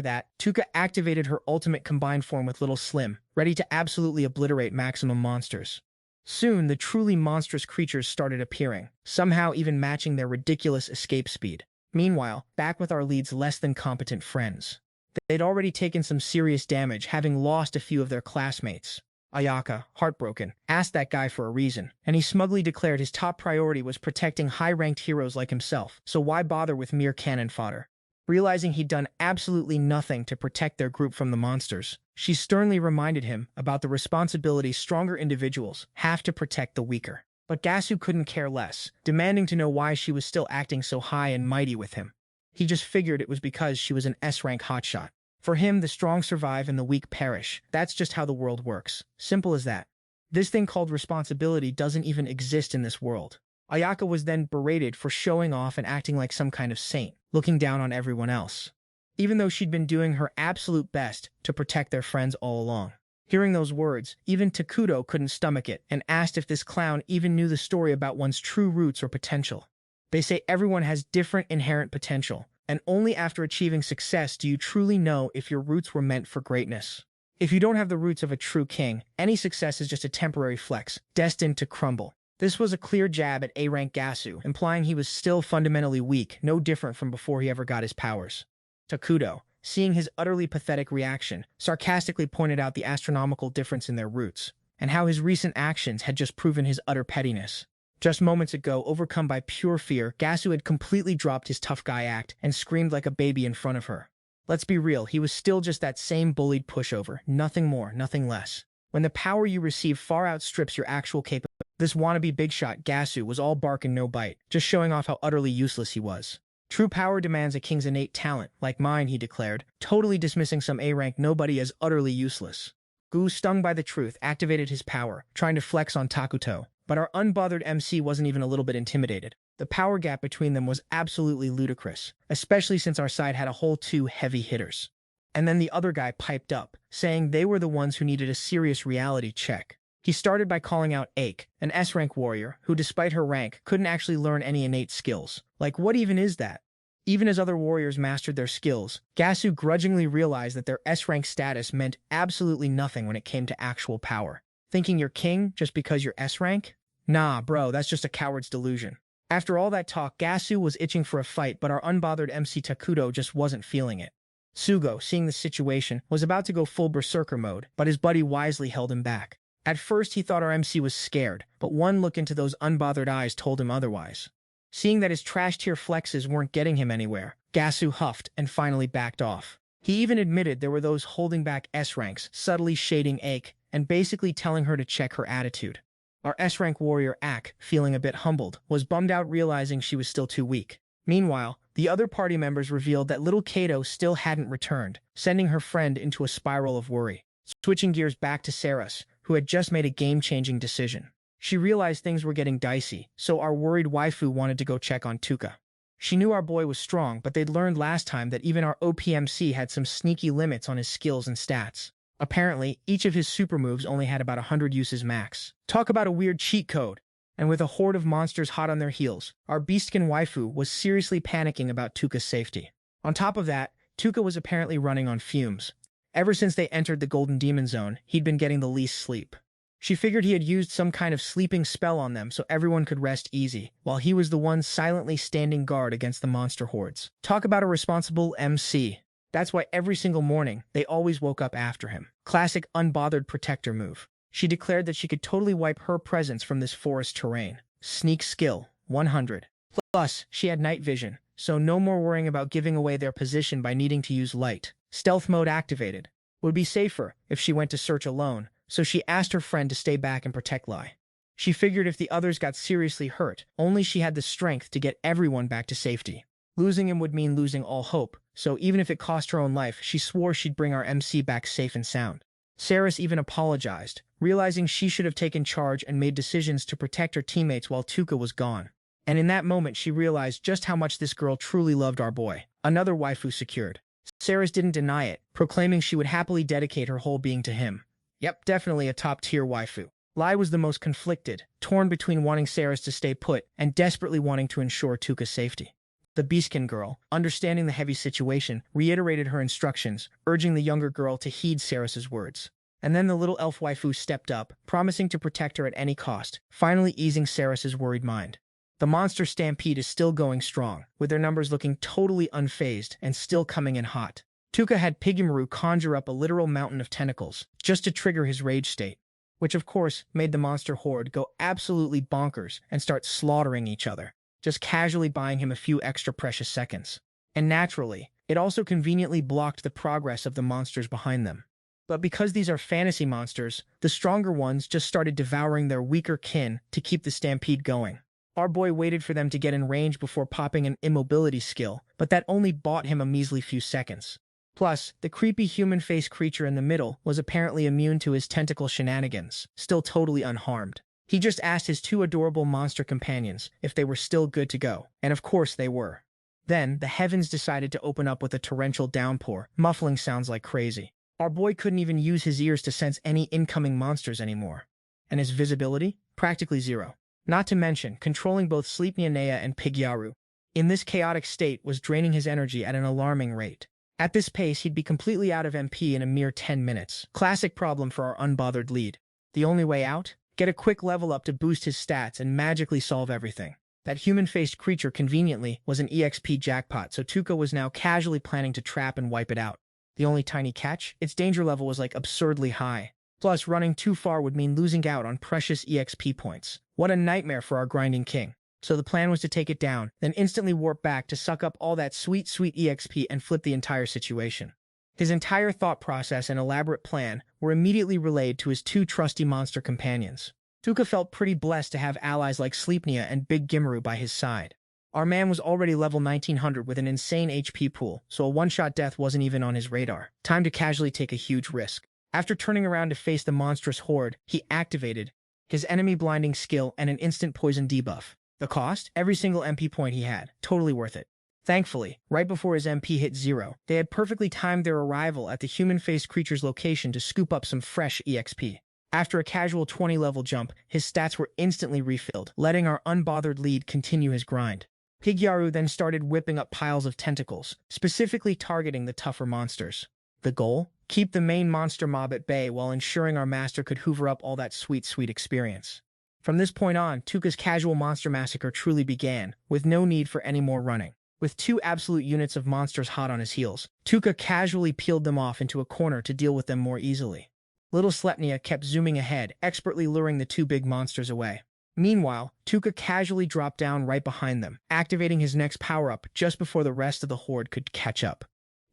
that, Tuka activated her ultimate combined form with Little Slim, ready to absolutely obliterate maximum monsters. Soon, the truly monstrous creatures started appearing, somehow even matching their ridiculous escape speed. Meanwhile, back with our lead's less than competent friends. They'd already taken some serious damage, having lost a few of their classmates. Ayaka, heartbroken, asked that guy for a reason, and he smugly declared his top priority was protecting high-ranked heroes like himself, so why bother with mere cannon fodder? Realizing he'd done absolutely nothing to protect their group from the monsters, she sternly reminded him about the responsibility stronger individuals have to protect the weaker. But Gasu couldn't care less, demanding to know why she was still acting so high and mighty with him. He just figured it was because she was an S-rank hotshot. For him, the strong survive and the weak perish. That's just how the world works. Simple as that. This thing called responsibility doesn't even exist in this world. Ayaka was then berated for showing off and acting like some kind of saint, looking down on everyone else, even though she'd been doing her absolute best to protect their friends all along. Hearing those words, even Takuto couldn't stomach it and asked if this clown even knew the story about one's true roots or potential. They say everyone has different inherent potential, and only after achieving success do you truly know if your roots were meant for greatness. If you don't have the roots of a true king, any success is just a temporary flex, destined to crumble. This was a clear jab at A-rank Gasu, implying he was still fundamentally weak, no different from before he ever got his powers. Takuto, seeing his utterly pathetic reaction, sarcastically pointed out the astronomical difference in their roots, and how his recent actions had just proven his utter pettiness. Just moments ago, overcome by pure fear, Gasu had completely dropped his tough guy act and screamed like a baby in front of her. Let's be real, he was still just that same bullied pushover, nothing more, nothing less. When the power you receive far outstrips your actual capability, this wannabe big shot Gasu was all bark and no bite, just showing off how utterly useless he was. True power demands a king's innate talent, like mine, he declared, totally dismissing some A-rank nobody as utterly useless. Gu, stung by the truth, activated his power, trying to flex on Takuto, but our unbothered MC wasn't even a little bit intimidated. The power gap between them was absolutely ludicrous, especially since our side had a whole 2 heavy hitters. And then the other guy piped up, saying they were the ones who needed a serious reality check. He started by calling out Aik, an S-rank warrior, who despite her rank, couldn't actually learn any innate skills. Like, what even is that? Even as other warriors mastered their skills, Gasu grudgingly realized that their S-rank status meant absolutely nothing when it came to actual power. Thinking you're king just because you're S-rank? Nah, bro, that's just a coward's delusion. After all that talk, Gasu was itching for a fight, but our unbothered MC Takuto just wasn't feeling it. Sugo, seeing the situation, was about to go full berserker mode, but his buddy wisely held him back. At first, he thought our MC was scared, but one look into those unbothered eyes told him otherwise. Seeing that his trash-tier flexes weren't getting him anywhere, Gasu huffed and finally backed off. He even admitted there were those holding back S-ranks, subtly shading Aik, and basically telling her to check her attitude. Our S-rank warrior Ak, feeling a bit humbled, was bummed out realizing she was still too weak. Meanwhile, the other party members revealed that little Kato still hadn't returned, sending her friend into a spiral of worry. Switching gears back to Saras, who had just made a game-changing decision. She realized things were getting dicey, so our worried waifu wanted to go check on Tuka. She knew our boy was strong, but they'd learned last time that even our OPMC had some sneaky limits on his skills and stats. Apparently, each of his super moves only had about 100 uses max. Talk about a weird cheat code. And with a horde of monsters hot on their heels, our beastkin waifu was seriously panicking about Tuka's safety. On top of that, Tuka was apparently running on fumes. Ever since they entered the Golden Demon Zone, he'd been getting the least sleep. She figured he had used some kind of sleeping spell on them so everyone could rest easy, while he was the one silently standing guard against the monster hordes. Talk about a responsible MC. That's why every single morning, they always woke up after him. Classic unbothered protector move. She declared that she could totally wipe her presence from this forest terrain. Sneak skill, 100. Plus, she had night vision, so no more worrying about giving away their position by needing to use light. Stealth mode activated. Would be safer if she went to search alone, so she asked her friend to stay back and protect Lai. She figured if the others got seriously hurt, only she had the strength to get everyone back to safety. Losing him would mean losing all hope, so even if it cost her own life, she swore she'd bring our MC back safe and sound. Saras even apologized, realizing she should have taken charge and made decisions to protect her teammates while Tuka was gone. And in that moment, she realized just how much this girl truly loved our boy. Another waifu secured. Saras didn't deny it, proclaiming she would happily dedicate her whole being to him. Yep, definitely a top-tier waifu. Lai was the most conflicted, torn between wanting Saras to stay put and desperately wanting to ensure Tuka's safety. The beastkin girl, understanding the heavy situation, reiterated her instructions, urging the younger girl to heed Saras's words. And then the little elf waifu stepped up, promising to protect her at any cost, finally easing Saras's worried mind. The monster stampede is still going strong, with their numbers looking totally unfazed and still coming in hot. Tuka had Piggymaru conjure up a literal mountain of tentacles, just to trigger his rage state, which of course made the monster horde go absolutely bonkers and start slaughtering each other, just casually buying him a few extra precious seconds. And naturally, it also conveniently blocked the progress of the monsters behind them. But because these are fantasy monsters, the stronger ones just started devouring their weaker kin to keep the stampede going. Our boy waited for them to get in range before popping an immobility skill, but that only bought him a measly few seconds. Plus, the creepy human-faced creature in the middle was apparently immune to his tentacle shenanigans, still totally unharmed. He just asked his two adorable monster companions if they were still good to go, and of course they were. Then, the heavens decided to open up with a torrential downpour, muffling sounds like crazy. Our boy couldn't even use his ears to sense any incoming monsters anymore. And his visibility? Practically zero. Not to mention, controlling both Sleipnea and Pigyaru in this chaotic state was draining his energy at an alarming rate. At this pace, he'd be completely out of MP in a mere 10 minutes. Classic problem for our unbothered lead. The only way out? Get a quick level up to boost his stats and magically solve everything. That human-faced creature, conveniently, was an EXP jackpot, so Tuka was now casually planning to trap and wipe it out. The only tiny catch? Its danger level was like absurdly high. Plus, running too far would mean losing out on precious EXP points. What a nightmare for our grinding king. So the plan was to take it down, then instantly warp back to suck up all that sweet, sweet EXP and flip the entire situation. His entire thought process and elaborate plan were immediately relayed to his two trusty monster companions. Tuka felt pretty blessed to have allies like Sleipnea and Big Gimaru by his side. Our man was already level 1900 with an insane HP pool, so a one-shot death wasn't even on his radar. Time to casually take a huge risk. After turning around to face the monstrous horde, he activated his enemy blinding skill and an instant poison debuff. The cost? Every single MP point he had. Totally worth it. Thankfully, right before his MP hit 0, they had perfectly timed their arrival at the human-faced creature's location to scoop up some fresh EXP. After a casual 20-level jump, his stats were instantly refilled, letting our unbothered lead continue his grind. Pigyaru then started whipping up piles of tentacles, specifically targeting the tougher monsters. The goal? Keep the main monster mob at bay while ensuring our master could hoover up all that sweet, sweet experience. From this point on, Tuka's casual monster massacre truly began, with no need for any more running. With two absolute units of monsters hot on his heels, Tuka casually peeled them off into a corner to deal with them more easily. Little Sleipnea kept zooming ahead, expertly luring the two big monsters away. Meanwhile, Tuka casually dropped down right behind them, activating his next power-up just before the rest of the horde could catch up.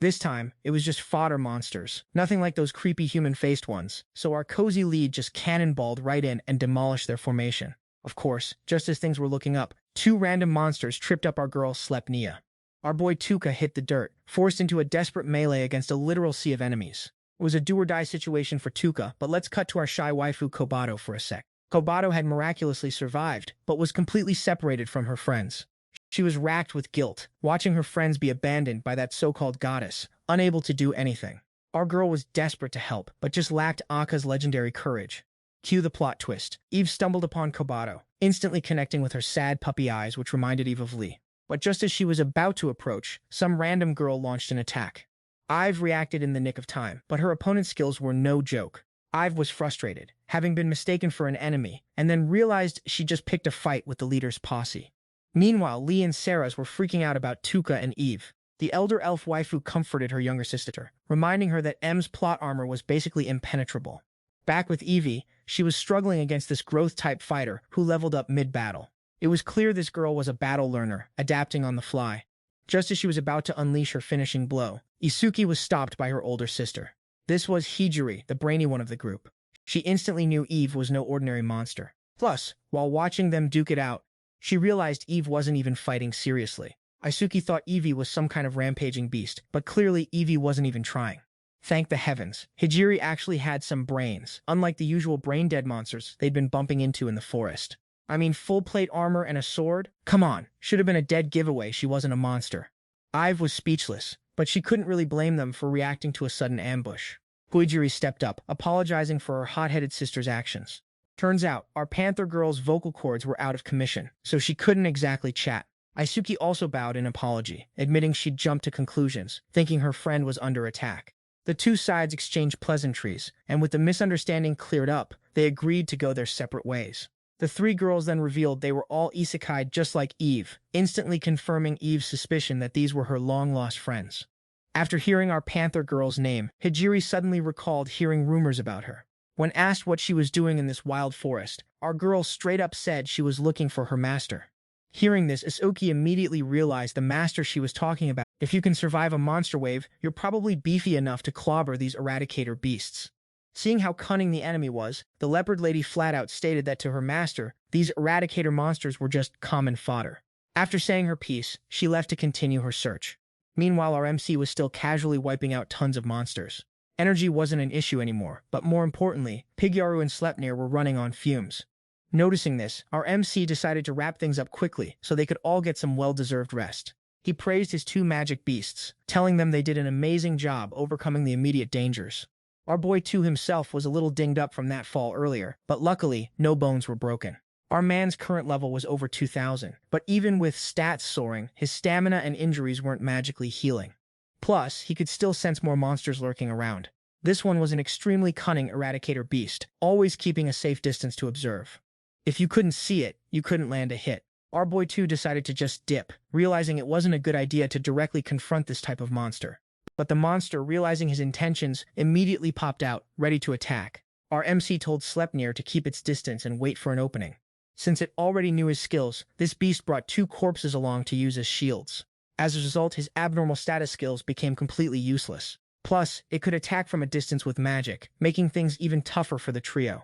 This time, it was just fodder monsters, nothing like those creepy human-faced ones, so our cozy lead just cannonballed right in and demolished their formation. Of course, just as things were looking up, two random monsters tripped up our girl Sleipnea. Our boy Tuka hit the dirt, forced into a desperate melee against a literal sea of enemies. It was a do-or-die situation for Tuka, but let's cut to our shy waifu Kobato for a sec. Kobato had miraculously survived, but was completely separated from her friends. She was racked with guilt, watching her friends be abandoned by that so-called goddess, unable to do anything. Our girl was desperate to help, but just lacked Akka's legendary courage. Cue the plot twist. Eve stumbled upon Kobato, instantly connecting with her sad puppy eyes, which reminded Eve of Lee. But just as she was about to approach, some random girl launched an attack. Eve reacted in the nick of time, but her opponent's skills were no joke. Eve was frustrated, having been mistaken for an enemy, and then realized she just picked a fight with the leader's posse. Meanwhile, Lee and Sarah's were freaking out about Tuka and Eve. The elder elf waifu comforted her younger sister, reminding her that M's plot armor was basically impenetrable. Back with Evie, she was struggling against this growth-type fighter who leveled up mid-battle. It was clear this girl was a battle learner, adapting on the fly. Just as she was about to unleash her finishing blow, Isuki was stopped by her older sister. This was Hijiri, the brainy one of the group. She instantly knew Eve was no ordinary monster. Plus, while watching them duke it out, she realized Eve wasn't even fighting seriously. Isuki thought Evie was some kind of rampaging beast, but clearly Evie wasn't even trying. Thank the heavens, Hijiri actually had some brains, unlike the usual brain-dead monsters they'd been bumping into in the forest. I mean, full plate armor and a sword? Come on, should have been a dead giveaway she wasn't a monster. Eve was speechless, but she couldn't really blame them for reacting to a sudden ambush. Hijiri stepped up, apologizing for her hot-headed sister's actions. Turns out, our Panther girl's vocal cords were out of commission, so she couldn't exactly chat. Isuki also bowed in apology, admitting she'd jumped to conclusions, thinking her friend was under attack. The two sides exchanged pleasantries, and with the misunderstanding cleared up, they agreed to go their separate ways. The three girls then revealed they were all isekai just like Eve, instantly confirming Eve's suspicion that these were her long-lost friends. After hearing our Panther girl's name, Hijiri suddenly recalled hearing rumors about her. When asked what she was doing in this wild forest, our girl straight up said she was looking for her master. Hearing this, Isuki immediately realized the master she was talking about If you can survive a monster wave, you're probably beefy enough to clobber these eradicator beasts. Seeing how cunning the enemy was, the leopard lady flat out stated that to her master, these eradicator monsters were just common fodder. After saying her piece, she left to continue her search. Meanwhile, our MC was still casually wiping out tons of monsters. Energy wasn't an issue anymore, but more importantly, Pigyaru and Sleipnir were running on fumes. Noticing this, our MC decided to wrap things up quickly so they could all get some well-deserved rest. He praised his two magic beasts, telling them they did an amazing job overcoming the immediate dangers. Our boy 2 himself was a little dinged up from that fall earlier, but luckily, no bones were broken. Our man's current level was over 2,000, but even with stats soaring, his stamina and injuries weren't magically healing. Plus, he could still sense more monsters lurking around. This one was an extremely cunning eradicator beast, always keeping a safe distance to observe. If you couldn't see it, you couldn't land a hit. Our boy 2 decided to just dip, realizing it wasn't a good idea to directly confront this type of monster. But the monster, realizing his intentions, immediately popped out, ready to attack. Our MC told Sleipnir to keep its distance and wait for an opening. Since it already knew his skills, this beast brought 2 corpses along to use as shields. As a result, his abnormal status skills became completely useless. Plus, it could attack from a distance with magic, making things even tougher for the trio.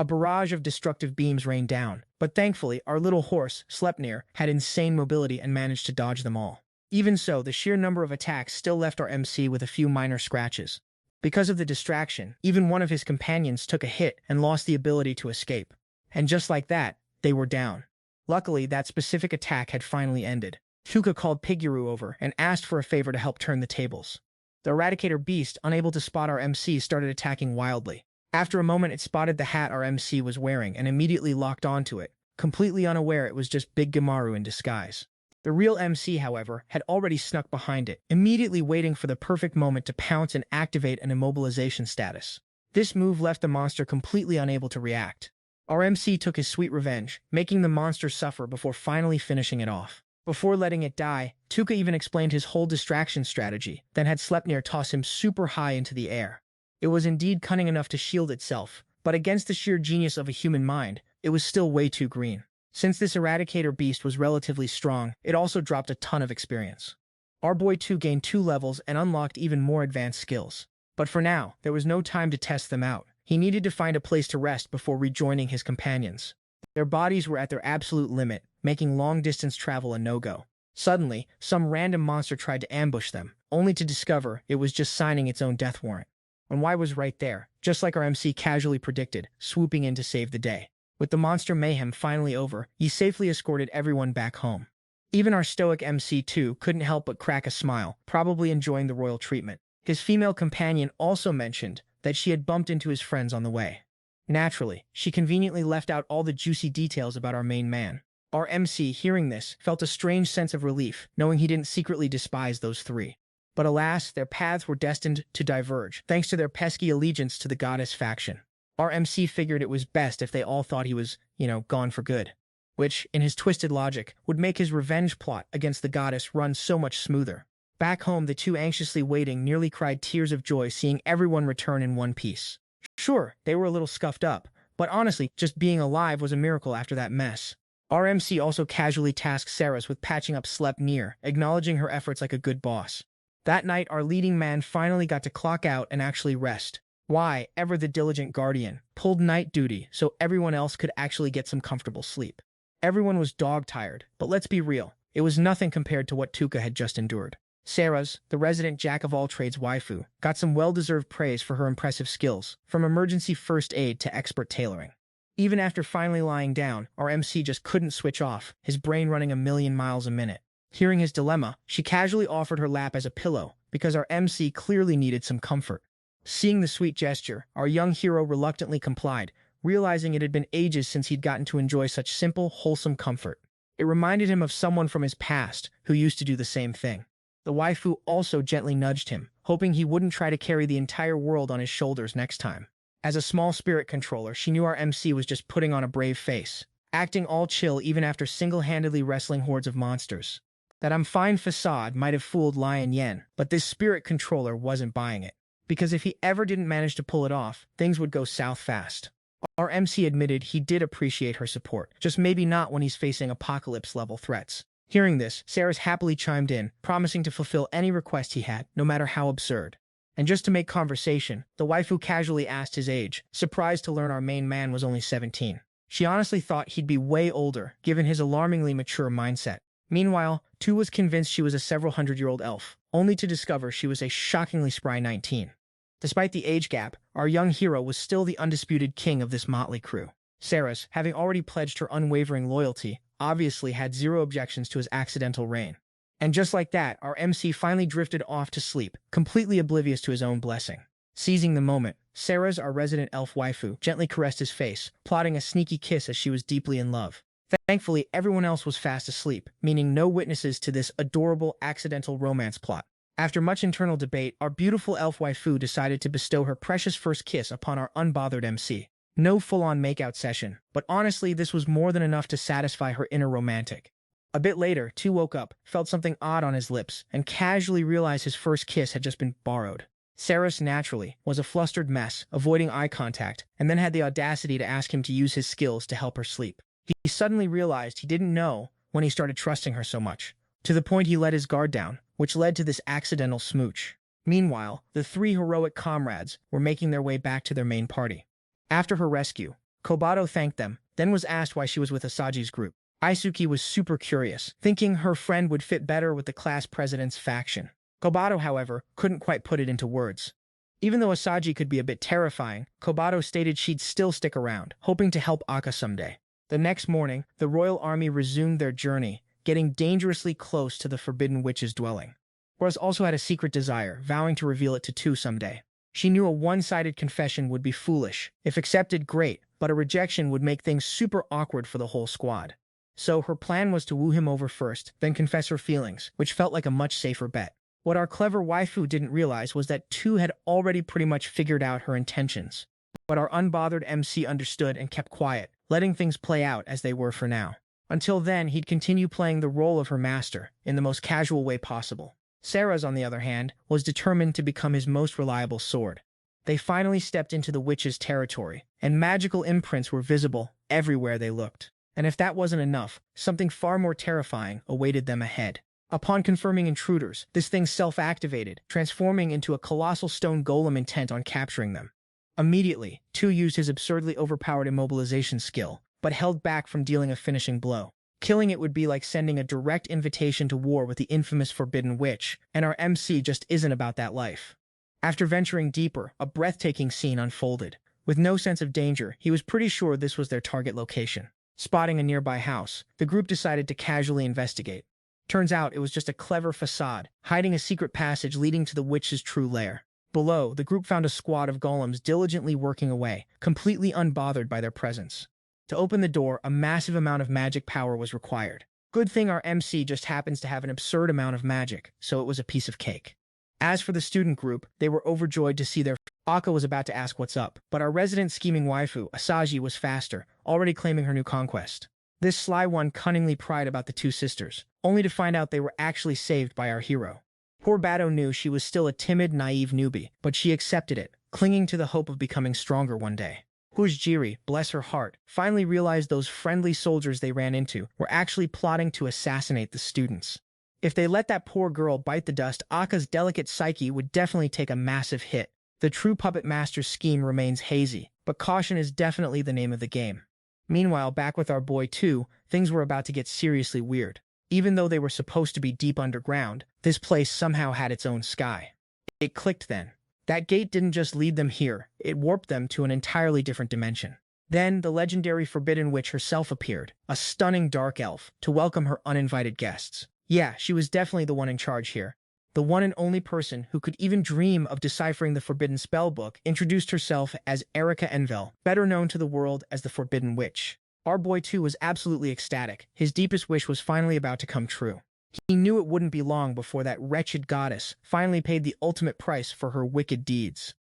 A barrage of destructive beams rained down, but thankfully, our little horse, Sleipnir, had insane mobility and managed to dodge them all. Even so, the sheer number of attacks still left our MC with a few minor scratches. Because of the distraction, even one of his companions took a hit and lost the ability to escape. And just like that, they were down. Luckily, that specific attack had finally ended. Tuka called Pigyaru over and asked for a favor to help turn the tables. The eradicator beast, unable to spot our MC, started attacking wildly. After a moment, it spotted the hat our MC was wearing and immediately locked onto it, completely unaware it was just Big Gemaru in disguise. The real MC, however, had already snuck behind it, immediately waiting for the perfect moment to pounce and activate an immobilization status. This move left the monster completely unable to react. Our MC took his sweet revenge, making the monster suffer before finally finishing it off. Before letting it die, Tuka even explained his whole distraction strategy, then had Sleipnir toss him super high into the air. It was indeed cunning enough to shield itself, but against the sheer genius of a human mind, it was still way too green. Since this eradicator beast was relatively strong, it also dropped a ton of experience. Our boy 2 gained 2 levels and unlocked even more advanced skills. But for now, there was no time to test them out. He needed to find a place to rest before rejoining his companions. Their bodies were at their absolute limit, making long-distance travel a no-go. Suddenly, some random monster tried to ambush them, only to discover it was just signing its own death warrant. And Y was right there, just like our MC casually predicted, swooping in to save the day. With the monster mayhem finally over, he safely escorted everyone back home. Even our stoic MC2 couldn't help but crack a smile, probably enjoying the royal treatment. His female companion also mentioned that she had bumped into his friends on the way. Naturally, she conveniently left out all the juicy details about our main man. Our MC, hearing this, felt a strange sense of relief, knowing he didn't secretly despise those 3. But alas, their paths were destined to diverge, thanks to their pesky allegiance to the goddess faction. Our MC figured it was best if they all thought he was, gone for good. Which, in his twisted logic, would make his revenge plot against the goddess run so much smoother. Back home, the 2 anxiously waiting nearly cried tears of joy seeing everyone return in one piece. Sure, they were a little scuffed up, but honestly, just being alive was a miracle after that mess. Our MC also casually tasked Saras with patching up Sleipnir, acknowledging her efforts like a good boss. That night, our leading man finally got to clock out and actually rest. Why, ever the diligent guardian, pulled night duty so everyone else could actually get some comfortable sleep. Everyone was dog-tired, but let's be real, it was nothing compared to what Tuka had just endured. Saras, the resident jack-of-all-trades waifu, got some well-deserved praise for her impressive skills, from emergency first aid to expert tailoring. Even after finally lying down, our MC just couldn't switch off, his brain running a million miles a minute. Hearing his dilemma, she casually offered her lap as a pillow, because our MC clearly needed some comfort. Seeing the sweet gesture, our young hero reluctantly complied, realizing it had been ages since he'd gotten to enjoy such simple, wholesome comfort. It reminded him of someone from his past who used to do the same thing. The waifu also gently nudged him, hoping he wouldn't try to carry the entire world on his shoulders next time. As a small spirit controller, she knew our MC was just putting on a brave face, acting all chill even after single-handedly wrestling hordes of monsters. That I'm fine facade might have fooled Lion Yen, but this spirit controller wasn't buying it. Because if he ever didn't manage to pull it off, things would go south fast. Our MC admitted he did appreciate her support, just maybe not when he's facing apocalypse-level threats. Hearing this, Sarah's happily chimed in, promising to fulfill any request he had, no matter how absurd. And just to make conversation, the waifu casually asked his age, surprised to learn our main man was only 17. She honestly thought he'd be way older, given his alarmingly mature mindset. Meanwhile, Tu was convinced she was a several hundred-year-old elf, only to discover she was a shockingly spry 19. Despite the age gap, our young hero was still the undisputed king of this motley crew. Sarah's, having already pledged her unwavering loyalty, obviously had zero objections to his accidental reign. And just like that, our MC finally drifted off to sleep, completely oblivious to his own blessing. Seizing the moment, Sarah's, our resident elf waifu, gently caressed his face, plotting a sneaky kiss as she was deeply in love. Thankfully, everyone else was fast asleep, meaning no witnesses to this adorable accidental romance plot. After much internal debate, our beautiful elf waifu decided to bestow her precious first kiss upon our unbothered MC. No full-on makeout session, but honestly, this was more than enough to satisfy her inner romantic. A bit later, Tu woke up, felt something odd on his lips, and casually realized his first kiss had just been borrowed. Saris, naturally, was a flustered mess, avoiding eye contact, and then had the audacity to ask him to use his skills to help her sleep. He suddenly realized he didn't know when he started trusting her so much, to the point he let his guard down, which led to this accidental smooch. Meanwhile, the three heroic comrades were making their way back to their main party. After her rescue, Kobato thanked them, then was asked why she was with Asaji's group. Aisuki was super curious, thinking her friend would fit better with the class president's faction. Kobato, however, couldn't quite put it into words. Even though Asaji could be a bit terrifying, Kobato stated she'd still stick around, hoping to help Aka someday. The next morning, the royal army resumed their journey, getting dangerously close to the Forbidden Witch's dwelling. Horace also had a secret desire, vowing to reveal it to Tu someday. She knew a one-sided confession would be foolish. If accepted, great, but a rejection would make things super awkward for the whole squad. So her plan was to woo him over first, then confess her feelings, which felt like a much safer bet. What our clever waifu didn't realize was that Tu had already pretty much figured out her intentions. But our unbothered MC understood and kept quiet, letting things play out as they were for now. Until then, he'd continue playing the role of her master, in the most casual way possible. Sarah's, on the other hand, was determined to become his most reliable sword. They finally stepped into the witch's territory, and magical imprints were visible everywhere they looked. And if that wasn't enough, something far more terrifying awaited them ahead. Upon confirming intruders, this thing self-activated, transforming into a colossal stone golem intent on capturing them. Immediately, Tu used his absurdly overpowered immobilization skill, but held back from dealing a finishing blow. Killing it would be like sending a direct invitation to war with the infamous Forbidden Witch, and our MC just isn't about that life. After venturing deeper, a breathtaking scene unfolded. With no sense of danger, he was pretty sure this was their target location. Spotting a nearby house, the group decided to casually investigate. Turns out it was just a clever facade, hiding a secret passage leading to the witch's true lair. Below, the group found a squad of golems diligently working away, completely unbothered by their presence. To open the door, a massive amount of magic power was required. Good thing our MC just happens to have an absurd amount of magic, so it was a piece of cake. As for the student group, they were overjoyed to see their Aka was about to ask what's up, but our resident scheming waifu, Asaji, was faster, already claiming her new conquest. This sly one cunningly pried about the two sisters, only to find out they were actually saved by our hero. Poor Bato knew she was still a timid, naive newbie, but she accepted it, clinging to the hope of becoming stronger one day. Hujiri, bless her heart, finally realized those friendly soldiers they ran into were actually plotting to assassinate the students. If they let that poor girl bite the dust, Aka's delicate psyche would definitely take a massive hit. The true puppet master's scheme remains hazy, but caution is definitely the name of the game. Meanwhile, back with our boy Tu, things were about to get seriously weird. Even though they were supposed to be deep underground, this place somehow had its own sky. It clicked then. That gate didn't just lead them here, it warped them to an entirely different dimension. Then, the legendary Forbidden Witch herself appeared, a stunning dark elf, to welcome her uninvited guests. Yeah, she was definitely the one in charge here. The one and only person who could even dream of deciphering the Forbidden Spellbook introduced herself as Erika Envel, better known to the world as the Forbidden Witch. Our boy too was absolutely ecstatic. His deepest wish was finally about to come true. He knew it wouldn't be long before that wretched goddess finally paid the ultimate price for her wicked deeds.